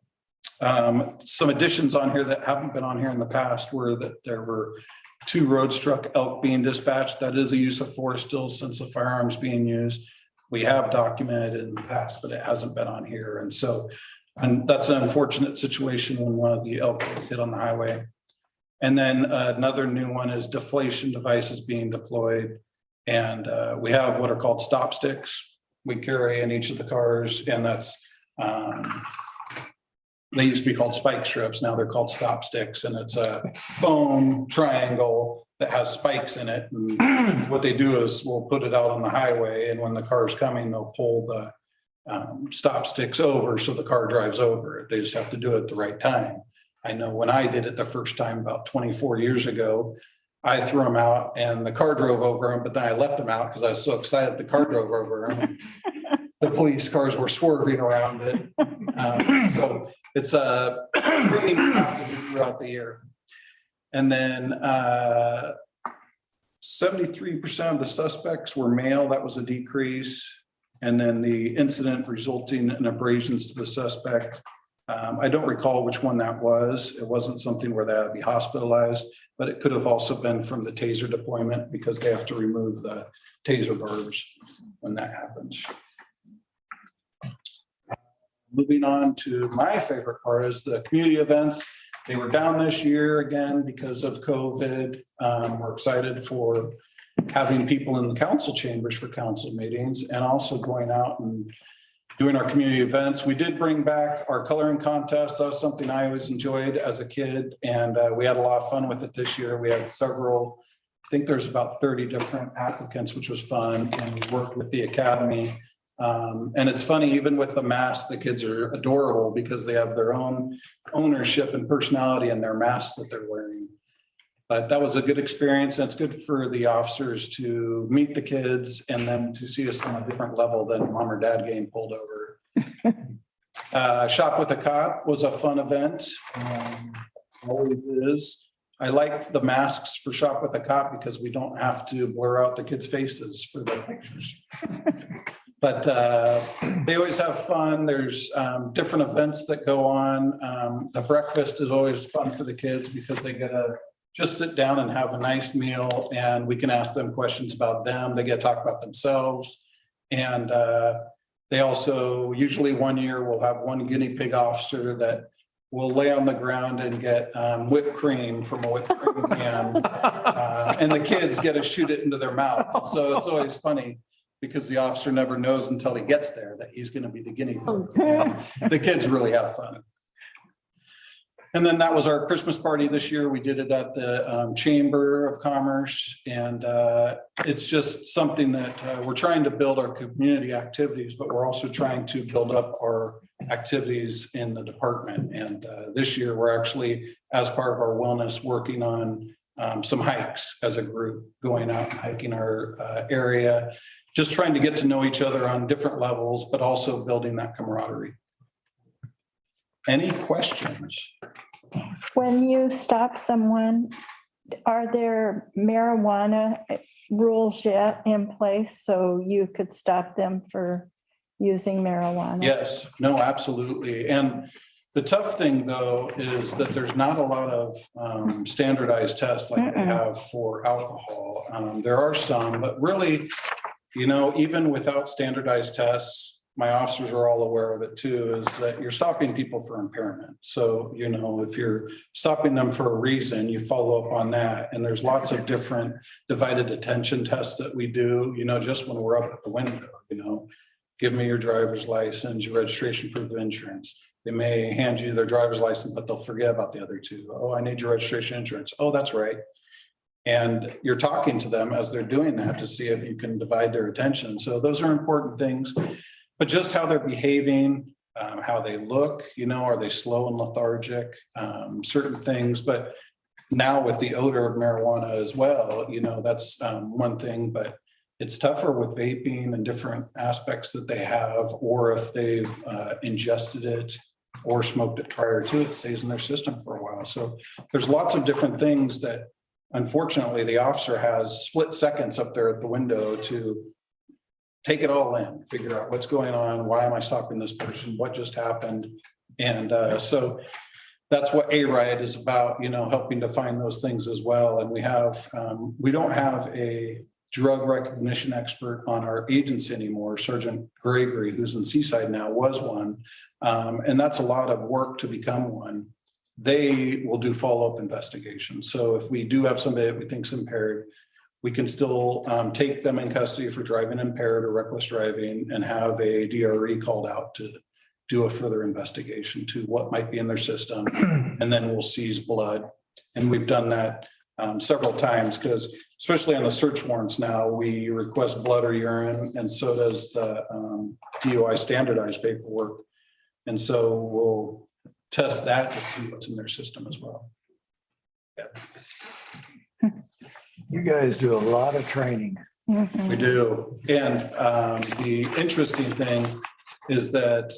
[SPEAKER 12] Some additions on here that haven't been on here in the past were that there were 2 road struck elk being dispatched. That is a use of force still, since the firearms being used. We have documented in the past, but it hasn't been on here. And so, and that's an unfortunate situation when one of the elk gets hit on the highway. And then another new one is deflation devices being deployed. And we have what are called stop sticks we carry in each of the cars. And that's, they used to be called spike strips. Now they're called stop sticks. And it's a foam triangle that has spikes in it. And what they do is we'll put it out on the highway. And when the car is coming, they'll pull the stop sticks over so the car drives over it. They just have to do it at the right time. I know when I did it the first time about 24 years ago, I threw them out and the car drove over them, but then I left them out because I was so excited the car drove over them. the police cars were swerving around it. So it's a training we have to do throughout the year. And then 73% of the suspects were male. That was a decrease. And then the incident resulting in abrasions to the suspect. I don't recall which one that was. It wasn't something where they had to be hospitalized, but it could have also been from the taser deployment because they have to remove the taser barbs when that happens. Moving on to my favorite part is the community events. They were down this year again because of COVID. We're excited for having people in the council chambers for council meetings and also going out and doing our community events. We did bring back our coloring contest. That was something I always enjoyed as a kid, and we had a lot of fun with it this year. We had several, I think there's about 30 different applicants, which was fun, and we worked with the academy. And it's funny, even with the masks, the kids are adorable because they have their own ownership and personality in their masks that they're wearing. But that was a good experience. And it's good for the officers to meet the kids and then to see us on a different level than mom or dad getting pulled over. Shop with a Cop was a fun event. Always is. I liked the masks for Shop with a Cop because we don't have to blur out the kids' faces for the pictures. But they always have fun. There's different events that go on. The breakfast is always fun for the kids because they get to just sit down and have a nice meal, and we can ask them questions about them. They get to talk about themselves. And they also, usually one year, we'll have one guinea pig officer that will lay on the ground and get whipped cream from a whipped cream can. And the kids get to shoot it into their mouth. So it's always funny because the officer never knows until he gets there that he's going to be the guinea pig. And the kids really have fun. And then that was our Christmas party this year. We did it at the Chamber of Commerce. And it's just something that we're trying to build our community activities, but we're also trying to build up our activities in the department. And this year, we're actually, as part of our wellness, working on some hikes as a group, going out and hiking our area, just trying to get to know each other on different levels, but also building that camaraderie. Any questions?
[SPEAKER 3] When you stop someone, are there marijuana rules yet in place so you could stop them for using marijuana?
[SPEAKER 12] Yes, no, absolutely. And the tough thing, though, is that there's not a lot of standardized tests like they have for alcohol. There are some, but really, you know, even without standardized tests, my officers are all aware of it too, is that you're stopping people for impairment. So, you know, if you're stopping them for a reason, you follow up on that. And there's lots of different divided attention tests that we do, you know, just when we're up at the window, you know, give me your driver's license, your registration, proof of insurance. They may hand you their driver's license, but they'll forget about the other two. Oh, I need your registration insurance. Oh, that's right. And you're talking to them as they're doing that to see if you can divide their attention. So those are important things. But just how they're behaving, how they look, you know, are they slow and lethargic, certain things. But now with the odor of marijuana as well, you know, that's one thing, but it's tougher with vaping and different aspects that they have, or if they've ingested it or smoked it prior to it, stays in their system for a while. So there's lots of different things that unfortunately the officer has split seconds up there at the window to take it all in, figure out what's going on, why am I stopping this person, what just happened? And so that's what A-Ride is about, you know, helping to find those things as well. And we have, we don't have a drug recognition expert on our agency anymore. Sergeant Gregory, who's in Seaside now, was one. And that's a lot of work to become one. They will do follow-up investigations. So if we do have somebody that we think is impaired, we can still take them in custody for driving impaired or reckless driving and have a DRE called out to do a further investigation to what might be in their system. And then we'll seize blood. And we've done that several times because especially on the search warrants now, we request blood or urine, and so does the DUI standardized paperwork. And so we'll test that to see what's in their system as well. Yeah.
[SPEAKER 11] You guys do a lot of training.
[SPEAKER 12] We do. And the interesting thing is that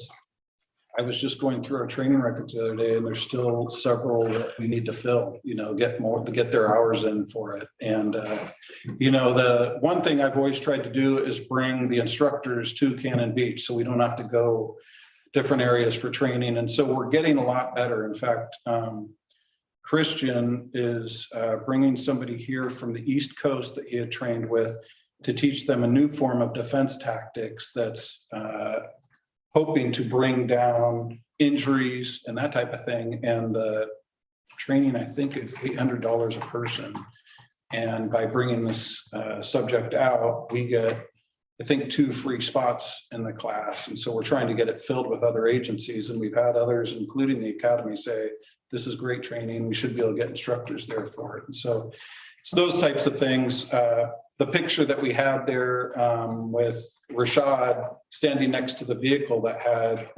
[SPEAKER 12] I was just going through our training records the other day, and there's still several that we need to fill, get more, to get their hours in for it. And, the one thing I've always tried to do is bring the instructors to Cannon Beach, so we don't have to go different areas for training. And so we're getting a lot better. In fact, Christian is bringing somebody here from the East Coast that he had trained with to teach them a new form of defense tactics that's hoping to bring down injuries and that type of thing. And the training, I think, is $800 a person. And by bringing this subject out, we get, I think, 2 free spots in the class. And so we're trying to get it filled with other agencies. And we've had others, including the academy, say, this is great training. We should be able to get instructors there for it. And so it's those types of things. The picture that we had there with Rashad standing next to the vehicle that had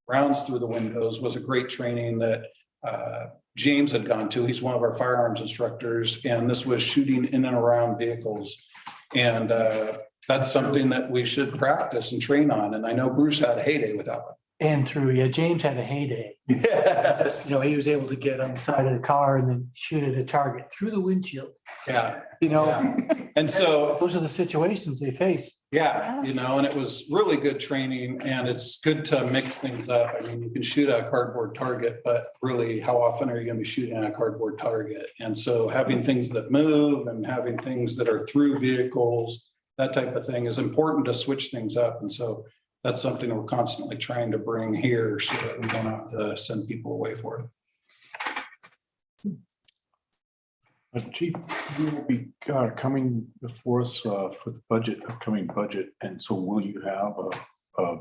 [SPEAKER 12] rounds through the windows was a great training that James had gone to. He's one of our firearms instructors, and this was shooting in and around vehicles. And that's something that we should practice and train on. And I know Bruce had a heyday with that one.
[SPEAKER 8] And James had a heyday.
[SPEAKER 12] Yes.
[SPEAKER 8] He was able to get on the side of the car and then shoot at a target through the windshield.
[SPEAKER 12] Yeah.
[SPEAKER 8] Yeah.
[SPEAKER 12] And so
[SPEAKER 8] those are the situations they face.
[SPEAKER 12] Yeah, and it was really good training, and it's good to mix things up. I mean, you can shoot at a cardboard target, but really, how often are you going to be shooting at a cardboard target? And so having things that move and having things that are through vehicles, that type of thing is important to switch things up. And so that's something we're constantly trying to bring here so that we don't have to send people away for it.
[SPEAKER 2] Chief, you will be coming before us for the upcoming budget. And so will you have a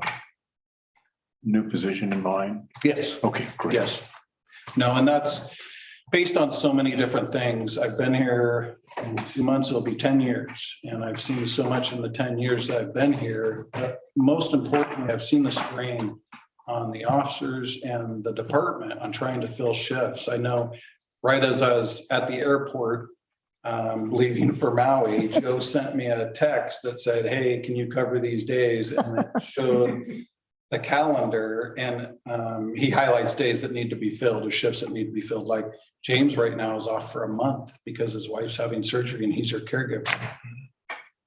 [SPEAKER 2] new position in mind?
[SPEAKER 12] Yes.
[SPEAKER 2] Okay, great.
[SPEAKER 12] Yes. No, and that's based on so many different things. I've been here in 2 months, it'll be 10 years. And I've seen so much in the 10 years that I've been here. But most importantly, I've seen the strain on the officers and the department on trying to fill shifts. I know right as I was at the airport leaving for Maui, Joe sent me a text that said, hey, can you cover these days? And it showed the calendar, and he highlights days that need to be filled or shifts that need to be filled. Like James right now is off for a month because his wife's having surgery and he's her caregiver.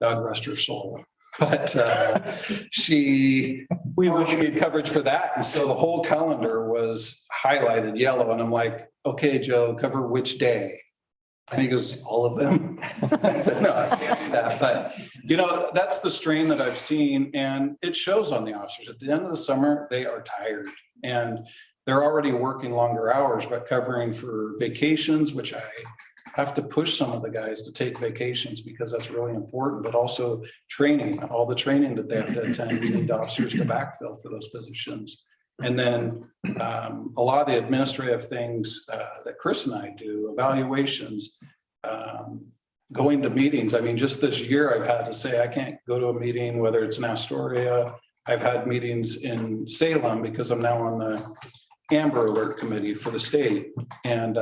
[SPEAKER 12] God rest her soul. But we need coverage for that. And so the whole calendar was highlighted yellow. And I'm like, okay, Joe, cover which day? And he goes, all of them. I said, no, I can't do that. But, that's the strain that I've seen. And it shows on the officers. At the end of the summer, they are tired. And they're already working longer hours, but covering for vacations, which I have to push some of the guys to take vacations because that's really important, but also training, all the training that they have to attend. We need officers to backfill for those positions. And then a lot of the administrative things that Chris and I do, evaluations, going to meetings. I mean, just this year, I've had to say, I can't go to a meeting, whether it's in Astoria. I've had meetings in Salem because I'm now on the Amber Alert Committee for the state. And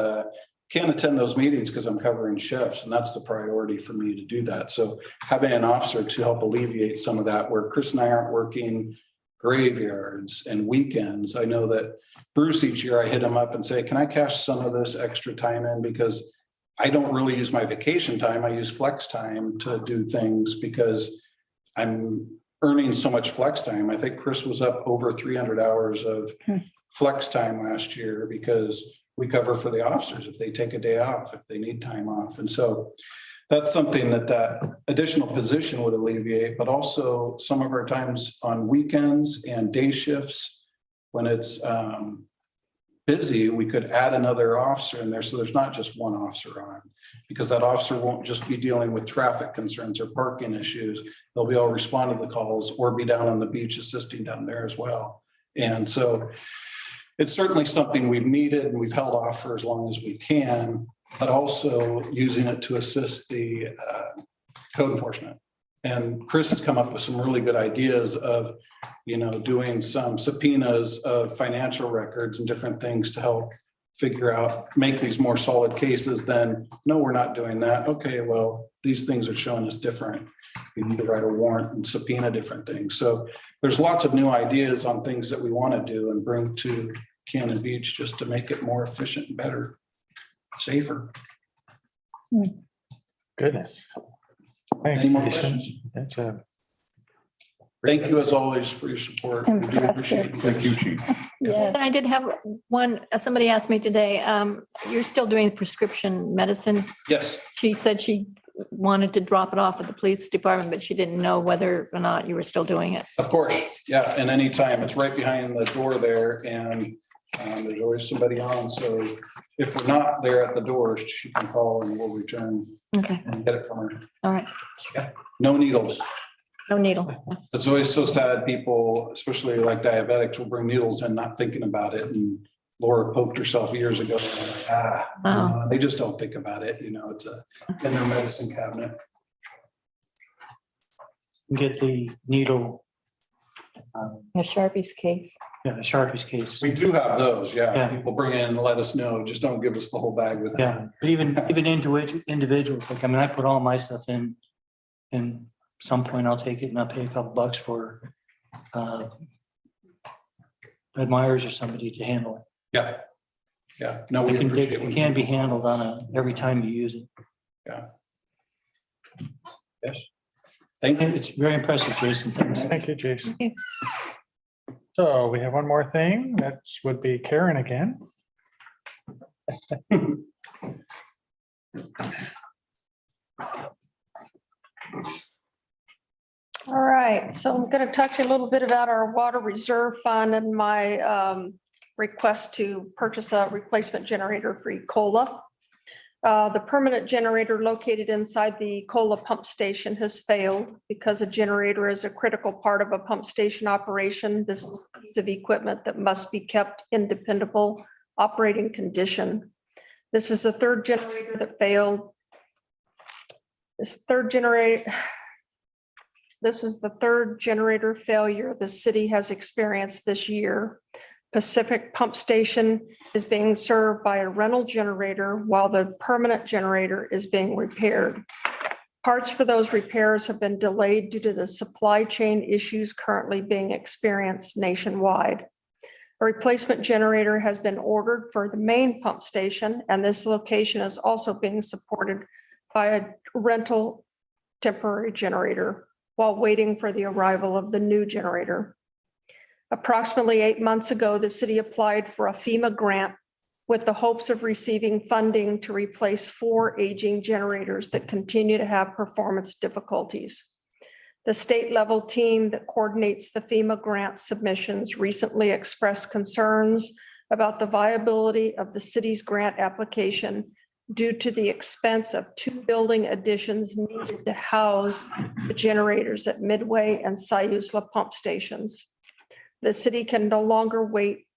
[SPEAKER 12] can't attend those meetings because I'm covering shifts, and that's the priority for me to do that. So having an officer to help alleviate some of that, where Chris and I aren't working graveyards and weekends. I know that Bruce, each year I hit him up and say, can I cash some of this extra time in? Because I don't really use my vacation time. I use flex time to do things because I'm earning so much flex time. I think Chris was up over 300 hours of flex time last year because we cover for the officers if they take a day off, if they need time off. And so that's something that additional position would alleviate, but also some of our times on weekends and day shifts when it's busy, we could add another officer in there. So there's not just one officer on, because that officer won't just be dealing with traffic concerns or parking issues. They'll be able to respond to the calls or be down on the beach assisting down there as well. And so it's certainly something we've needed and we've held off for as long as we can, but also using it to assist the code enforcement. And Chris has come up with some really good ideas of, doing some subpoenas of financial records and different things to help figure out, make these more solid cases, then, no, we're not doing that. Okay, well, these things are showing us different. We need to write a warrant and subpoena different things. So there's lots of new ideas on things that we want to do and bring to Cannon Beach just to make it more efficient and better, safer.
[SPEAKER 1] Goodness.
[SPEAKER 12] Any more
[SPEAKER 1] Thanks, Jason.
[SPEAKER 12] questions?
[SPEAKER 1] That's
[SPEAKER 12] Thank you as always for your support. We do appreciate it.
[SPEAKER 2] Thank you, Chief.
[SPEAKER 10] Yes, and I did have one, somebody asked me today, you're still doing prescription medicine?
[SPEAKER 12] Yes,
[SPEAKER 10] She said she wanted to drop it off at the police department, but she didn't know whether or not you were still doing it.
[SPEAKER 12] of course. Yeah, and anytime, it's right behind the door there, and there's always somebody on. So if we're not there at the door, she can call and we'll return
[SPEAKER 10] Okay,
[SPEAKER 12] and get it from her.
[SPEAKER 10] all right.
[SPEAKER 12] No needles.
[SPEAKER 10] No needle.
[SPEAKER 12] It's always so sad. People, especially like diabetics, will bring needles in not thinking about it. And Laura poked herself years ago. They just don't think about it. You know, it's in their medicine cabinet.
[SPEAKER 8] Get the needle,
[SPEAKER 10] A Sharpie's case.
[SPEAKER 8] yeah, the Sharpie's case.
[SPEAKER 12] We do have those. Yeah.
[SPEAKER 8] Yeah.
[SPEAKER 12] People bring in and let us know. Just don't give us the whole bag with
[SPEAKER 8] Yeah,
[SPEAKER 12] them.
[SPEAKER 8] but even individuals, like, I mean, I put all my stuff in, and some point I'll take it and I'll pay a couple bucks for Ed Myers or somebody to handle it.
[SPEAKER 12] Yeah. Yeah. No, we
[SPEAKER 8] It can
[SPEAKER 12] appreciate it.
[SPEAKER 8] it can be handled on every time you use it.
[SPEAKER 12] Yeah. Yes. Thank you.
[SPEAKER 8] It's very impressive, Jason. Thanks.
[SPEAKER 1] Thank you, Jason.
[SPEAKER 10] Thank
[SPEAKER 1] So we have one more thing. That would be Karen again.
[SPEAKER 13] All right, so I'm going to talk to you a little bit about our water reserve fund and my request to purchase a replacement generator for Ecola. The permanent generator located inside the Ecola pump station has failed. Because a generator is a critical part of a pump station operation, this is a piece of equipment that must be kept in dependable operating condition. This is the third generator that failed. This is the third generator failure the city has experienced this year. Pacific Pump Station is being served by a rental generator while the permanent generator is being repaired. Parts for those repairs have been delayed due to the supply chain issues currently being experienced nationwide. A replacement generator has been ordered for the main pump station, and this location is also being supported by a rental temporary generator while waiting for the arrival of the new generator. Approximately 8 months ago, the city applied for a FEMA grant with the hopes of receiving funding to replace 4 aging generators that continue to have performance difficulties. The state level team that coordinates the FEMA grant submissions recently expressed concerns about the viability of the city's grant application due to the expense of 2 building additions needed to house the generators at Midway and Sayusla pump stations. The city can no longer wait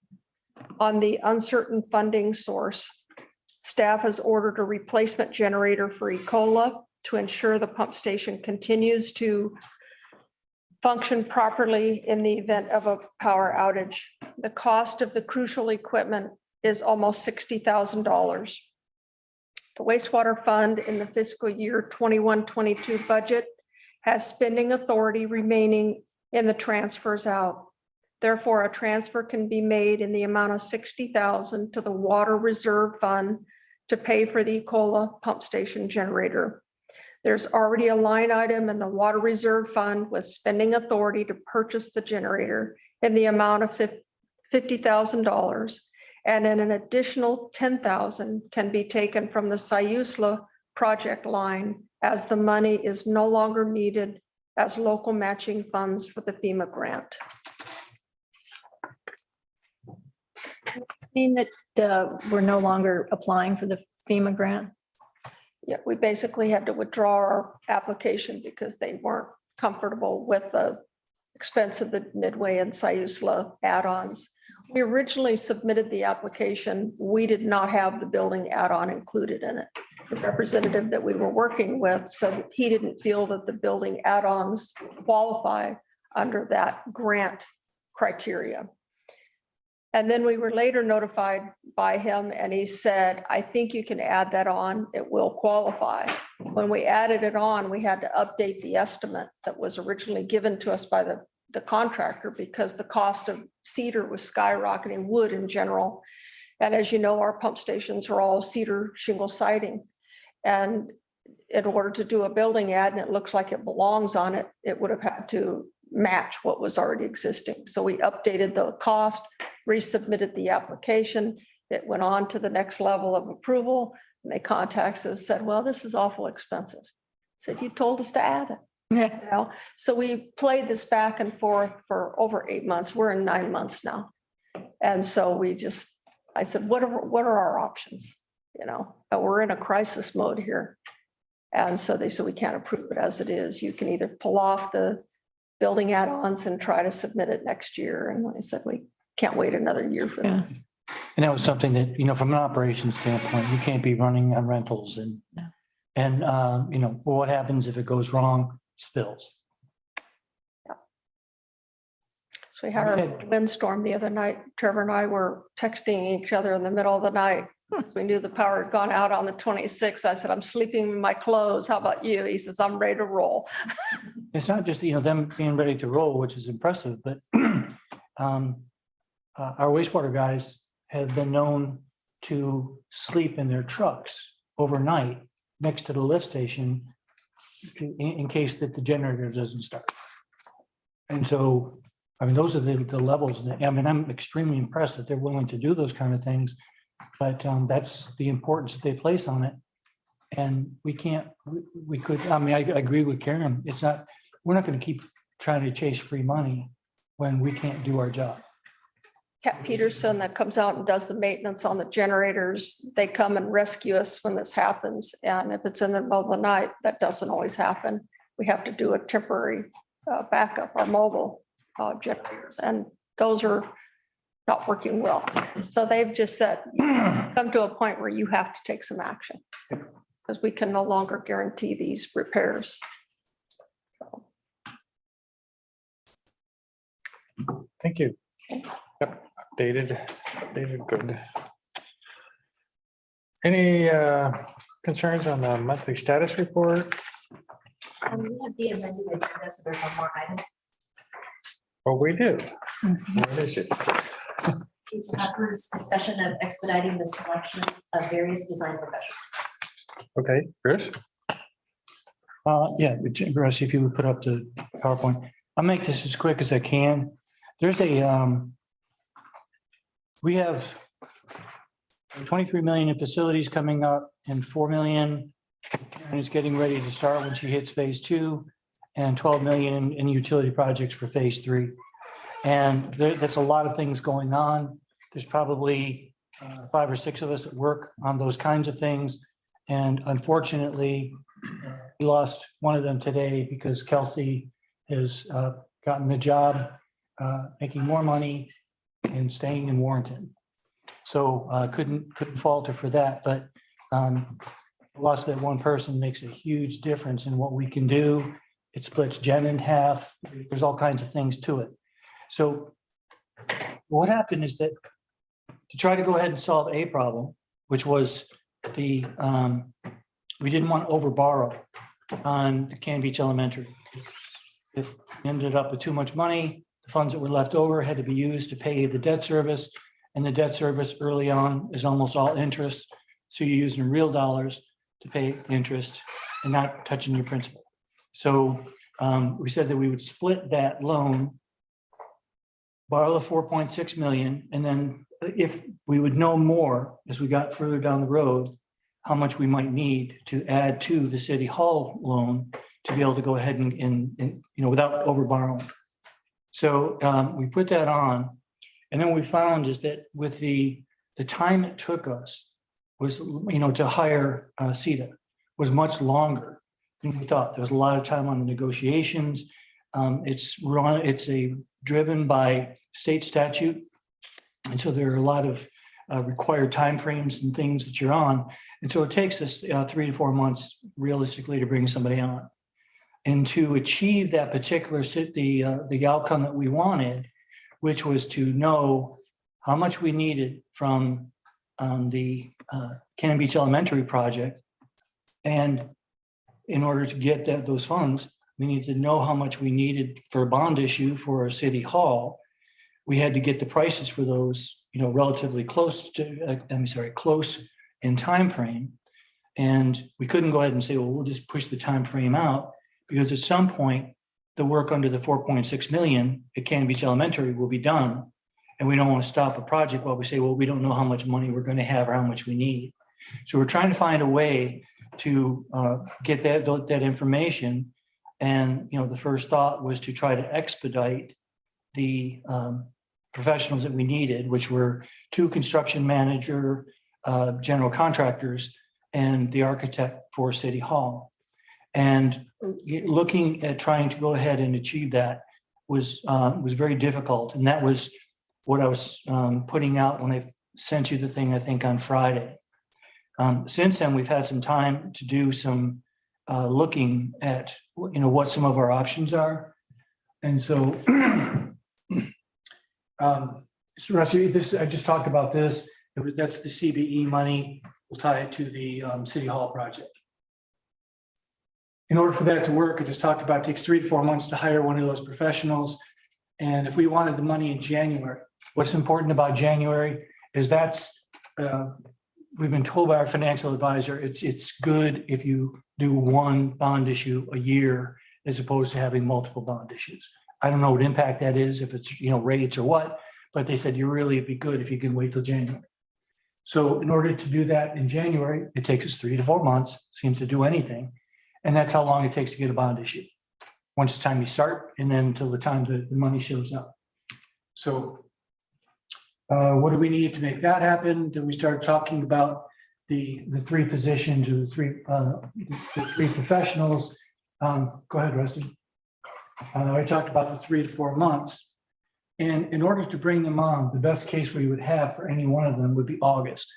[SPEAKER 13] on the uncertain funding source. Staff has ordered a replacement generator for Ecola to ensure the pump station continues to function properly in the event of a power outage. The cost of the crucial equipment is almost $60,000. The wastewater fund in the fiscal year 21-22 budget has spending authority remaining in the transfers out. Therefore, a transfer can be made in the amount of $60,000 to the water reserve fund to pay for the Ecola pump station generator. There's already a line item in the water reserve fund with spending authority to purchase the generator in the amount of $50,000. And then an additional $10,000 can be taken from the Sayusla project line as the money is no longer needed as local matching funds for the FEMA grant.
[SPEAKER 10] Mean that we're no longer applying for the FEMA grant?
[SPEAKER 13] Yeah, we basically had to withdraw our application because they weren't comfortable with the expense of the Midway and Sayusla add-ons. We originally submitted the application. We did not have the building add-on included in it. The representative that we were working with said he didn't feel that the building add-ons qualify under that grant criteria. And then we were later notified by him and he said, I think you can add that on. It will qualify. When we added it on, we had to update the estimate that was originally given to us by the contractor because the cost of cedar was skyrocketing, wood in general. And as you know, our pump stations are all cedar shingle siding. And in order to do a building ad, and it looks like it belongs on it, it would have had to match what was already existing. So we updated the cost, resubmitted the application. It went on to the next level of approval. And they contacted us, said, well, this is awful expensive. Said, you told us to add it.
[SPEAKER 10] Yeah.
[SPEAKER 13] You know, so we played this back and forth for over 8 months. We're in 9 months now. And so I said, what are our options? You know, we're in a crisis mode here. And so they said, we can't approve it as it is. You can either pull off the building add-ons and try to submit it next year. And I said, we can't wait another year for that.
[SPEAKER 8] And that was something that, you know, from an operations standpoint, you can't be running on rentals and, you know, what happens if it goes wrong, spills.
[SPEAKER 13] So we had our windstorm the other night. Trevor and I were texting each other in the middle of the night. So we knew the power had gone out on the 26th. I said, I'm sleeping in my clothes. How about you? He says, I'm ready to roll.
[SPEAKER 8] It's not just, you know, them being ready to roll, which is impressive, but our wastewater guys have been known to sleep in their trucks overnight next to the lift station in case that the generator doesn't start. And so, I mean, those are the levels. I mean, I'm extremely impressed that they're willing to do those kind of things, but that's the importance that they place on it. And we can't, we could, I mean, I agree with Karen. It's not, we're not going to keep trying to chase free money when we can't do our job.
[SPEAKER 13] Cat Peterson that comes out and does the maintenance on the generators, they come and rescue us when this happens. And if it's in the middle of the night, that doesn't always happen. We have to do a temporary backup, our mobile generators, and those are not working well. So they've just said, come to a point where you have to take some action because we can no longer guarantee these repairs.
[SPEAKER 1] Thank you. Yep, updated, good. Any concerns on the monthly status report?
[SPEAKER 7] We have the amended agenda, so there's one more item.
[SPEAKER 1] Oh, we do. What is it?
[SPEAKER 7] It's Hubbard's discussion of expediting the selections of various design professionals.
[SPEAKER 1] Okay, Chris?
[SPEAKER 8] Yeah, Russ, if you would put up the PowerPoint. I'll make this as quick as I can. There's we have 23 million in facilities coming up and 4 million. And it's getting ready to start when she hits phase 2 and 12 million in utility projects for phase 3. And that's a lot of things going on. There's probably 5 or 6 of us that work on those kinds of things. And unfortunately, we lost one of them today because Kelsey has gotten the job making more money and staying in Warrenton. So couldn't fault her for that, but loss of that one person makes a huge difference in what we can do. It splits Jen in half. There's all kinds of things to it. So what happened is that to try to go ahead and solve a problem, which was we didn't want to over borrow on the Cannon Beach Elementary. If we ended up with too much money, the funds that were left over had to be used to pay the debt service, and the debt service early on is almost all interest. So you're using real dollars to pay interest and not touching your principal. So we said that we would split that loan, borrow the 4.6 million, and then if we would know more as we got further down the road, how much we might need to add to the city hall loan to be able to go ahead and you know, without over borrowing. So we put that on, and then what we found is that with the time it took us was, you know, to hire CETA was much longer than we thought. There was a lot of time on the negotiations. It's driven by state statute, and so there are a lot of required timeframes and things that you're on, and so it takes us 3 to 4 months realistically to bring somebody on. And to achieve that particular the outcome that we wanted, which was to know how much we needed from the Cannon Beach Elementary project. And in order to get those funds, we need to know how much we needed for a bond issue for City Hall. We had to get the prices for those, relatively close to, close in time frame. And we couldn't go ahead and say, well, we'll just push the time frame out, because at some point, the work under the 4.6 million at Cannon Beach Elementary will be done. And we don't want to stop a project while we say, well, we don't know how much money we're going to have or how much we need. So we're trying to find a way to get that information. And, the first thought was to try to expedite the professionals that we needed, which were 2 construction manager, general contractors, and the architect for City Hall. And looking at trying to go ahead and achieve that was very difficult. And that was what I was putting out when I sent you the thing, I think, on Friday. Since then, we've had some time to do some looking at, what some of our options are. And so, so Rusty, I just talked about this. That's the CBE money. We'll tie it to the City Hall project. In order for that to work, I just talked about, it takes 3 to 4 months to hire one of those professionals. And if we wanted the money in January, what's important about January is we've been told by our financial advisor, it's good if you do one bond issue a year as opposed to having multiple bond issues. I don't know what impact that is, if it's, rates or what, but they said it'd be good if you can wait till January. So in order to do that in January, it takes us 3 to 4 months, seems to do anything. And that's how long it takes to get a bond issue. Once the time you start, and then until the time the money shows up. So what do we need to make that happen? Then we start talking about the 3 positions or the 3 professionals. Go ahead, Rusty. I talked about the 3 to 4 months. And in order to bring them on, the best case we would have for any one of them would be August.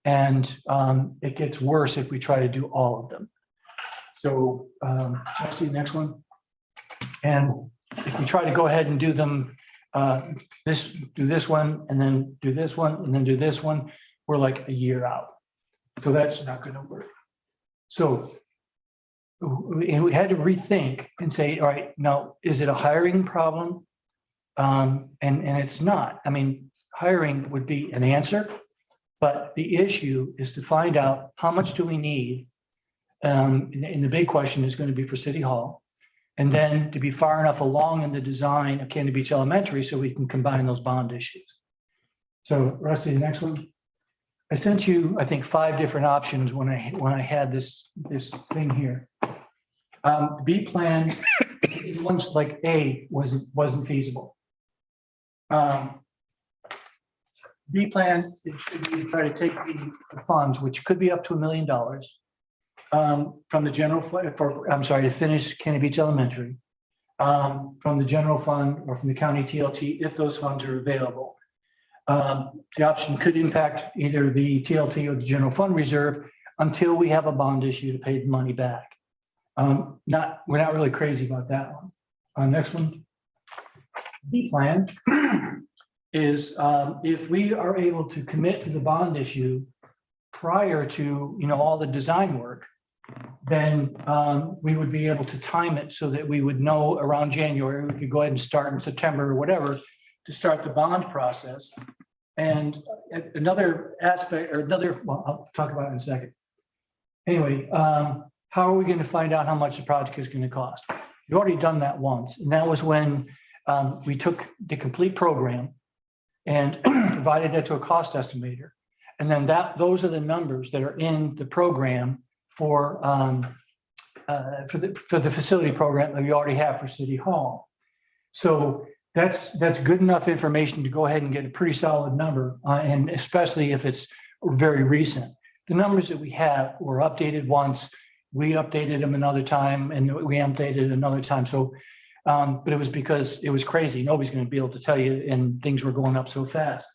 [SPEAKER 8] And it gets worse if we try to do all of them. So let's see the next one. And if we try to go ahead and do them, do this one, and then do this one, and then do this one, we're like a year out. So that's not going to work. So we had to rethink and say, all right, now, is it a hiring problem? And it's not. I mean, hiring would be an answer, but the issue is to find out how much do we need. And the big question is going to be for City Hall. And then to be far enough along in the design of Cannon Beach Elementary so we can combine those bond issues. So Rusty, the next one. I sent you, I think, 5 different options when I had this thing here. B plan, ones like A wasn't feasible. B plan, it should be to try to take the funds, which could be up to $1 million. From the general fund, to finish Cannon Beach Elementary, from the general fund or from the county TLT, if those funds are available. The option could impact either the TLT or the general fund reserve until we have a bond issue to pay the money back. We're not really crazy about that one. Next one. B plan is if we are able to commit to the bond issue prior to all the design work, then we would be able to time it so that we would know around January, we could go ahead and start in September or whatever to start the bond process. And another aspect or well, I'll talk about it in a second. Anyway, how are we going to find out how much the project is going to cost? We've already done that once, and that was when we took the complete program and provided that to a cost estimator. And then those are the numbers that are in the program for the facility program that we already have for City Hall. So that's good enough information to go ahead and get a pretty solid number, and especially if it's very recent. The numbers that we have were updated once, we updated them another time, and we updated another time. So, but it was because it was crazy. Nobody's going to be able to tell you, and things were going up so fast.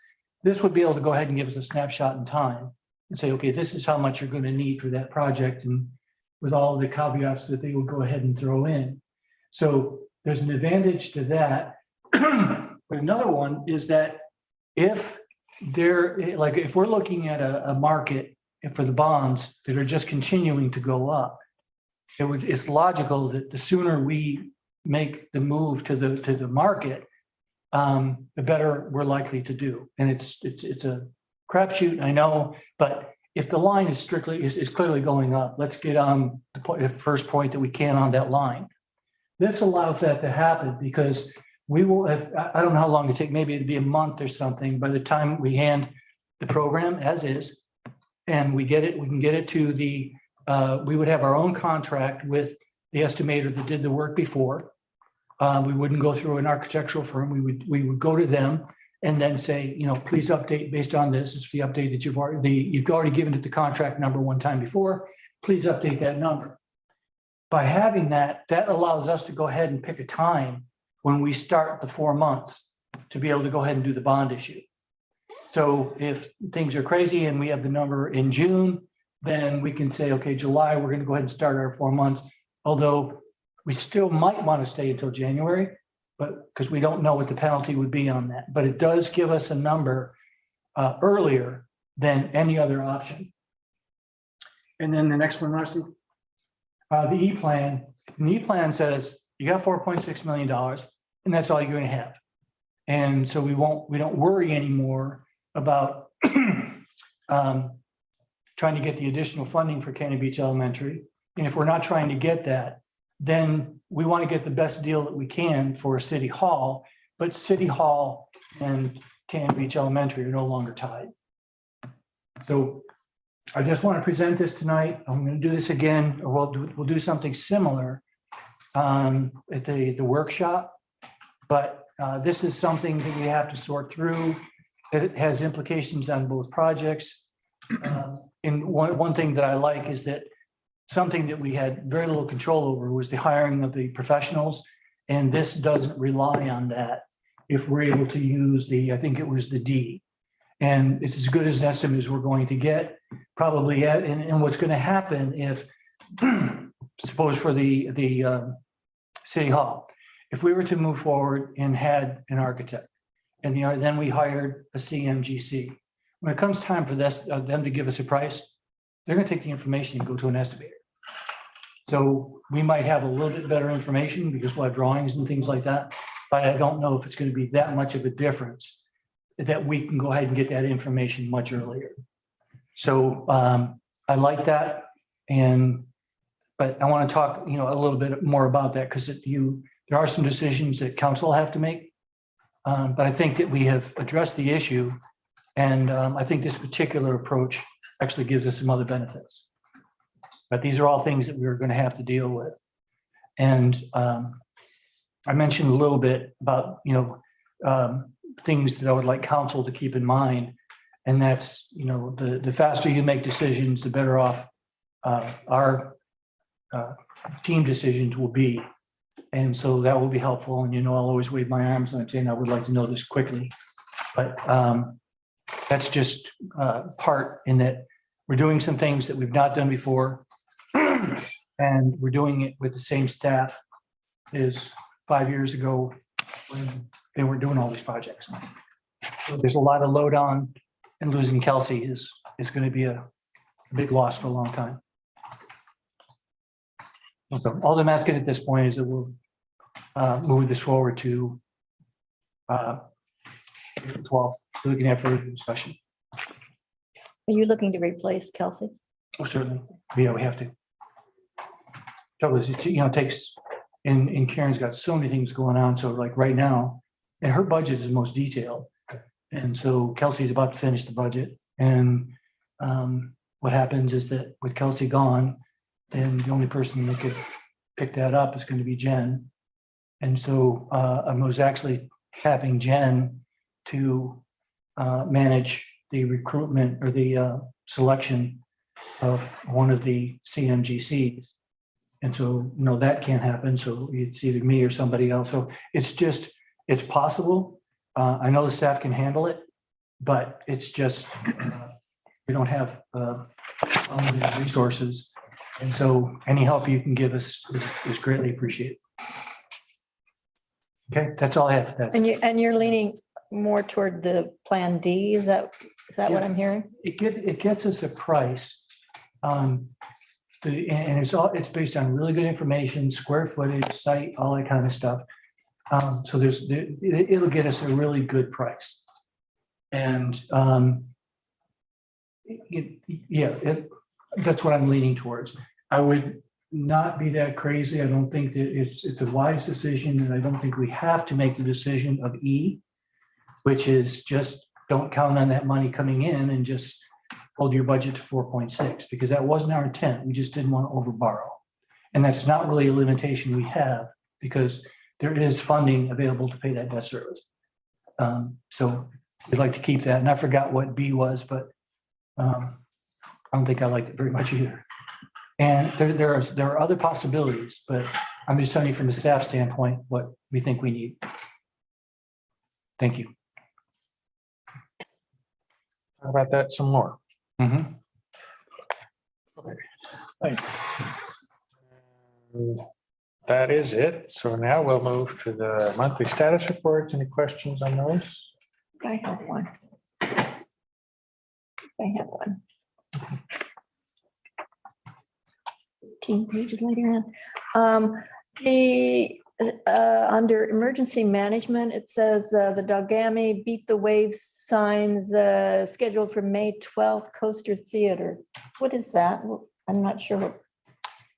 [SPEAKER 8] This would be able to go ahead and give us a snapshot in time and say, okay, this is how much you're going to need for that project, and with all the caveats that they will go ahead and throw in. So there's an advantage to that. But another one is that if they're, like, if we're looking at a market for the bonds that are just continuing to go up, it's logical that the sooner we make the move to the market, the better we're likely to do. And it's a crapshoot, I know, but if the line is clearly going up, let's get on the first point that we can on that line. This allows that to happen because we will have, I don't know how long it take, maybe it'd be a month or something by the time we hand the program as is. And we can get it to the, we would have our own contract with the estimator that did the work before. We wouldn't go through an architectural firm. We would go to them and then say, please update based on this. It's the update that you've already given it the contract number one time before. Please update that number. By having that allows us to go ahead and pick a time when we start the 4 months to be able to go ahead and do the bond issue. So if things are crazy and we have the number in June, then we can say, okay, July, we're going to go ahead and start our 4 months. Although we still might want to stay until January, but because we don't know what the penalty would be on that. But it does give us a number earlier than any other option. And then the next one, Marcy, the E-Plan. The E-Plan says you got $4.6 million and that's all you're going to have. And so we don't worry anymore about trying to get the additional funding for Cannon Beach Elementary. And if we're not trying to get that, then we want to get the best deal that we can for City Hall, but City Hall and Cannon Beach Elementary are no longer tied. So I just want to present this tonight. I'm going to do this again, or we'll do something similar at the workshop. But this is something that we have to sort through. It has implications on both projects. And one thing that I like is that something that we had very little control over was the hiring of the professionals. And this doesn't rely on that if we're able to use I think it was the D. And it's as good as an estimate as we're going to get probably at. And what's going to happen if, suppose for the City Hall, if we were to move forward and had an architect and then we hired a CMGC, when it comes time for them to give us a price, they're going to take the information and go to an estimator. So we might have a little bit better information because we'll have drawings and things like that, but I don't know if it's going to be that much of a difference that we can go ahead and get that information much earlier. So I like that. But I want to talk, a little bit more about that because there are some decisions that council have to make. But I think that we have addressed the issue. And I think this particular approach actually gives us some other benefits. But these are all things that we're going to have to deal with. And I mentioned a little bit about, things that I would like council to keep in mind. And that's, the faster you make decisions, the better off our team decisions will be. And so that will be helpful. And, I'll always wave my arms and I'm saying I would like to know this quickly. But that's just part in that we're doing some things that we've not done before. And we're doing it with the same staff as 5 years ago when they weren't doing all these projects. So there's a lot of load on, and losing Kelsey is going to be a big loss for a long time. So all I'm asking at this point is that we'll move this forward to 12, so we can have further discussion.
[SPEAKER 10] Are you looking to replace Kelsey?
[SPEAKER 8] Oh, certainly. Yeah, we have to. Trouble is, it takes, and Karen's got so many things going on. So like right now, and her budget is the most detailed. And so Kelsey's about to finish the budget. And what happens is that with Kelsey gone, then the only person that could pick that up is going to be Jen. And so I was actually tapping Jen to manage the recruitment or the selection of one of the CMGCs. And so, that can't happen. So it's either me or somebody else. So it's possible. I know the staff can handle it, but it's just, we don't have unlimited resources. And so any help you can give us is greatly appreciated. Okay, that's all I have. That's,
[SPEAKER 10] And you're leaning more toward the Plan D, is that what I'm hearing?
[SPEAKER 8] it gets us a price. And it's based on really good information, square footage, site, all that kind of stuff. So it'll get us a really good price. And that's what I'm leaning towards. I would not be that crazy. I don't think that it's a wise decision, and I don't think we have to make the decision of E, which is just don't count on that money coming in and just hold your budget to 4.6, because that wasn't our intent. We just didn't want to over borrow. And that's not really a limitation we have, because there is funding available to pay that debt service. So we'd like to keep that. And I forgot what B was, but I don't think I liked it very much either. And there are other possibilities, but I'm just telling you from the staff standpoint, what we think we need. Thank you.
[SPEAKER 1] How about that some more?
[SPEAKER 8] Mhm.
[SPEAKER 1] Thanks. That is it. So now we'll move to the monthly status reports. Any questions on those?
[SPEAKER 10] I have one. I have one. 15 pages later on. Under emergency management, it says the Dogami Beat the Waves signs scheduled for May 12th, Coaster Theater. What is that? I'm not sure what.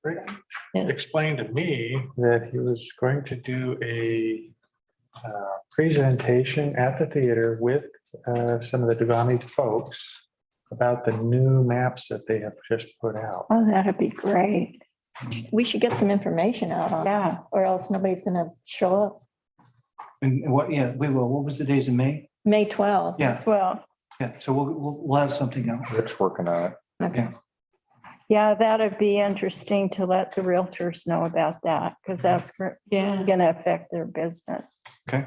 [SPEAKER 1] Rick explained to me that he was going to do a presentation at the theater with some of the Dugami folks about the new maps that they have just put out.
[SPEAKER 3] Oh, that'd be great.
[SPEAKER 10] We should get some information out on it, or else nobody's gonna show up.
[SPEAKER 8] And what, yeah, we will. What was the days in May?
[SPEAKER 10] May 12th.
[SPEAKER 8] Yeah,
[SPEAKER 3] Well,
[SPEAKER 8] yeah. So we'll have something out.
[SPEAKER 6] Rick's working on it.
[SPEAKER 10] Okay.
[SPEAKER 3] yeah, that'd be interesting to let the realtors know about that, because that's gonna affect their business.
[SPEAKER 8] Okay.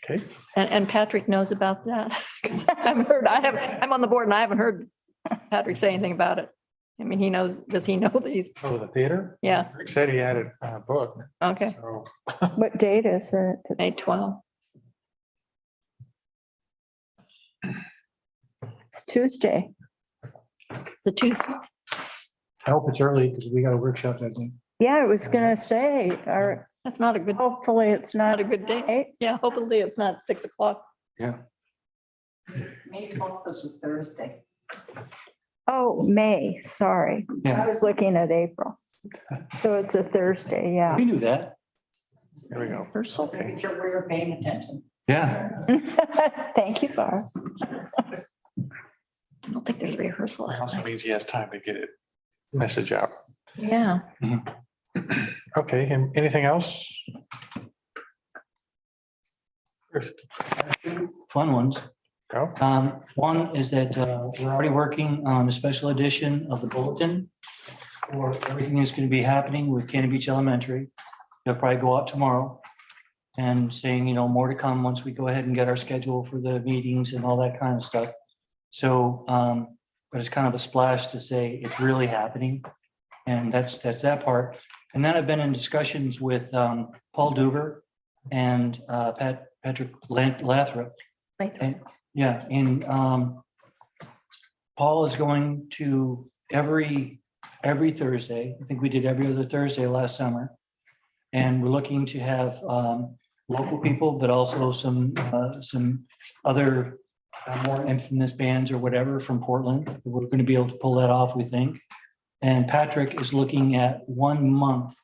[SPEAKER 1] Okay.
[SPEAKER 10] And Patrick knows about that. 'Cause I haven't heard, I'm on the board and I haven't heard Patrick say anything about it. I mean, he knows, does he know these?
[SPEAKER 1] Oh, the theater?
[SPEAKER 10] Yeah,
[SPEAKER 1] Rick said he had a book.
[SPEAKER 10] okay.
[SPEAKER 1] So
[SPEAKER 3] What date is it?
[SPEAKER 10] May 12th.
[SPEAKER 3] It's Tuesday.
[SPEAKER 10] It's a Tuesday.
[SPEAKER 8] I hope it's early because we got a workshop that day.
[SPEAKER 3] Yeah, I was gonna say, or
[SPEAKER 10] That's not a good,
[SPEAKER 3] hopefully it's
[SPEAKER 10] not
[SPEAKER 3] not
[SPEAKER 10] a good day. Yeah, hopefully it's not 6 o'clock.
[SPEAKER 8] Yeah.
[SPEAKER 14] May 12th is a Thursday.
[SPEAKER 3] Oh, May, sorry. I
[SPEAKER 8] Yeah,
[SPEAKER 3] was looking at April. So it's a Thursday, yeah.
[SPEAKER 8] we knew that.
[SPEAKER 1] there we go.
[SPEAKER 10] Rehearsal.
[SPEAKER 14] Make sure we're paying attention.
[SPEAKER 8] Yeah.
[SPEAKER 3] Thank you, Barb.
[SPEAKER 10] I don't think there's rehearsal. that
[SPEAKER 1] Also
[SPEAKER 10] night.
[SPEAKER 1] means he has time to get it message out.
[SPEAKER 10] Yeah.
[SPEAKER 1] Okay, and anything else?
[SPEAKER 8] Fun ones.
[SPEAKER 1] Go.
[SPEAKER 8] One is that we're already working on a special edition of the bulletin for everything that's going to be happening with Cannon Beach Elementary. They'll probably go out tomorrow and saying, more to come once we go ahead and get our schedule for the meetings and all that kind of stuff. So, but it's kind of a splash to say it's really happening. And that's that part. And then I've been in discussions with Paul Duber and Patrick Lathrop. And, yeah, and Paul is going to every Thursday. I think we did every other Thursday last summer. And we're looking to have local people, but also some other more infamous bands or whatever from Portland. We're going to be able to pull that off, we think. And Patrick is looking at 1 month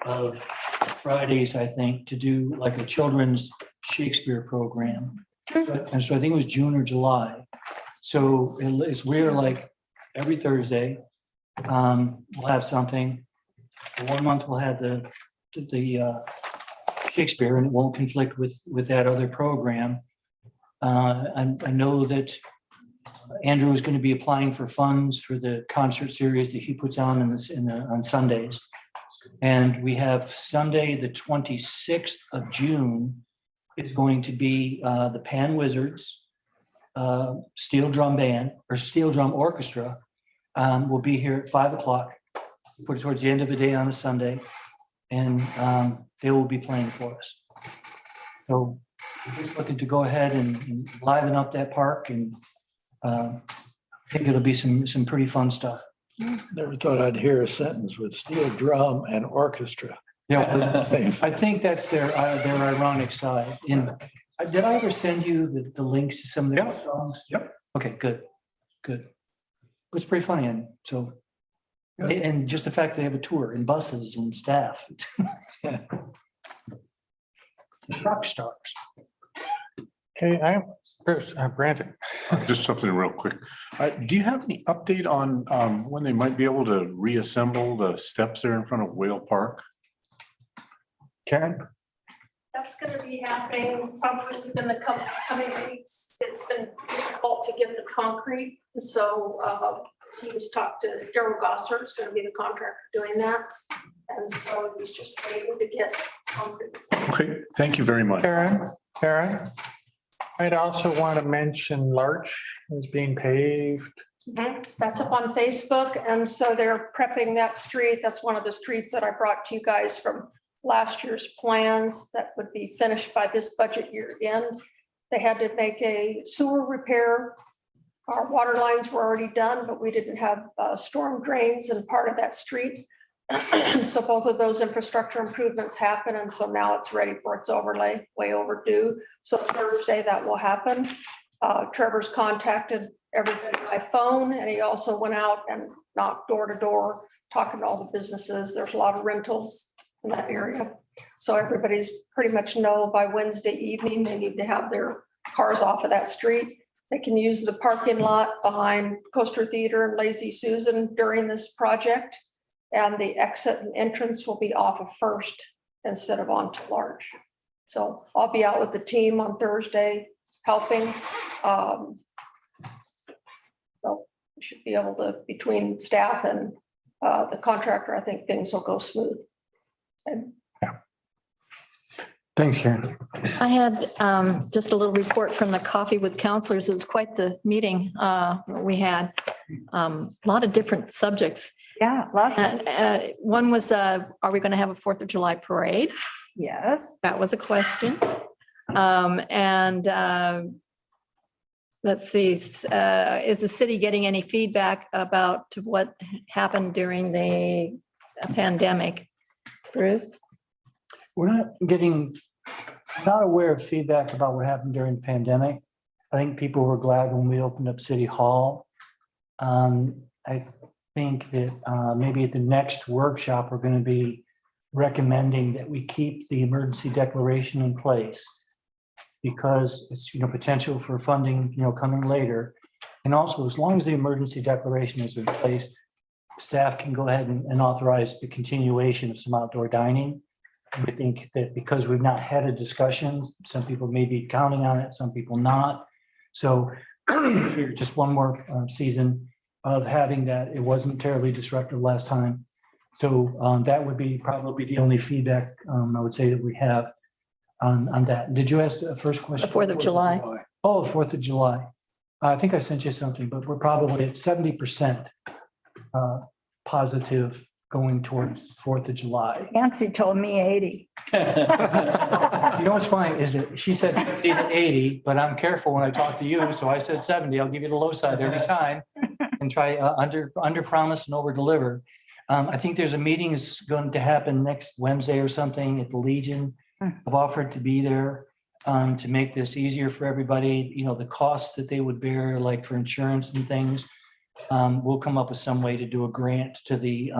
[SPEAKER 8] of Fridays, I think, to do like a children's Shakespeare program. And so I think it was June or July. So it's weird, like every Thursday, we'll have something. For 1 month, we'll have the Shakespeare, and it won't conflict with that other program. I know that Andrew is going to be applying for funds for the concert series that he puts on on Sundays. And we have Sunday, the 26th of June is going to be the Pan Wizards Steel Drum Band or Steel Drum Orchestra will be here at 5 o'clock towards the end of the day on a Sunday. and they will be playing for us. So we're just looking to go ahead and liven up that park, and I think it'll be some pretty fun stuff.
[SPEAKER 11] Never thought I'd hear a sentence with steel drum and orchestra.
[SPEAKER 8] Yeah, I think that's their ironic side. And did I ever send you the links to some of their songs?
[SPEAKER 2] Yep.
[SPEAKER 8] Okay, good. It's pretty funny, and so, and just the fact they have a tour and buses and staff. Rock stars.
[SPEAKER 1] Okay, I'm Bruce, Brandon.
[SPEAKER 2] Just something real quick. Do you have any update on when they might be able to reassemble the steps there in front of Whale Park?
[SPEAKER 8] Karen?
[SPEAKER 18] That's going to be happening probably within the coming weeks. It's been difficult to get the concrete. So teams talked to Daryl Gosser, who's going to be the contractor doing that. And so he's just waiting to get concrete.
[SPEAKER 2] Okay, thank you very much.
[SPEAKER 1] Karen, I'd also want to mention Larch is being paved.
[SPEAKER 18] That's up on Facebook. And so they're prepping that street. That's one of the streets that I brought to you guys from last year's plans that would be finished by this budget year end. They had to make a sewer repair. Our water lines were already done, but we didn't have storm drains in part of that street. So both of those infrastructure improvements happen. And so now it's ready for its overlay, way overdue. So Thursday that will happen. Trevor's contacted everybody by phone, and he also went out and knocked door to door, talking to all the businesses. There's a lot of rentals in that area. So everybody's pretty much know by Wednesday evening, they need to have their cars off of that street. They can use the parking lot behind Coaster Theater and Lazy Susan during this project. And the exit and entrance will be off of First instead of onto Larch. So I'll be out with the team on Thursday helping. So we should be able to, between staff and the contractor, I think things will go smooth. And
[SPEAKER 1] Thanks, Karen.
[SPEAKER 10] I had just a little report from the Coffee with Counselors. It was quite the meeting we had. A lot of different subjects.
[SPEAKER 3] Yeah, lots.
[SPEAKER 10] One was, are we going to have a 4th of July parade?
[SPEAKER 3] Yes.
[SPEAKER 10] That was a question. Let's see, is the city getting any feedback about what happened during the pandemic? Bruce?
[SPEAKER 8] We're not aware of feedback about what happened during the pandemic. I think people were glad when we opened up City Hall. I think that maybe at the next workshop, we're going to be recommending that we keep the emergency declaration in place because it's, potential for funding, coming later. And also, as long as the emergency declaration is in place, staff can go ahead and authorize the continuation of some outdoor dining. We think that because we've not had a discussion, some people may be counting on it, some people not. So figure just one more season of having that. It wasn't terribly disruptive last time. So that would be probably the only feedback I would say that we have on that. Did you ask the first question?
[SPEAKER 10] The 4th of July.
[SPEAKER 8] Oh, 4th of July. I think I sent you something, but we're probably at 70% positive going towards 4th of July.
[SPEAKER 3] Nancy told me 80.
[SPEAKER 8] You know what's funny is that she said 50 to 80, but I'm careful when I talk to you. So I said 70. I'll give you the low side every time and try under promise and over deliver. I think there's a meeting is going to happen next Wednesday or something at the Legion. I've offered to be there to make this easier for everybody. The costs that they would bear, like for insurance and things. We'll come up with some way to do a grant to the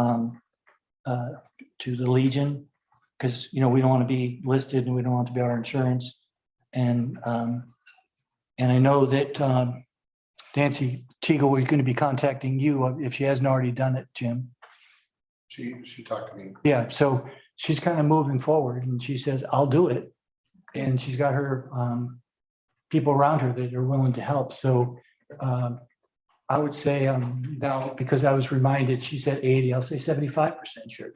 [SPEAKER 8] Legion because we don't want to be listed and we don't want to be our insurance. And I know that Nancy Teagle is going to be contacting you if she hasn't already done it, Jim.
[SPEAKER 19] She talked to me.
[SPEAKER 8] Yeah, so she's kind of moving forward and she says, I'll do it. And she's got her people around her that are willing to help. So I would say, now, because I was reminded, she said 80, I'll say 75% sure.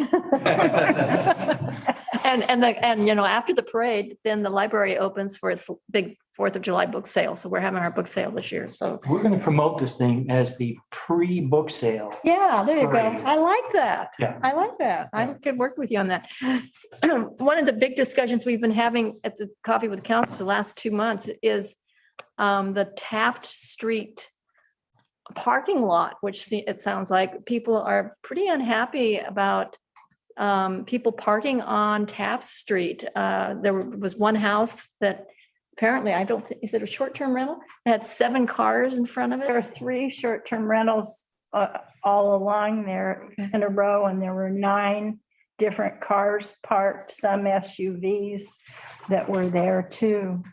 [SPEAKER 10] And you know, after the parade, then the library opens for its big 4th of July book sale. So we're having our book sale this year. So,
[SPEAKER 8] We're going to promote this thing as the pre-book sale.
[SPEAKER 10] yeah, there you go.
[SPEAKER 8] Parade.
[SPEAKER 10] I like that.
[SPEAKER 8] Yeah.
[SPEAKER 10] I like that. I could work with you on that. One of the big discussions we've been having at the Coffee with Council the last 2 months is the Taft Street parking lot, which it sounds like people are pretty unhappy about people parking on Taft Street. There was one house that apparently, I don't think, is it a short-term rental? It had 7 cars in front of
[SPEAKER 3] There are
[SPEAKER 10] it.
[SPEAKER 3] 3 short-term rentals all along there in a row, and there were 9 different cars parked, some SUVs that were there too.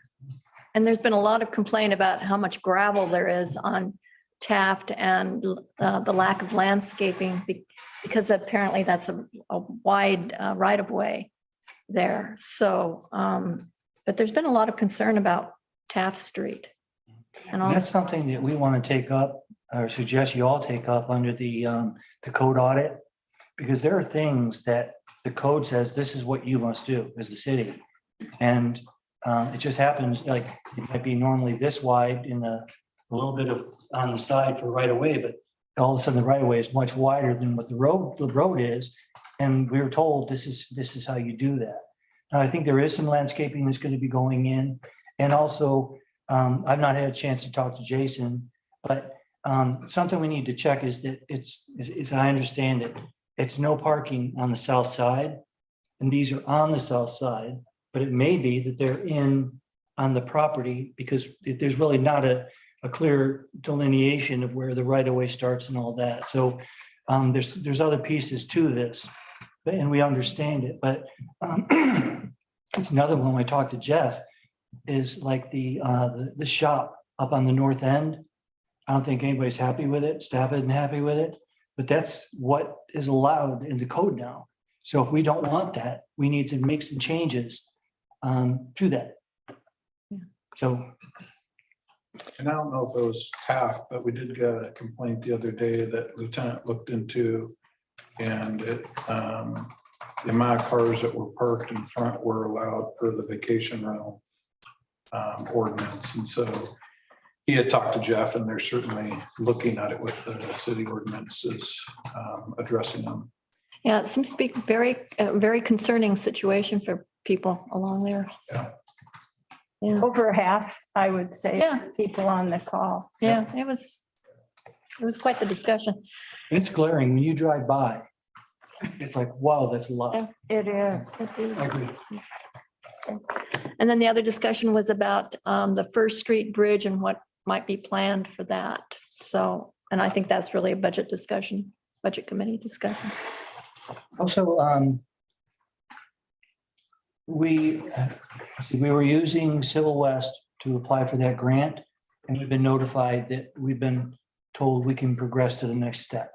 [SPEAKER 10] And there's been a lot of complaint about how much gravel there is on Taft and the lack of landscaping because apparently that's a wide right of way there. So, but there's been a lot of concern about Taft Street. And all,
[SPEAKER 8] That's something that we want to take up, or suggest you all take up under the code audit. Because there are things that the code says, this is what you must do as the city. And it just happens, like, it might be normally this wide in a little bit of on the side for right of way, but all of a sudden the right of way is much wider than what the road is. And we were told this is how you do that. Now, I think there is some landscaping that's going to be going in. And also, I've not had a chance to talk to Jason, but something we need to check is that as I understand it, it's no parking on the south side. And these are on the south side, but it may be that they're on the property because there's really not a clear delineation of where the right of way starts and all that. So there's other pieces to this, and we understand it, but it's another one. When I talked to Jeff, is like the shop up on the north end. I don't think anybody's happy with it. Staff isn't happy with it, but that's what is allowed in the code now. So if we don't want that, we need to make some changes to that. So.
[SPEAKER 12] And I don't know if it was Taft, but we did get a complaint the other day that Lieutenant looked into. And it, the amount of cars that were parked in front were allowed per the vacation rental ordinance. And so he had talked to Jeff, and they're certainly looking at it with the city ordinances addressing them.
[SPEAKER 10] yeah, it seems to be very concerning situation for people along there. Yeah.
[SPEAKER 3] Over half, I would say,
[SPEAKER 10] Yeah.
[SPEAKER 3] people on the call.
[SPEAKER 10] Yeah, it was quite the discussion.
[SPEAKER 8] It's glaring when you drive by. It's like, wow, that's a lot.
[SPEAKER 3] It is.
[SPEAKER 8] I agree.
[SPEAKER 10] And then the other discussion was about the First Street Bridge and what might be planned for that. So, and I think that's really a budget discussion, budget committee discussion.
[SPEAKER 8] Also, we were using Civil West to apply for that grant, and we've been notified that we've been told we can progress to the next step.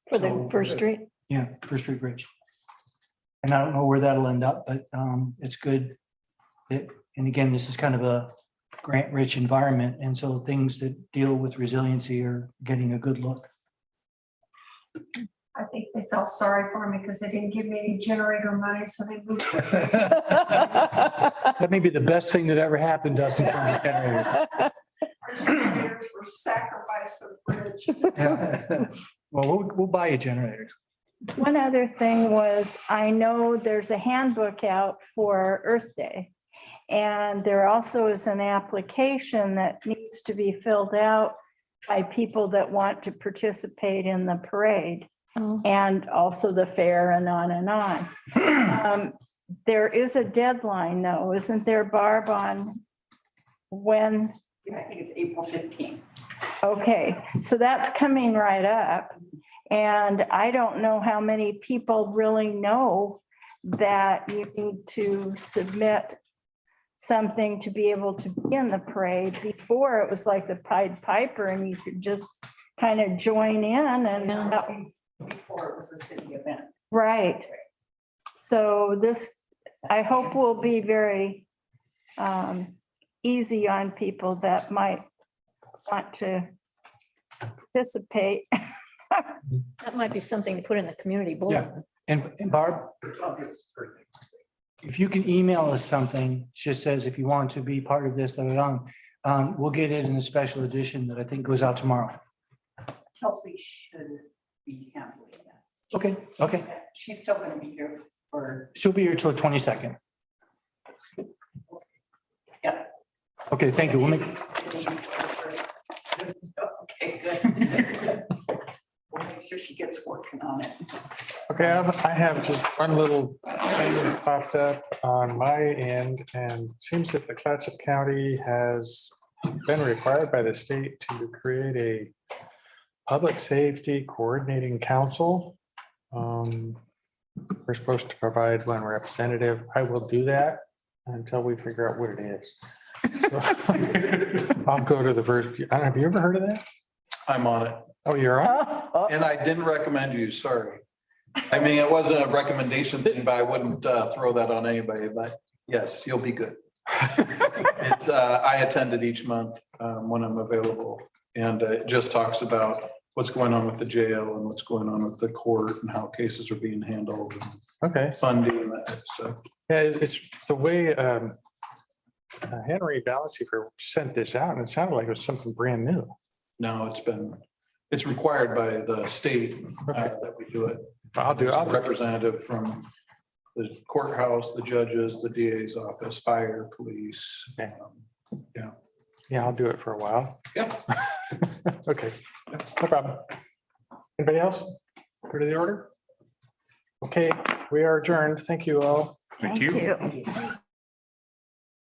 [SPEAKER 10] For the First Street?
[SPEAKER 8] Yeah, First Street Bridge. And I don't know where that'll end up, but it's good. And again, this is kind of a grant-rich environment, and so things that deal with resiliency are getting a good look.
[SPEAKER 18] I think they felt sorry for me because they didn't give me any generator money, so they moved.
[SPEAKER 1] That may be the best thing that ever happened to us in terms of generators.
[SPEAKER 18] Our generators were sacrificed for the bridge.
[SPEAKER 1] Well, we'll buy you generators.
[SPEAKER 3] One other thing was, I know there's a handbook out for Earth Day. And there also is an application that needs to be filled out by people that want to participate in the parade. And also the fair and on and on. There is a deadline though, isn't there, Barb, on when?
[SPEAKER 14] I think it's April 15th.
[SPEAKER 3] Okay, so that's coming right up. And I don't know how many people really know that you need to submit something to be able to be in the parade. Before, it was like the Pied Piper and you could just kind of join in and.
[SPEAKER 14] Before it was a city event.
[SPEAKER 3] Right. So this, I hope, will be very easy on people that might want to participate.
[SPEAKER 10] That might be something to put in the community bulletin.
[SPEAKER 8] And Barb, if you can email us something, just says if you want to be part of this, we'll get it in a special edition that I think goes out tomorrow.
[SPEAKER 14] Kelsey should be handling that.
[SPEAKER 8] Okay, okay.
[SPEAKER 14] She's still gonna be here for.
[SPEAKER 8] She'll be here till the 22nd.
[SPEAKER 14] Yeah.
[SPEAKER 8] Okay, thank you. We'll make,
[SPEAKER 14] Okay, good. We'll make sure she gets working on it.
[SPEAKER 1] Okay, I have just one little thing that popped up on my end, and it seems that the Clatsop County has been required by the state to create a public safety coordinating council. We're supposed to provide one representative. I will do that until we figure out what it is. I'll go to the first, have you ever heard of that?
[SPEAKER 12] I'm on it.
[SPEAKER 1] Oh, you're on?
[SPEAKER 12] And I didn't recommend you, sorry. I mean, it wasn't a recommendation thing, but I wouldn't throw that on anybody, but yes, you'll be good. It's, I attend it each month when I'm available, and it just talks about what's going on with the jail and what's going on with the court and how cases are being handled.
[SPEAKER 1] Okay.
[SPEAKER 12] Funding and that stuff.
[SPEAKER 1] Yeah, it's the way Henry Ballasiefer sent this out, and it sounded like it was something brand new.
[SPEAKER 12] No, it's required by the state that we do it.
[SPEAKER 1] I'll do it.
[SPEAKER 12] There's a representative from the courthouse, the judges, the DA's office, fire, police.
[SPEAKER 1] Okay.
[SPEAKER 12] Yeah.
[SPEAKER 1] Yeah, I'll do it for a while.
[SPEAKER 12] Yep.
[SPEAKER 1] Okay, no problem. Anybody else? Go to the order? Okay, we are adjourned. Thank you all.
[SPEAKER 2] Thank you.
[SPEAKER 3] Thank you.